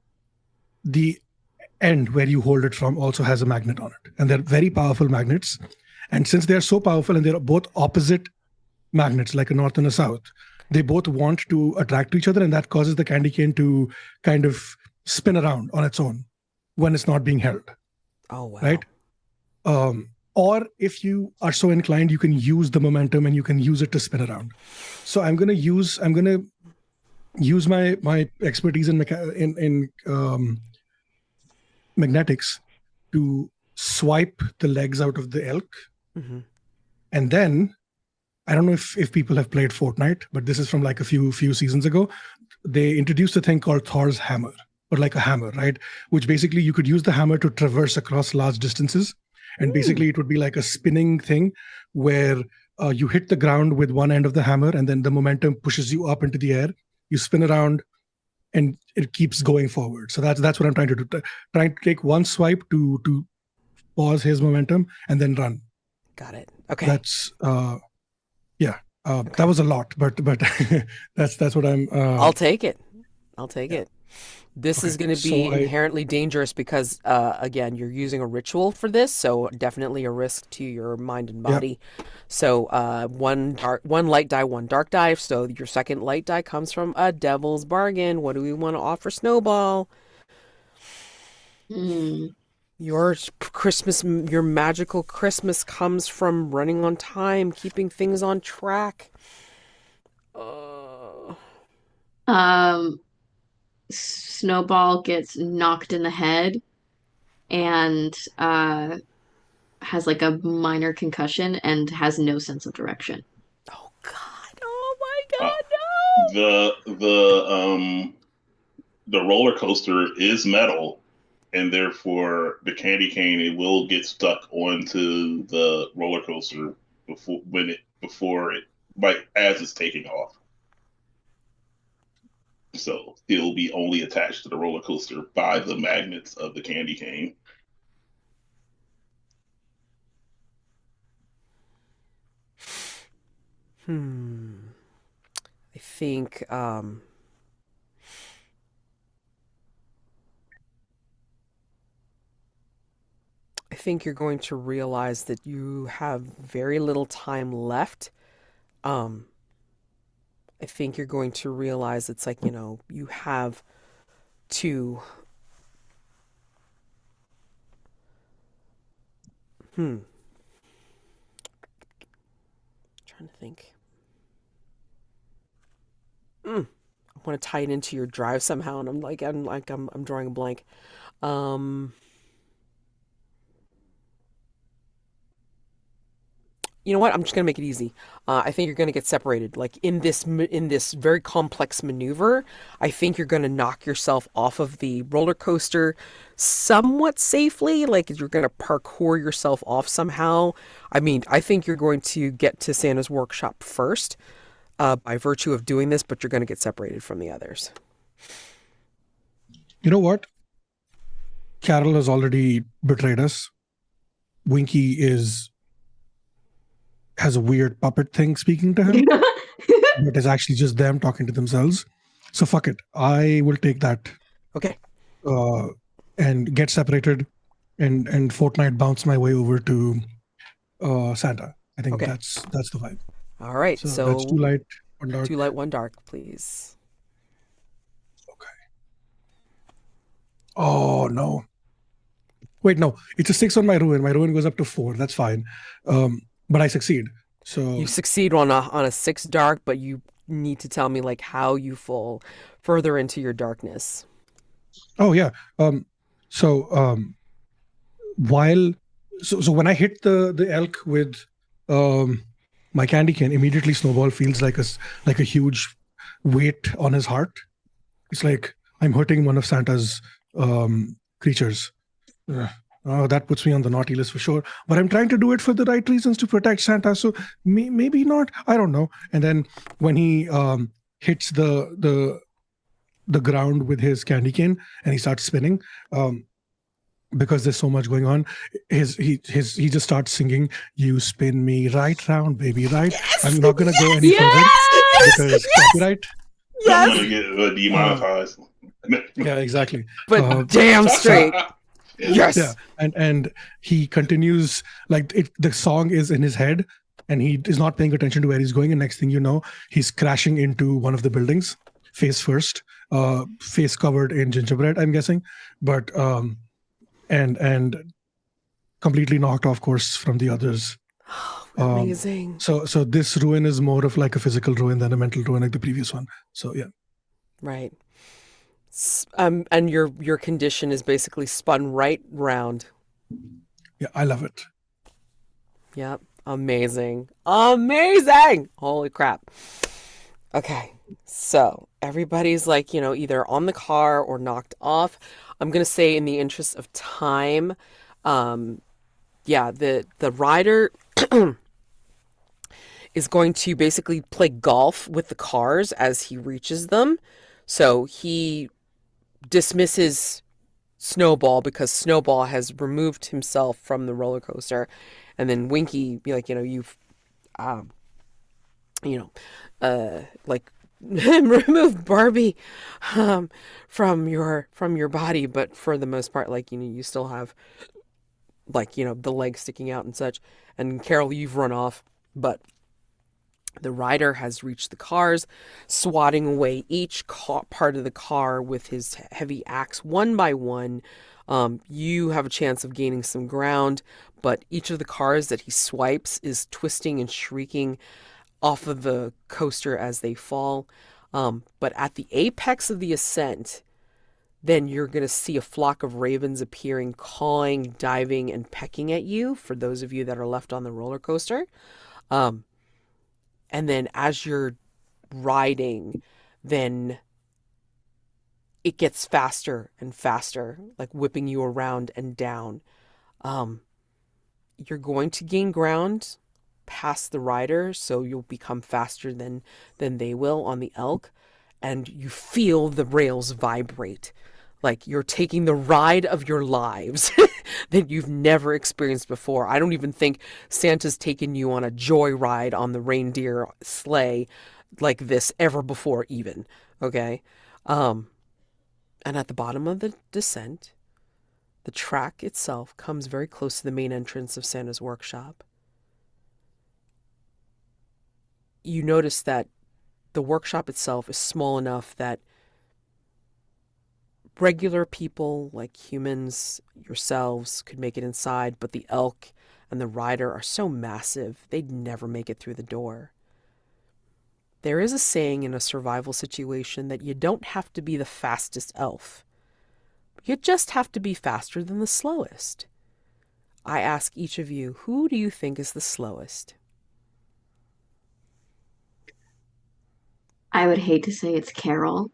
end where you hold it from also has a magnet on it, and they're very powerful magnets. And since they're so powerful and they're both opposite magnets, like a north and a south, they both want to attract to each other, and that causes the candy cane to kind of spin around on its own when it's not being held. Oh wow. Right? Or if you are so inclined, you can use the momentum and you can use it to spin around. So I'm gonna use my expertise in magnetics to swipe the legs out of the elk. Mm-hmm. And then, I don't know if people have played Fortnite, but this is from a few seasons ago. They introduced a thing called Thor's hammer, or like a hammer, right? Which basically you could use the hammer to traverse across large distances. And basically it would be like a spinning thing where you hit the ground with one end of the hammer, and then the momentum pushes you up into the air. You spin around and it keeps going forward. So that's what I'm trying to do. Trying to take one swipe to pause his momentum and then run. Got it. Okay. That's that was a lot, but that's what I'm. I'll take it. This is going to be So inherently dangerous because, again, you're using a ritual for this, so definitely a risk to your mind and body. So one light die, one dark die. So your second light die comes from a devil's bargain. What do we want to offer Snowball? Your Christmas, your magical Christmas comes from running on time, keeping things on track. Um, Snowball gets knocked in the head and has like a minor concussion and has no sense of direction. Oh God! Oh my Uh, God! No! the roller coaster is metal, and therefore the candy cane, it will get stuck onto the roller coaster before it, like, as it's taking off. So it'll be only attached to the roller coaster by the magnets of the candy cane. I think I think you're going to realize that you have very little time left. Um, I think you're going to realize it's like, you have to, trying to think. I want to tie it into your drive somehow, and I'm drawing a blank. Um, you know what? I'm just gonna make it easy. I think you're gonna get separated. Like in this very complex maneuver, I think you're gonna knock yourself off of the roller coaster somewhat safely. Like you're gonna parkour yourself off somehow. I mean, I think you're going to get to Santa's workshop first, by virtue of doing this, but you're gonna get separated from the others. You know what? Carol has already betrayed us. Winky has a weird puppet thing speaking to him, but it's actually just them talking to themselves. So fuck it. I will take that. Okay. And get separated and fortnight bounce my way over to Santa. I think Okay. that's the vibe. All right. So So that's 2 light, 1 dark. 2 light, 1 dark, please. Okay. Oh no. Wait, no. It's a 6 on my ruin. My ruin goes up to 4. That's fine. But I succeed. So You succeed on a 6 dark, but you need to tell me like how you fall further into your darkness. oh yeah. While so when I hit the elk with my candy cane, immediately Snowball feels like a huge weight on his heart. It's like I'm hurting one of Santa's creatures. That puts me on the naughty list for sure. But I'm trying to do it for the right reasons to protect Santa. So maybe not. I don't know. And then when he hits the ground with his candy cane and he starts spinning, because there's so much going on, he just starts singing, "You spin me right round, baby, right." Yes! I'm not gonna go any further because copyright. I'm gonna get demonetized. Yeah, exactly. But damn straight. Yes. Yeah, and he continues, like the song is in his head, and he is not paying attention to where he's going. And next thing you know, he's crashing into one of the buildings, face first, face covered in gingerbread, I'm guessing, but and completely knocked off course from the others. Amazing. So this ruin is more of like a physical ruin than a mental ruin like the previous one. So yeah. Right. And your condition is basically spun right round. Yeah, I love it. Yep. Amazing. Amazing. Holy crap. Okay. So everybody's like, either on the car or knocked off. I'm going to say in the interest of time, the rider is going to basically play golf with the cars as he reaches them. So he dismisses Snowball because Snowball has removed himself from the roller coaster, and then Winky be like, you've like remove Barbie from your body, but for the most part, like, you still have, like, the legs sticking out and such. And Carol, you've run off, but The rider has reached the cars, swatting away each part of the car with his heavy axe one by one. You have a chance of gaining some ground, but each of the cars that he swipes is twisting and shrieking off of the coaster as they fall. But at the apex of the ascent, then you're going to see a flock of ravens appearing, cawing, diving, and pecking at you, for those of you that are left on the roller coaster. Um, and then as you're riding, then it gets faster and faster, like whipping you around and down. Um, you're going to gain ground past the rider, so you'll become faster than they will on the elk, and you feel the rails vibrate like you're taking the ride of your lives that you've never experienced before. I don't even think Santa's taken you on a joy ride on the reindeer sleigh like this ever before even. Okay. And at the bottom of the descent, the track itself comes very close to the main entrance of Santa's workshop. You notice that the workshop itself is small enough that regular people like humans, yourselves, could make it inside, but the elk and the rider are so massive, they'd never make it through the door. There is a saying in a survival situation that you don't have to be the fastest elf. You just have to be faster than the slowest. I ask each of you, who do you think is the slowest? I would hate to say it's Carol,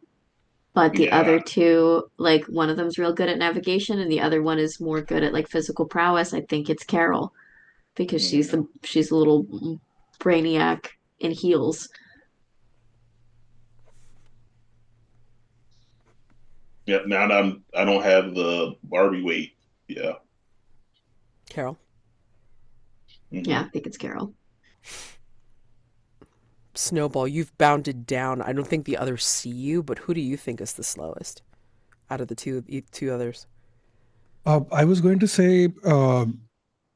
but the other Yeah. two, like one of them's real good at navigation and the other one is more good at like physical prowess. I think it's Carol because Mm. she's a little brainiac in heels. Yeah. Now that I don't have the Barbie weight. Yeah. Carol? Yeah, Hmm. I think it's Carol. Snowball, you've bounded down. I don't think the others see you, but who do you think is the slowest out of the two others? I was going to say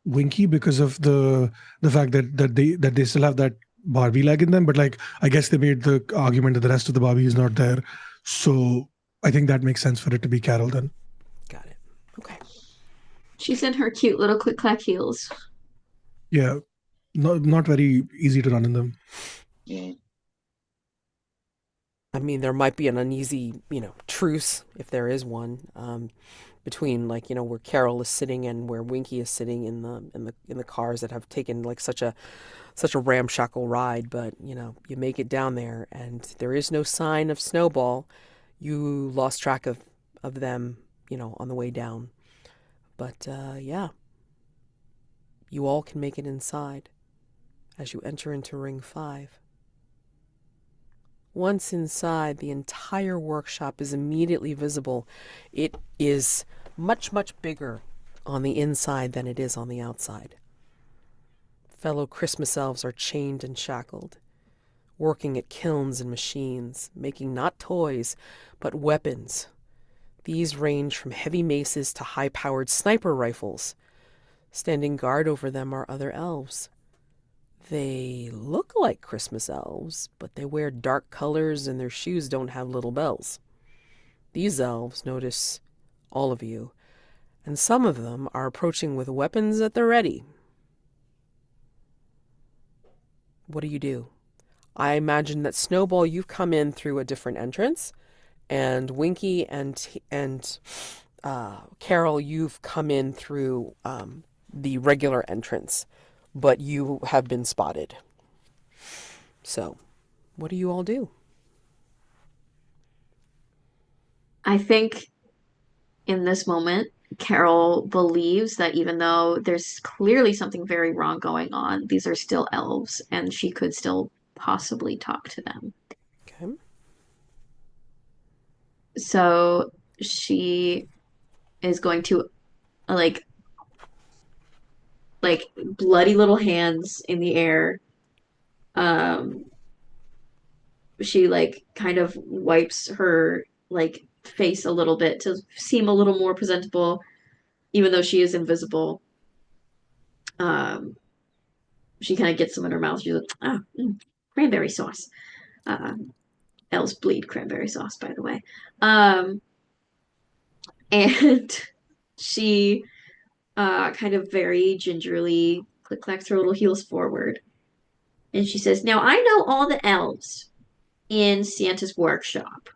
Winky because of the fact that they still have that Barbie leg in them, but like I guess they made the argument that the rest of the Barbie is not there, so I think that makes sense for it to be Carol then. Got it. Okay. She's in her cute little click clack heels. Yeah, not very easy to run in them. Mm. I mean, there might be an uneasy, truce if there is one, between like where Carol is sitting and where Winky is sitting in the cars that have taken like such a ramshackle ride. But you make it down there, and there is no sign of Snowball. You lost track of them, on the way down. But yeah, you all can make it inside as you enter into Ring 5. Once inside, the entire workshop is immediately visible. It is much, much bigger on the inside than it is on the outside. Fellow Christmas elves are chained and shackled, working at kilns and machines, making not toys, but weapons. These range from heavy maces to high-powered sniper rifles. Standing guard over them are other elves. They look like Christmas elves, but they wear dark colors and their shoes don't have little bells. These elves notice all of you, and some of them are approaching with weapons at the ready. What do? I imagine that Snowball, you've come in through a different entrance, and Winky and Carol, you've come in through the regular entrance, but you have been spotted. So, what do you all do? I think in this moment, Carol believes that even though there's clearly something very wrong going on, these are still elves and she could still possibly talk to them. Okay. So she is going to like bloody little hands in the air. Um, she like kind of wipes her like face a little bit to seem a little more presentable, even though she is invisible. Um, she kind of gets some in her mouth. She's like, ah, cranberry sauce. Elves bleed cranberry sauce, by the way. And she kind of very gingerly click-clacks her little heels forward. And she says, "Now I know all the elves in Santa's workshop.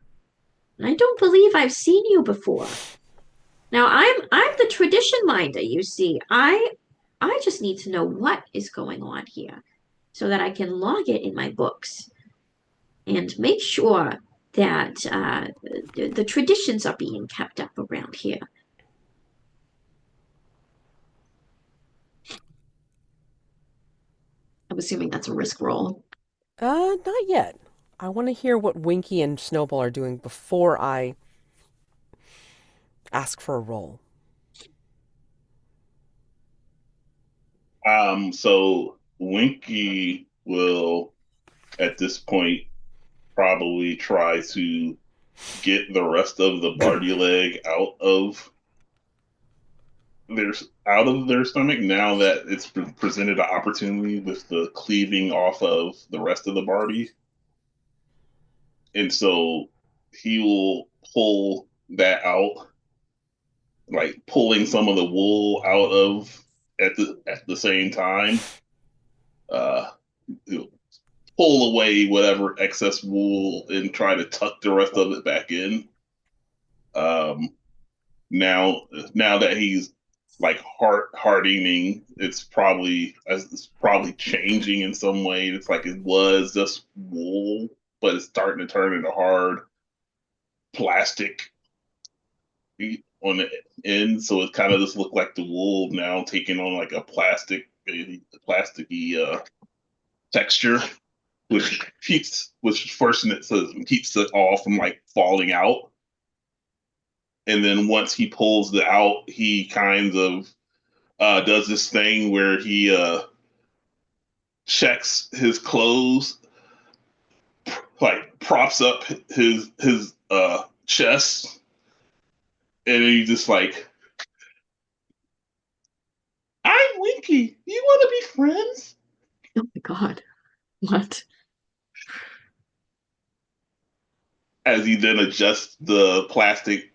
And I don't believe I've seen you before. Now I'm the tradition minder, you see. I just need to know what is going on here so that I can log it in my books and make sure that the traditions are being kept up around here." I'm assuming that's a risk roll. Not yet. I want to hear what Winky and Snowball are doing before I ask for a roll. So Winky will, at this point, probably try to get the rest of the Barbie leg out of their stomach now that it's presented an opportunity with the cleaving off of the rest of the Barbie. And so he will pull that out, like pulling some of the wool out of at the same time. He'll pull away whatever excess wool and try to tuck the rest of it back in. Now that he's like hardening, it's probably changing in some way. It's like it was just wool, but it's starting to turn into hard plastic on the end. So it kind of just looked like the wool now taking on like a plasticky texture, which keeps it all from like falling out. And then once he pulls it out, he kind of does this thing where he checks his clothes, like props up his chest, and he just like, "I'm Winky. You want to be friends?" Oh my God. What? As he then adjusts the plastic,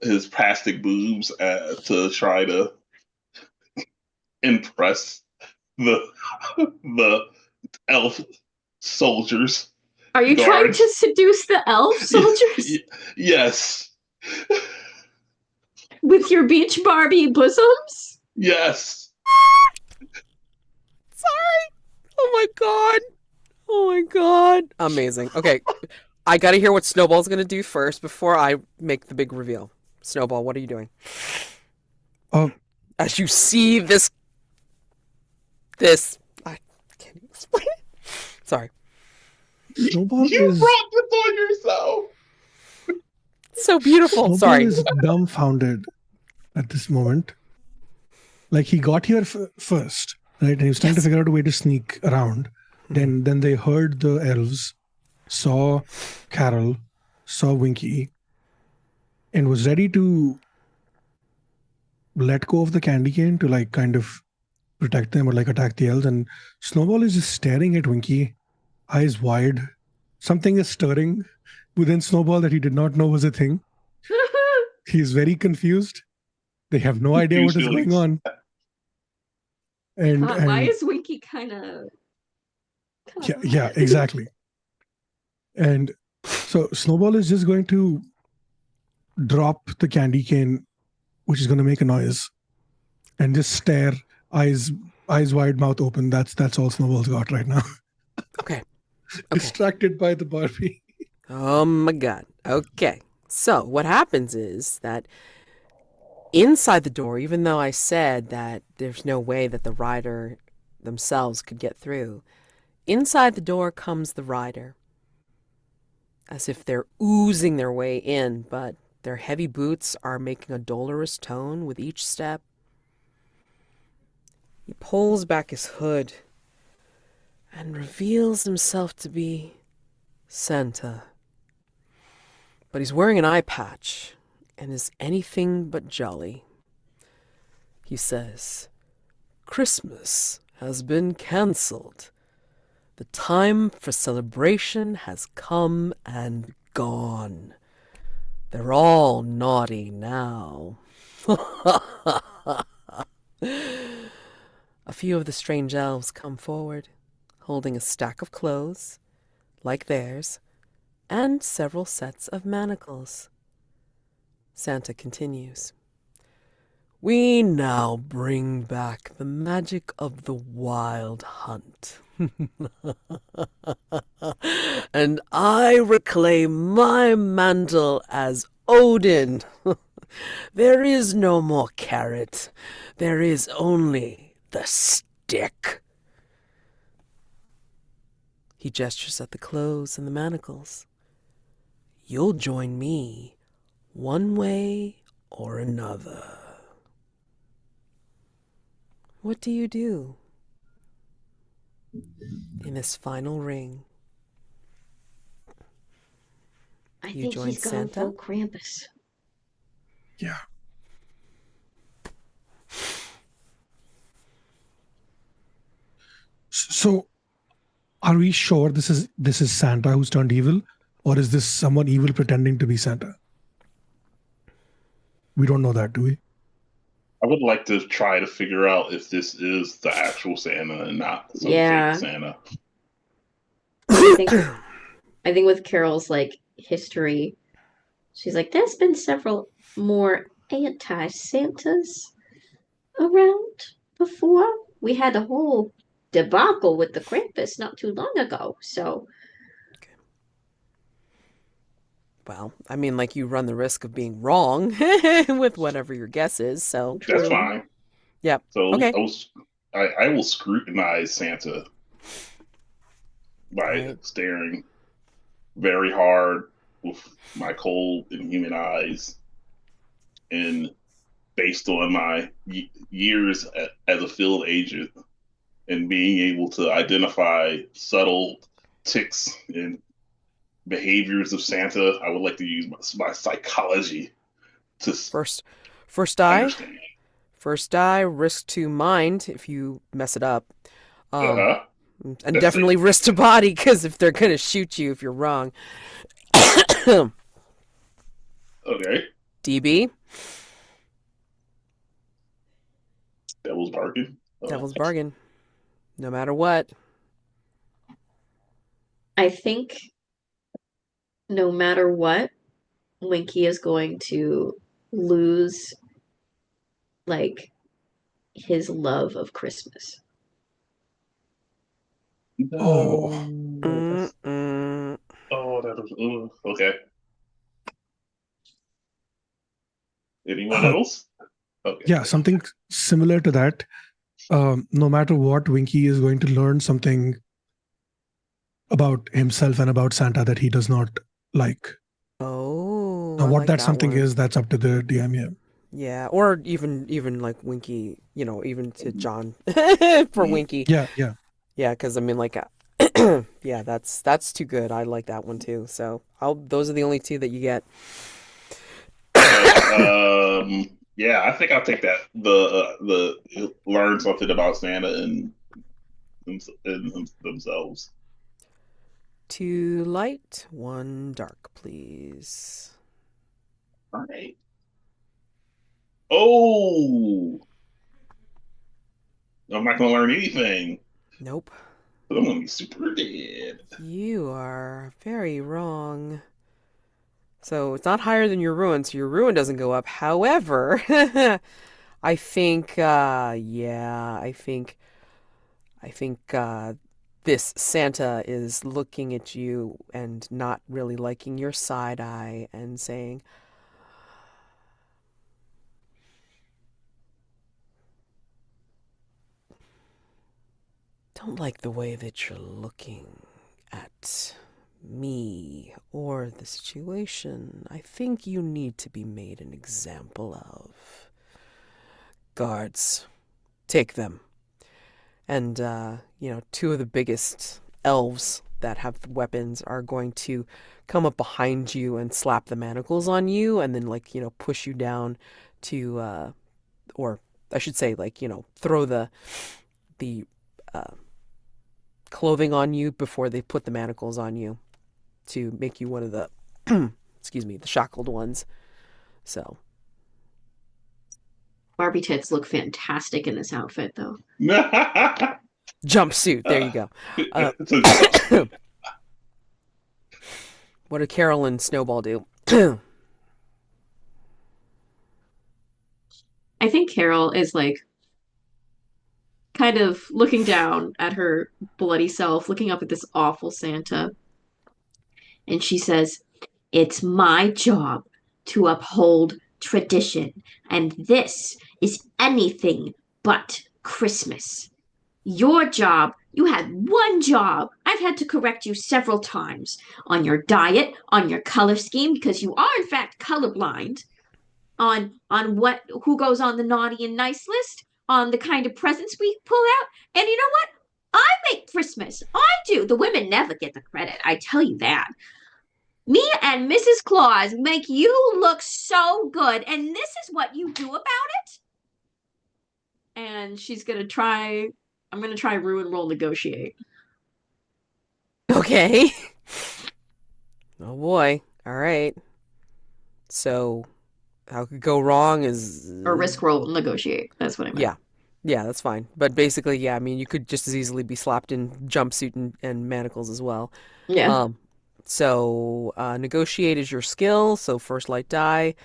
his plastic boobs to try to impress the elf soldiers. Are you trying to seduce the elf soldiers? Yes. With your beach Barbie bosoms? Yes. Sorry. Oh my God. Oh my God. Amazing. Okay. I gotta hear what Snowball's gonna do first before I make the big reveal. Snowball, what are you doing? As you see this, I can't even explain it. Sorry. Snowball You is brought this on yourself. So beautiful. Snowball Sorry. is dumbfounded at this moment. Like he got here first, right? And he was trying to figure out a way to sneak around. Then they heard the elves, saw Carol, saw Winky, and was ready to let go of the candy cane to like kind of protect them or like attack the elves. And Snowball is just staring at Winky, eyes wide. Something is stirring within Snowball that he did not know was a thing. He's very confused. They have no idea what is going on. And why is Winky kind of... Yeah, exactly. And so Snowball is just going to drop the candy cane, which is going to make a noise, and just stare, eyes wide, mouth open. That's all Snowball's got right now. Okay. Distracted by the Barbie. Oh my God. Okay. So what happens is that inside the door, even though I said that there's no way that the rider themselves could get through, inside the door comes the rider, as if they're oozing their way in, but their heavy boots are making a dolorous tone with each step. He pulls back his hood and reveals himself to be Santa. But he's wearing an eye patch and is anything but jolly. He says, "Christmas has been cancelled. The time for celebration has come and gone. They're all naughty now. A few of the strange elves come forward, holding a stack of clothes, like theirs, and several sets of manacles. Santa continues. We now bring back the magic of the wild hunt. And I reclaim my mantle as Odin. There is no more carrot. There is only the stick. He gestures at the clothes and the manacles. You'll join me one way or another. What do you do in this final ring? I You think join he's going Santa? full Krampus. Yeah. So, are we sure this is Santa who's turned evil, or is this someone evil pretending to be Santa? We don't know that, do we? I would like to try to figure out if this is the actual Santa and not some fake Yeah. Santa. I think with Carol's like history, she's like, there's been several more anti-Santas around before. We had a whole debacle with the Krampus not too long ago. So Well, I mean, like, you run the risk of being wrong with whatever your guess is, so. That's true. fine. Yep. So Okay. I will scrutinize Santa by Right. staring very hard with my cold, inhuman eyes, and based on my years as a field agent and being able to identify subtle ticks and behaviors of Santa, I would like to use my psychology to First die. understand. First die, risk to mind if you mess it up. Uh-huh. And That's definitely it. risk to body, because if they're going to shoot you if you're wrong. Okay. DB, Devil's bargain. devil's bargain. No matter what. I think no matter what, Winky is going to lose like his love of Christmas. Oh. Mm-mm. That was okay. Anyone else? Okay. Yeah, something similar to that. No matter what, Winky is going to learn something about himself and about Santa that he does not like. Oh, Now, I what like that that something one. is, that's up to the DM. Yeah. Yeah, or even like Winky, even to John for Winky. Yeah. Yeah, because I mean, like, yeah, that's too good. I like that one too. So those are the only two that you get. Yeah, I think I'll take that. The learn something about Santa and themselves. 2 light, 1 dark, please. All right. Oh, I'm not gonna learn anything. Nope. But I'm gonna be super dead. You are very wrong. So it's not higher than your ruin, so your ruin doesn't go up. However, I think, I think this Santa is looking at you and not really liking your side eye and saying, don't like the way that you're looking at me or the situation. I think you need to be made an example of. Guards, take them. And, 2 of the biggest elves that have weapons are going to come up behind you and slap the manacles on you and then, push you down to, or I should say, throw the clothing on you before they put the manacles on you to make you one of the, excuse me, the shackled ones. So Barbie tits look fantastic in this outfit, though. jumpsuit. There you go. It's a jumpsuit. What did Carol and Snowball do? I think Carol is like kind of looking down at her bloody self, looking up at this awful Santa. And she says, "It's my job to uphold tradition, and this is anything but Christmas. Your job, you had one job. I've had to correct you several times on your diet, on your color scheme, because you are in fact colorblind, on what who goes on the naughty and nice list, on the kind of presents we pull out. And you know what? I make Christmas. I do. The women never get the credit. I tell you that. Me and Mrs. Claus make you look so good, and this is what you do about it." And she's gonna try. I'm gonna try ruin roll negotiate. Okay. Oh boy. All right. So, how could go wrong is Or risk roll negotiate. That's what I meant. yeah. Yeah, that's fine. But basically, yeah, I mean, you could just as easily be slapped in jumpsuit and manacles as well. Yeah. So negotiate is your skill. So first light die,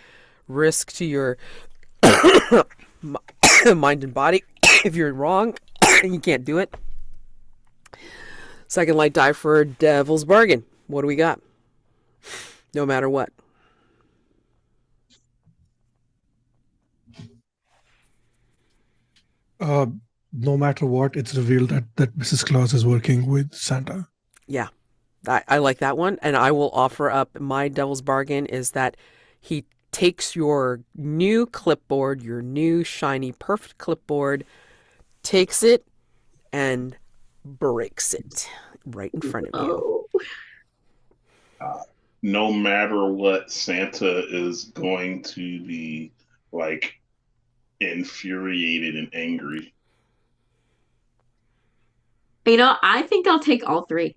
risk to your mind and body. If you're wrong and you can't do it. Second light die for Devil's Bargain. What do we got? No matter what. No matter what, it's revealed that Mrs. Claus is working with Santa. Yeah, I like that one. And I will offer up my Devil's Bargain is that he takes your new clipboard, your new shiny perfect clipboard, takes it and breaks it right in front of you. No matter what, Santa is going to be like infuriated and angry. You know, I think I'll take all three.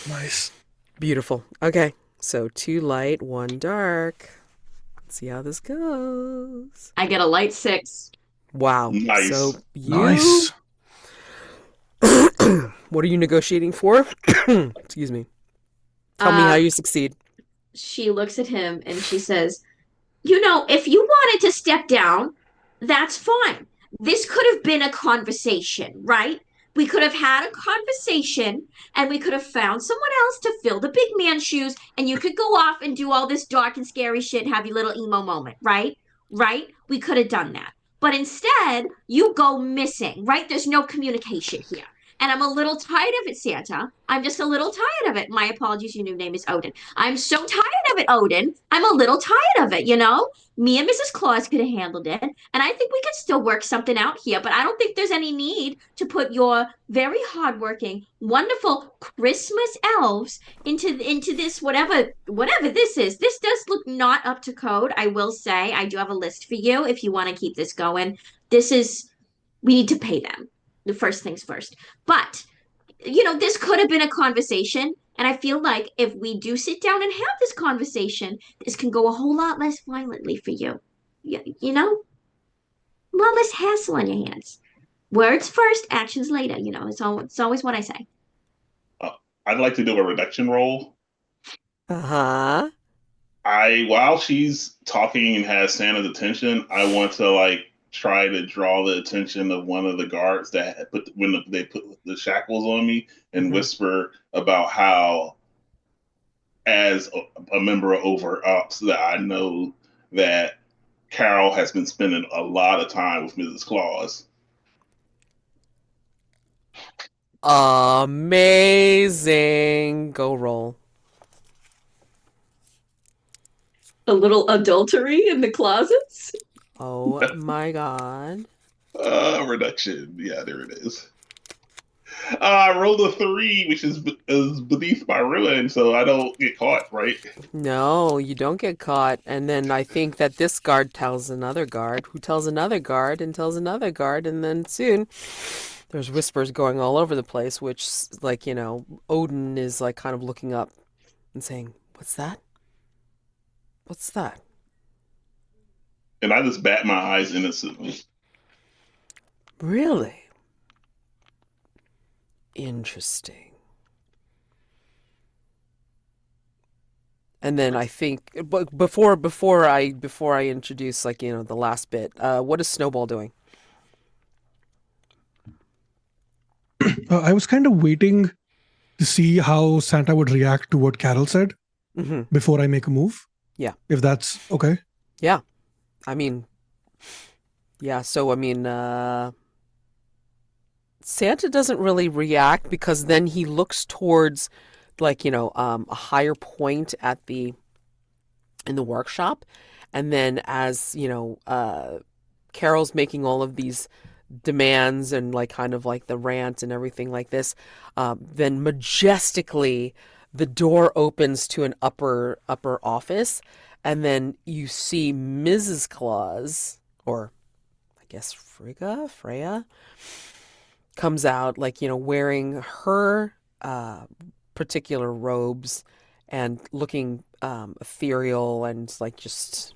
Nice. Beautiful. Okay, so 2 light, 1 dark. Let's see how this goes. I get a light 6. Wow. Nice. So you. Nice. What are you negotiating for? Excuse me. Tell me how you succeed. She looks at him and she says, "You know, if you wanted to step down, that's fine. This could have been a conversation, right? We could have had a conversation and we could have found someone else to fill the big man shoes, and you could go off and do all this dark and scary shit and have your little emo moment, right? Right? We could have done that. But instead, you go missing, right? There's no communication here. And I'm a little tired of it, Santa. I'm just a little tired of it. My apologies, your new name is Odin. I'm so tired of it, Odin. I'm a little tired of it, you know? Me and Mrs. Claus could have handled it, and I think we could still work something out here, but I don't think there's any need to put your very hardworking, wonderful Christmas elves into this whatever this is. This does look not up to code, I will say. I do have a list for you if you want to keep this going. We need to pay them. The first things first. But, you know, this could have been a conversation. And I feel like if we do sit down and have this conversation, this can go a whole lot less violently for you. You know? A lot less hassle on your hands. Words first, actions later. You know, it's always what I say. I'd like to do a reduction roll. Uh-huh. While she's talking and has Santa's attention, I want to like try to draw the attention of one of the guards that they put the shackles on me and whisper about how, as a member of Over Ups, that I know that Carol has been spending a lot of time with Mrs. Claus. Amazing. Go roll. A little adultery in the closets? Oh my god. Reduction. Yeah, there it is. I rolled a 3, which is beneath my ruin, so I don't get caught, right? No, you don't get caught. And then I think that this guard tells another guard, who tells another guard, and tells another guard, and then soon There's whispers going all over the place, which, like, Odin is like kind of looking up and saying, "What's that? What's that?" And I just bat my eyes innocently. Really? Interesting. And then I think, but before I introduce, like, the last bit, what is Snowball doing? I was kind of waiting to see how Santa would react to what Carol said Mm-hmm. before I make a move. Yeah. If that's okay. Yeah. I mean, yeah. So, I mean, Santa doesn't really react because then he looks towards, like, a higher point in the workshop. And then as, Carol's making all of these demands and, like, kind of like the rant and everything like this, then majestically the door opens to an upper office, and then you see Mrs. Claus, or I guess Freya, comes out, like, wearing her particular robes and looking ethereal and, like, just,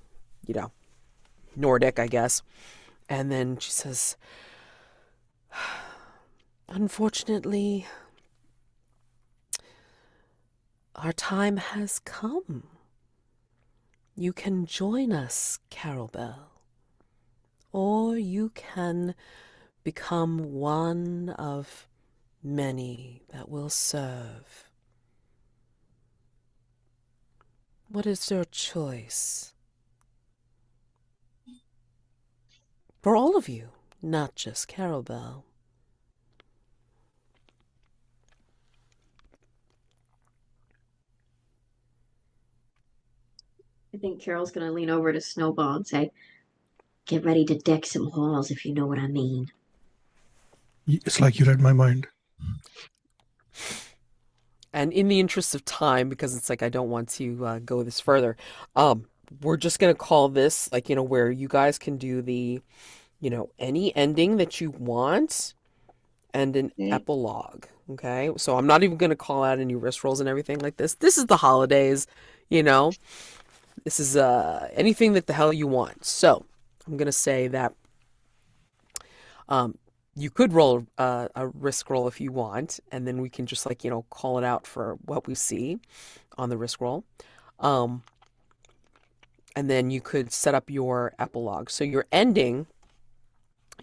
Nordic, I guess. And then she says, "Unfortunately, our time has come. You can join us, Carol Bell, or you can become one of many that will serve. What is your choice? For all of you, not just Carol Bell." I think Carol's going to lean over to Snowball and say, "Get ready to deck some halls, if you know what I mean." It's like you read my mind. And in the interest of time, because it's like I don't want to go this further, we're just going to call this, like, where you guys can do the, any ending that you want and an epilogue. Okay. So I'm not even going to call out any risk rolls and everything like this. This is the holidays, this is anything that the hell you want. So I'm going to say that you could roll a risk roll if you want, and then we can just, like, call it out for what we see on the risk roll. And then you could set up your epilogue. So your ending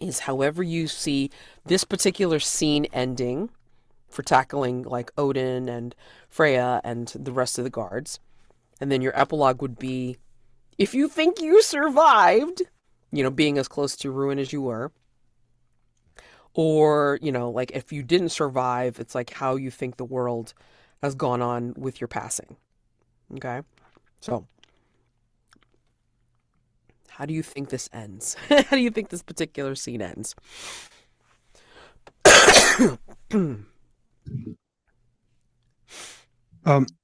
is however you see this particular scene ending for tackling, like, Odin and Freya and the rest of the guards. And then your epilogue would be, if you think you survived, being as close to ruin as you were. Or, like, if you didn't survive, it's like how you think the world has gone on with your passing. Okay? So, how do you think this ends? How do you think this particular scene ends?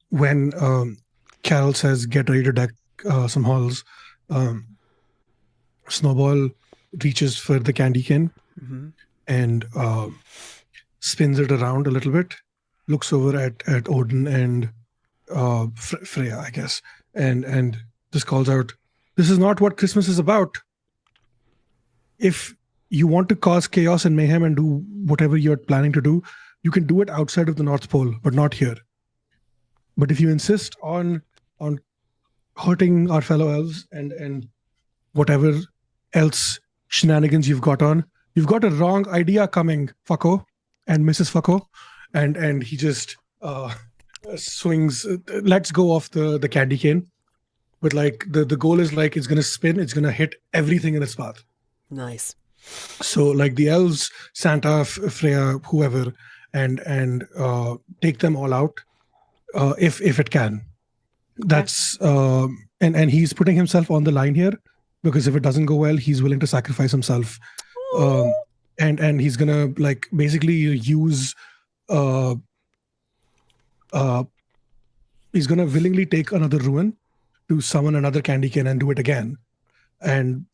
When Carol says, "Get ready to deck some halls," Snowball reaches for the candy cane and spins it around a little bit, looks over at Odin and Freya, I guess, and just calls out, "This is not what Christmas is about. If you want to cause chaos and mayhem and do whatever you're planning to do, you can do it outside of the North Pole, but not here. But if you insist on hurting our fellow elves and whatever else shenanigans you've got on, you've got a wrong idea coming, fucko and Mrs. Fucko." And he just swings, lets go of the candy cane. But, like, the goal is, like, it's going to spin, it's going to hit everything in its path. Nice. So, like, the elves, Santa, Freya, whoever, and take them all out if it can. Okay. That's and he's putting himself on the line here, because if it doesn't go well, he's willing to sacrifice himself. And he's gonna, like, basically use he's gonna willingly take another ruin to summon another candy cane and do it again. And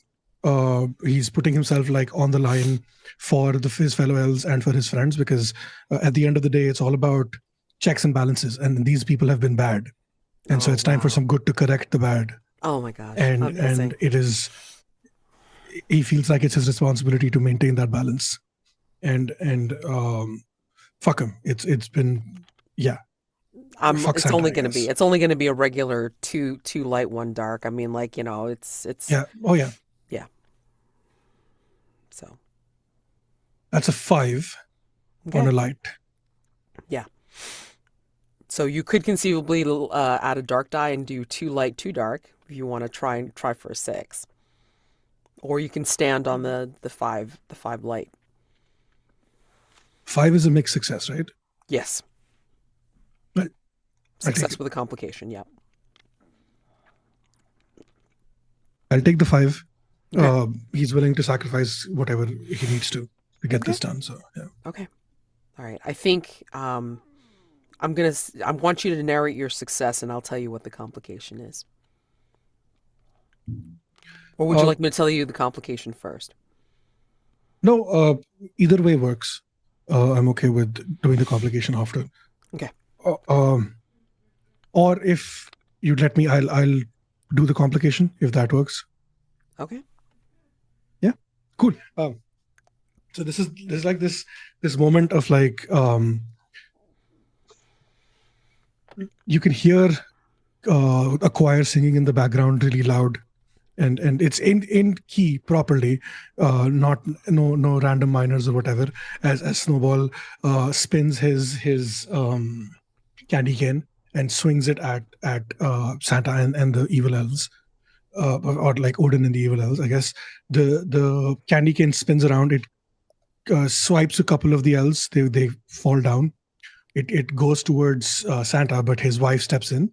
he's putting himself like on the line for his fellow elves and for his friends, because at the end of the day, it's all about checks and balances, and these people have been bad, and so Oh, it's time for wow. some good to correct the bad. Oh my gosh. And Amazing. he feels like it's his responsibility to maintain that balance. And fuck him. It's been, yeah. Fuck It's Santa, only I gonna guess. be it's only gonna be a regular two light, one dark. I mean, like, it's Yeah. Oh yeah. yeah. So That's a 5 on a okay. light. Yeah. So you could conceivably add a dark die and do 2 light, 2 dark if you want to try for a 6. Or you can stand on the 5 light. 5 is a mixed success, right? Yes. Right. I take Success it. with a complication, yeah. I'll take the 5. Okay. He's willing to sacrifice whatever he needs to get Okay. this done. So yeah. Okay. All right. I think I want you to narrate your success, and I'll tell you what the complication is. Or would you like me to tell you the complication first? No, either way works. I'm okay with doing the complication after. Okay. Or if you'd let me, I'll do the complication if that works. Okay. Yeah. Cool. So this is like this moment of like you can hear a choir singing in the background really loud, and it's in key properly, not no random minors or whatever, as Snowball spins his candy cane and swings it at Santa and the evil elves, or like Odin and the evil elves, I guess. The candy cane spins around, it swipes a couple of the elves, they fall down. It goes towards Santa, but his wife steps in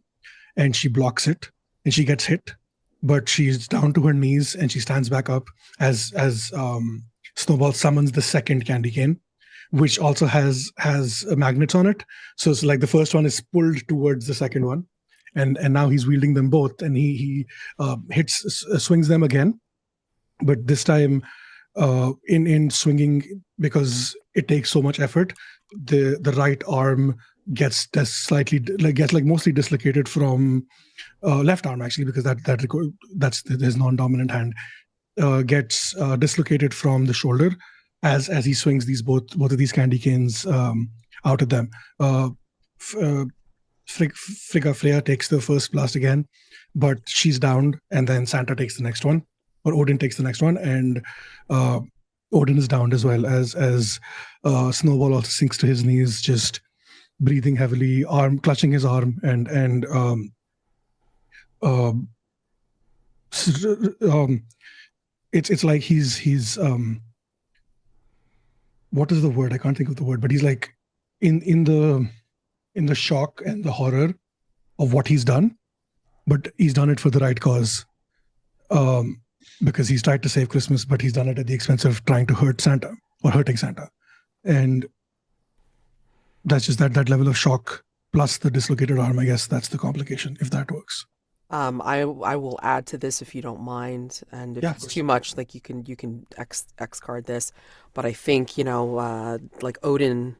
and she blocks it, and she gets hit, but she's down to her knees and she stands back up as Snowball summons the second candy cane, which also has magnets on it. So it's like the first one is pulled towards the second one, and now he's wielding them both, and he swings them again, but this time in swinging, because it takes so much effort, the right arm gets mostly dislocated from left arm, actually, because that's his non-dominant hand, gets dislocated from the shoulder as he swings both of these candy canes out at them. Frigga Freya takes the first blast again, but she's downed, and then Santa takes the next one, or Odin takes the next one, and Odin is downed as well, as Snowball also sinks to his knees, just breathing heavily, clutching his arm, and it's like he's what is the word? I can't think of the word, but he's like in the shock and the horror of what he's done, but he's done it for the right cause. Because he's tried to save Christmas, but he's done it at the expense of trying to hurt Santa, or hurting Santa. And that's just that level of shock plus the dislocated arm. I guess that's the complication, if that works. I will add to this if you don't mind, and if Yeah, it's too much, like you can X card this, but I think like Odin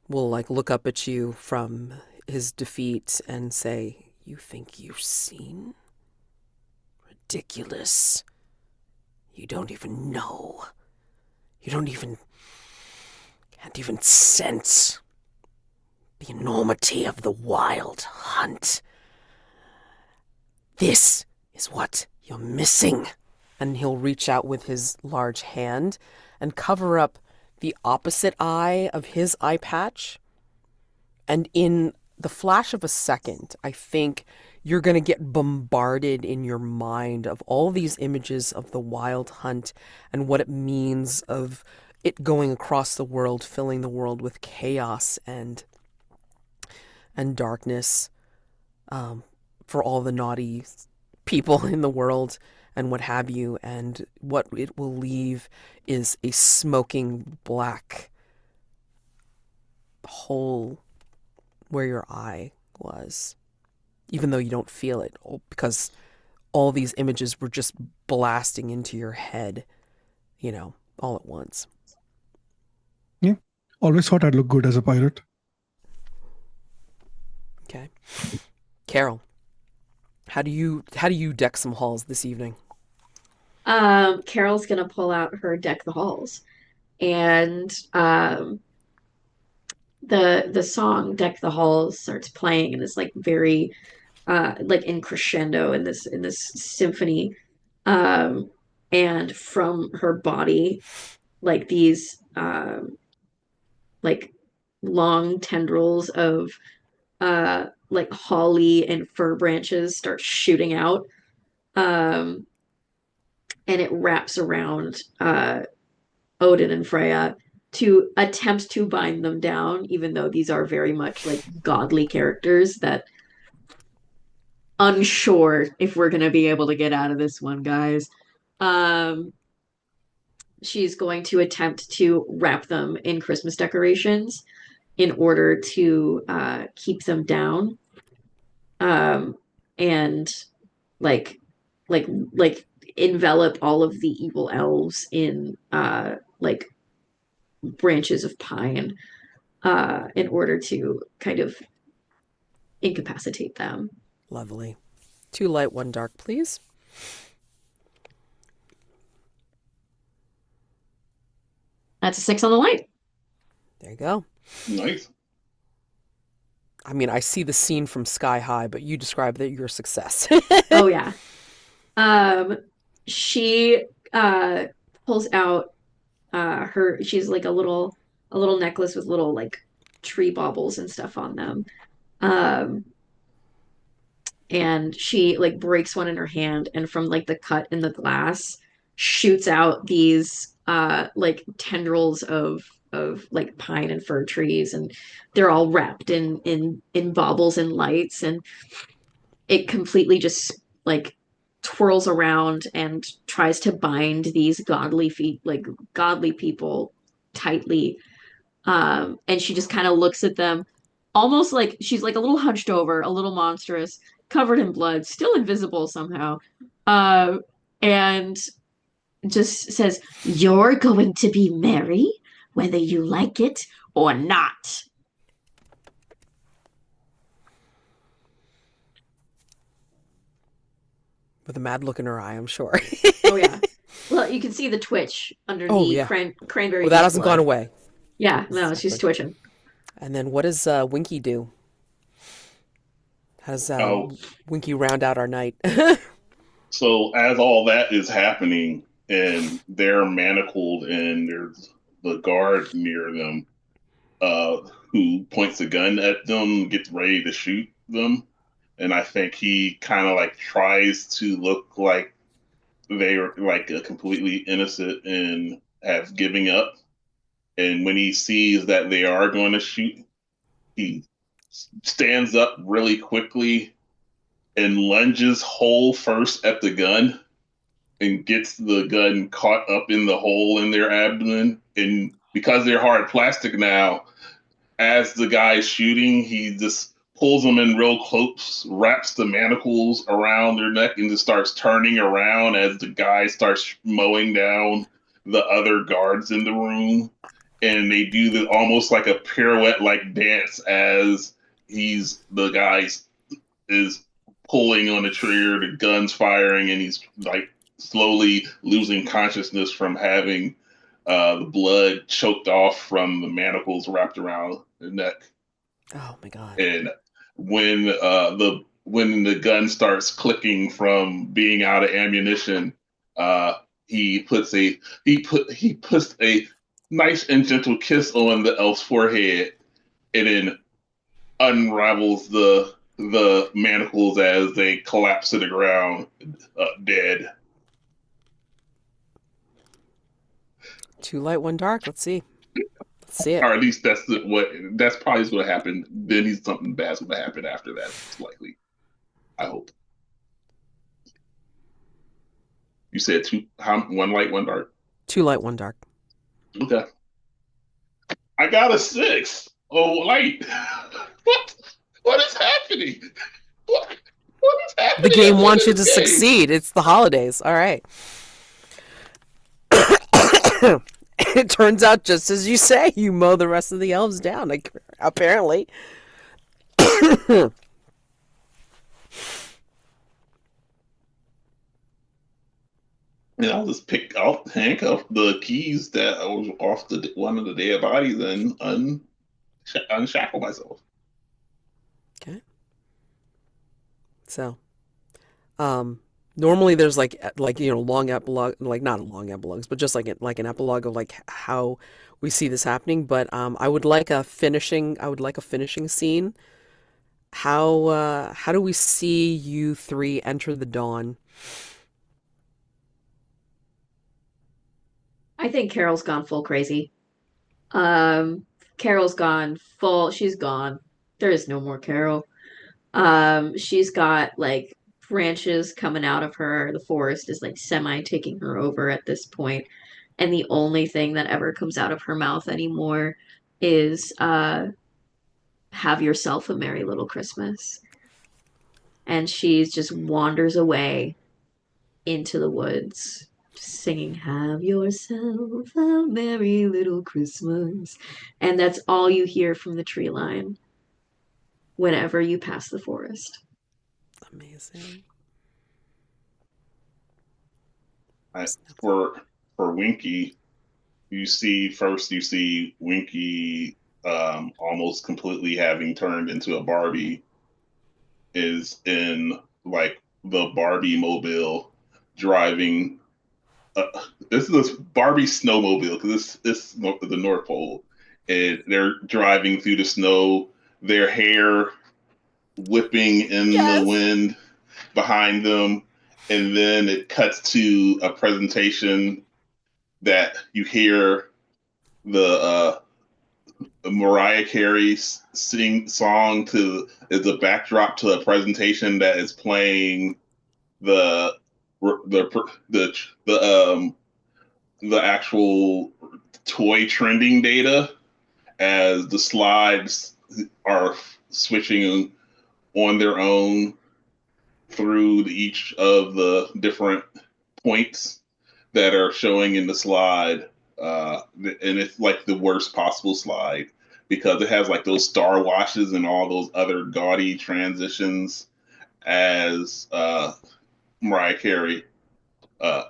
will like look up at you from his defeat and say, "You think you've seen? Ridiculous. You don't even know. You can't even sense the enormity of the wild hunt. This is what you're missing." And he'll reach out with his large hand and cover up the opposite eye of his eye patch. And in the flash of a second, I think you're going to get bombarded in your mind of all these images of the wild hunt and what it means of it going across the world, filling the world with chaos and darkness, for all the naughty people in the world and what have you. And what it will leave is a smoking black hole where your eye was, even though you don't feel it, because all these images were just blasting into your head, all at once. Yeah. Always thought I'd look good as a pirate. Okay. Carol, how do you deck some halls this evening? Carol's gonna pull out her deck the halls, and the song "Deck the Halls" starts playing in this like very like in crescendo in this symphony, and from her body, like these like long tendrils of like holly and fir branches start shooting out, um, and it wraps around Odin and Freya to attempt to bind them down, even though these are very much like godly characters that unsure if we're gonna be able to get out of this one, guys. Um, she's going to attempt to wrap them in Christmas decorations in order to keep them down, and like like envelop all of the evil elves in like branches of pine, in order to kind of incapacitate them. Lovely. 2 light, 1 dark, please. That's a 6 on the light. There you go. Nice. I mean, I see the scene from Sky High, but you describe that your success. Oh yeah. She pulls out she's like a little necklace with little like tree baubles and stuff on them. Um, and she like breaks one in her hand, and from like the cut in the glass shoots out these like tendrils of like pine and fir trees, and they're all wrapped in baubles and lights, and it completely just like twirls around and tries to bind these godly feet like godly people tightly. And she just kind of looks at them almost like she's like a little hunched over, a little monstrous, covered in blood, still invisible somehow, uh, and just says, "You're going to be merry whether you like it or not." With a mad look in her eye, I'm sure. Oh yeah. Well, you can see the twitch under Oh, the yeah. cranberry. Well, that juice hasn't blood. gone away. Yeah, no, she's Exactly. twitching. And then what does Winky do? How does Oh, Winky round out our night? so as all that is happening and they're manacled and there's the guard near them, who points a gun at them, gets ready to shoot them. And I think he kind of like tries to look like they're like a completely innocent and have giving up. And when he sees that they are going to shoot, he stands up really quickly and lunges hole first at the gun and gets the gun caught up in the hole in their abdomen. And because they're hard plastic now, as the guy's shooting, he just pulls them in real close, wraps the manacles around their neck, and just starts turning around as the guy starts mowing down the other guards in the room. And they do the almost like a pirouette like dance as the guy is pulling on the trigger, the gun's firing, and he's like slowly losing consciousness from having the blood choked off from the manacles wrapped around the neck. Oh my God. And when the gun starts clicking from being out of ammunition, he puts a nice and gentle kiss on the elf's forehead, and then unravels the manacles as they collapse to the ground, dead. 2 light, 1 dark. Let's see. Let's see it. Or at least that's probably what happened. Then something bad's gonna happen after that, most likely. I hope. You said 1 light, 1 dark. 2 light, 1 dark. Okay. I got a 6. Oh, light. What is happening? What What is happening? The game wants you in to this game? succeed. It's the holidays. All right. It turns out just as you say, you mow the rest of the elves down, like, apparently. And I'll just handcuff the keys that was off one of the dead bodies and unshackle myself. Okay. So, normally there's like long epilogue, like not long epilogues, but just like an epilogue of like how we see this happening. But I would like a finishing scene. How do we see you three enter the dawn? I think Carol's gone full crazy. Carol's gone full. She's gone. There is no more Carol. She's got like branches coming out of her. The forest is like semi taking her over at this point, and the only thing that ever comes out of her mouth anymore is "Have yourself a merry little Christmas," and she just wanders away into the woods, singing "Have yourself a merry little Christmas," and that's all you hear from the tree line whenever you pass the forest. Amazing. For Winky, you see Winky almost completely having turned into a Barbie, is in like the Barbie mobile driving. This is a Barbie snowmobile because this the North Pole, and they're driving through the snow. Their hair whipping in the wind behind them, and then it cuts to a presentation that you hear the Mariah Carey song is a backdrop to a presentation that is playing the actual toy trending data as the slides are switching on their own through each of the different points that are showing in the slide. And it's like the worst possible slide because it has like those star washes and all those other gaudy transitions as Mariah Carey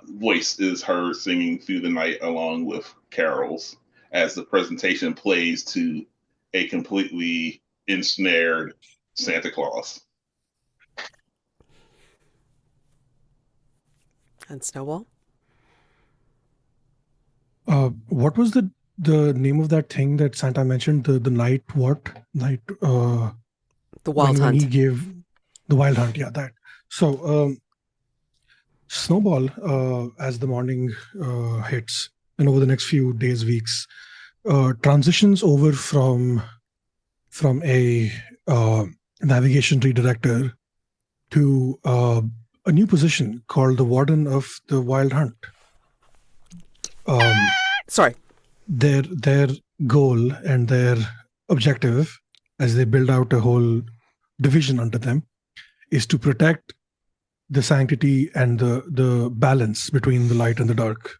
voice is heard singing through the night along with carols as the presentation plays to a completely ensnared Santa Claus. And Snowball? What was the name of that thing that Santa mentioned? The night night? The wild when hunt. he gave the wild hunt. Yeah, that. So Snowball, as the morning hits, and over the next few days, weeks, transitions over from a navigation redirector to a new position called the Warden of the Wild Hunt. Sorry. Their goal and their objective, as they build out a whole division under them, is to protect the sanctity and the balance between the light and the dark.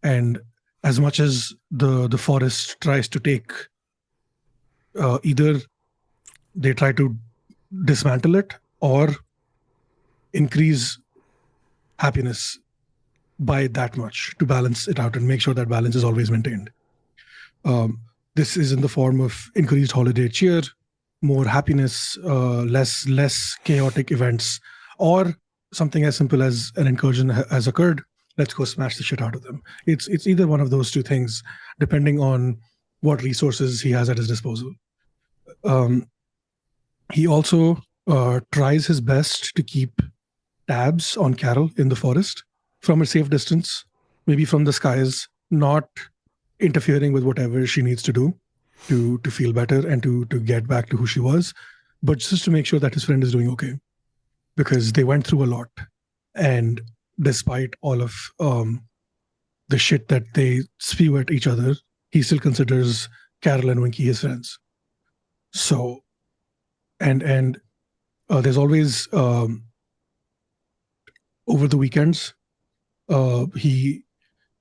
And as much as the forest tries to take, either they try to dismantle it or increase happiness by that much to balance it out and make sure that balance is always maintained. This is in the form of increased holiday cheer, more happiness, less chaotic events, or something as simple as an incursion has occurred. Let's go smash the shit out of them. It's either one of those two things, depending on what resources he has at his disposal. He also tries his best to keep tabs on Carol in the forest from a safe distance, maybe from the skies, not interfering with whatever she needs to do to feel better and to get back to who she was, but just to make sure that his friend is doing okay, because they went through a lot, and despite all of the shit that they spew at each other, he still considers Carol and Winky his friends. So, and there's always over the weekends, he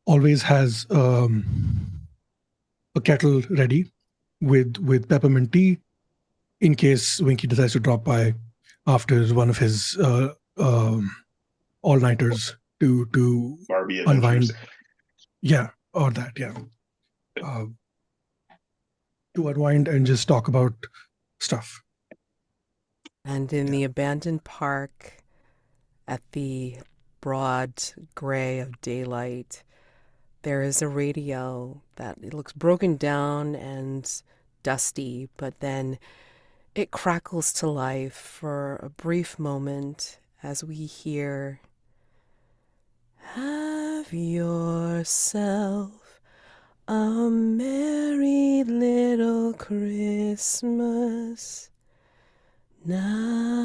always has a kettle ready with peppermint tea in case Winky decides to drop by after one of his all-nighters to Barbie unwind. Adventures. Yeah, or that, yeah. To unwind and just talk about stuff. And in the abandoned park, at the broad gray of daylight, there is a radio that it looks broken down and dusty, but then it crackles to life for a brief moment as we hear, "Have yourself a merry little Christmas now."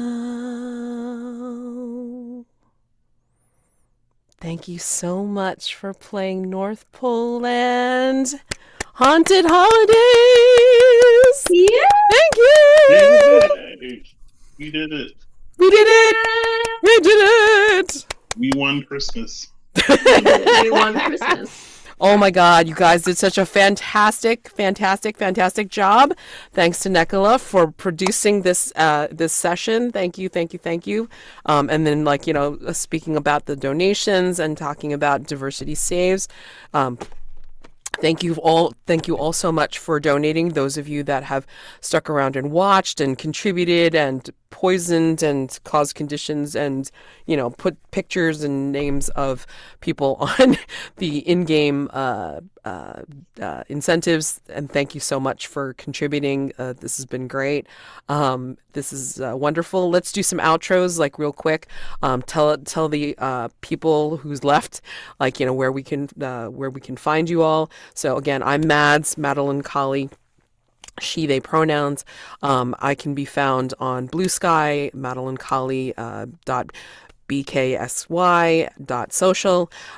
Thank you so much for playing NorthPoleLand Haunted Holidays. Yeah. Thank you. Yay! We did it. We did it. We did it. We won Christmas. We won Christmas. Oh my God, you guys did such a fantastic job. Thanks to Nekola for producing this session. Thank you. And then, speaking about the donations and talking about diversity saves. Thank you all so much for donating. Those of you that have stuck around and watched and contributed and poisoned and caused conditions and, put pictures and names of people on the in-game incentives. And thank you so much for contributing. This has been great. This is wonderful. Let's do some outros, real quick. Tell the people who's left, where we can find you all. So again, I'm Mads, Madeline Colley. She, they pronouns. I can be found on Blue Sky, Madeline Colley bksy.social,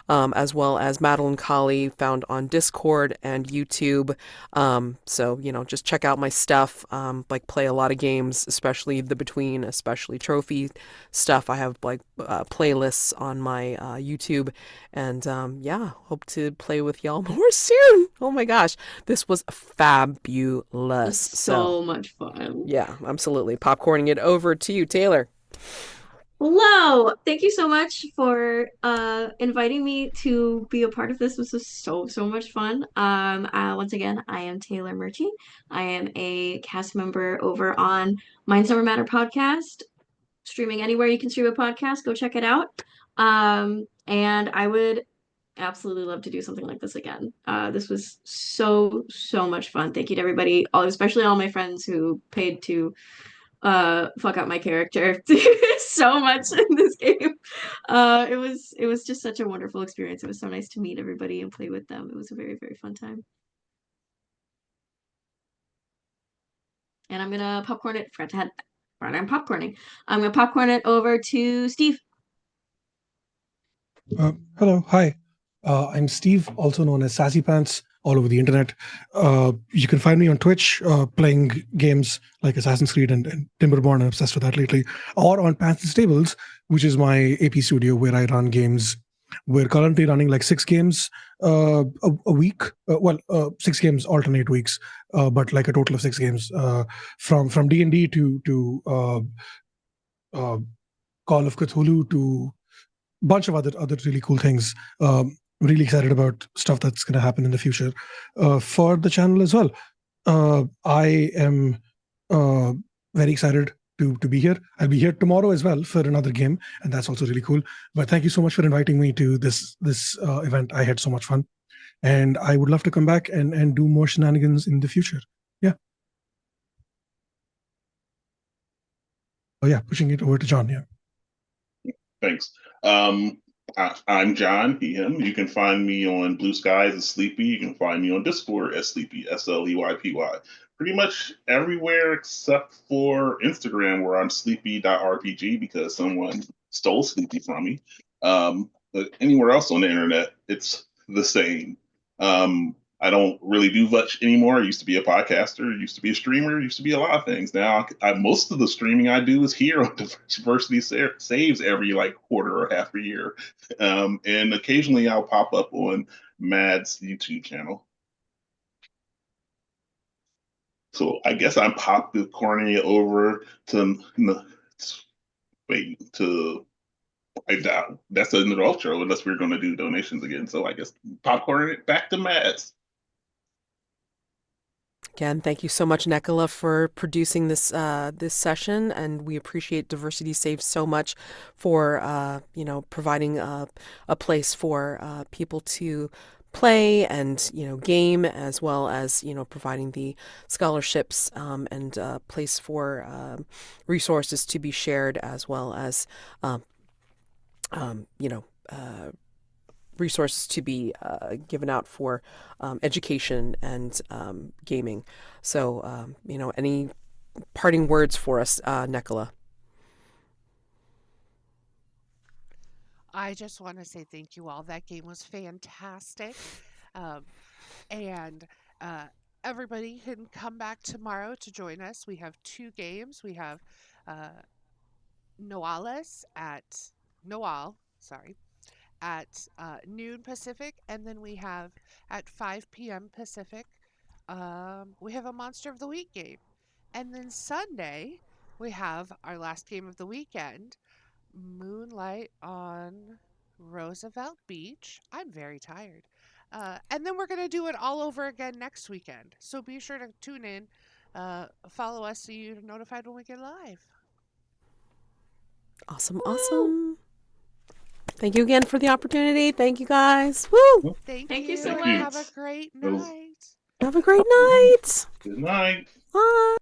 as well as Madeline Colley, found on Discord and YouTube. So, just check out my stuff, play a lot of games, especially the Between, especially trophy stuff. I have playlists on my YouTube, and hope to play with y'all more soon. Oh my gosh, this was fabulous. So much fun. Yeah, absolutely. Popcorning it over to you, Taylor. Hello, thank you so much for inviting me to be a part of this. This was so much fun. Once again, I am Taylor Murchie. I am a cast member over on Minds Never Matter podcast, streaming anywhere you can stream a podcast. Go check it out. And I would absolutely love to do something like this again. This was so much fun. Thank you to everybody, especially all my friends who paid to fuck up my character so much in this game. It was just such a wonderful experience. It was so nice to meet everybody and play with them. It was a very fun time. And I'm gonna popcorn it. Forgot to have I'm popcorning. I'm gonna popcorn it over to Steve. Hello, hi. I'm Steve, also known as Sassy Pants, all over the internet. You can find me on Twitch playing games like Assassin's Creed and Timberborn. I'm obsessed with that lately. Or on Pants and Stables, which is my AP studio where I run games. We're currently running 6 games a week. 6 games alternate weeks, but a total of 6 games from D&D to Call of Cthulhu to a bunch of other really cool things. Really excited about stuff that's going to happen in the future for the channel as well. I am very excited to be here. I'll be here tomorrow as well for another game, and that's also really cool. But thank you so much for inviting me to this event. I had so much fun, and I would love to come back and do more shenanigans in the future. Yeah. Oh yeah, pushing it over to Jonn. Yeah. Thanks. I'm Jonn P. You can find me on Blue Skies as Sleepy. You can find me on Discord as Sleepy, SLEYPY. Pretty much everywhere except for Instagram, where I'm sleepy.rpg because someone stole Sleepy from me. But anywhere else on the internet, it's the same. I don't really do much anymore. I used to be a podcaster, used to be a streamer, used to be a lot of things. Now, most of the streaming I do is here on Diversity Saves every like quarter or half a year. And occasionally I'll pop up on Mad's YouTube channel. So I guess I'm popcorning it over to wait to I doubt that's another outro unless we're going to do donations again. So I guess popcorn it back to Mads. Again, thank you so much, Nekola, for producing this this session, and we appreciate Diversity Saves so much for providing a place for people to play and game, as well as providing the scholarships and a place for resources to be shared, as well as resources to be given out for education and gaming. So, any parting words for us, Nekola? I just want to say thank you all. That game was fantastic. And everybody can come back tomorrow to join us. We have 2 games. We have uh, Noal, sorry, at noon Pacific, and then we have at 5 p.m. Pacific, we have a Monster of the Week game. And then Sunday, we have our last game of the weekend, Moonlight on Roosevelt Beach. I'm very tired. And then we're going to do it all over again next weekend. So be sure to tune in, follow us so you're notified when we get live. Awesome, awesome. Thank you again for the opportunity. Thank you, guys. Woo! Thank Thank you you, so and much. have a great night. Have a great night. Good night. Bye.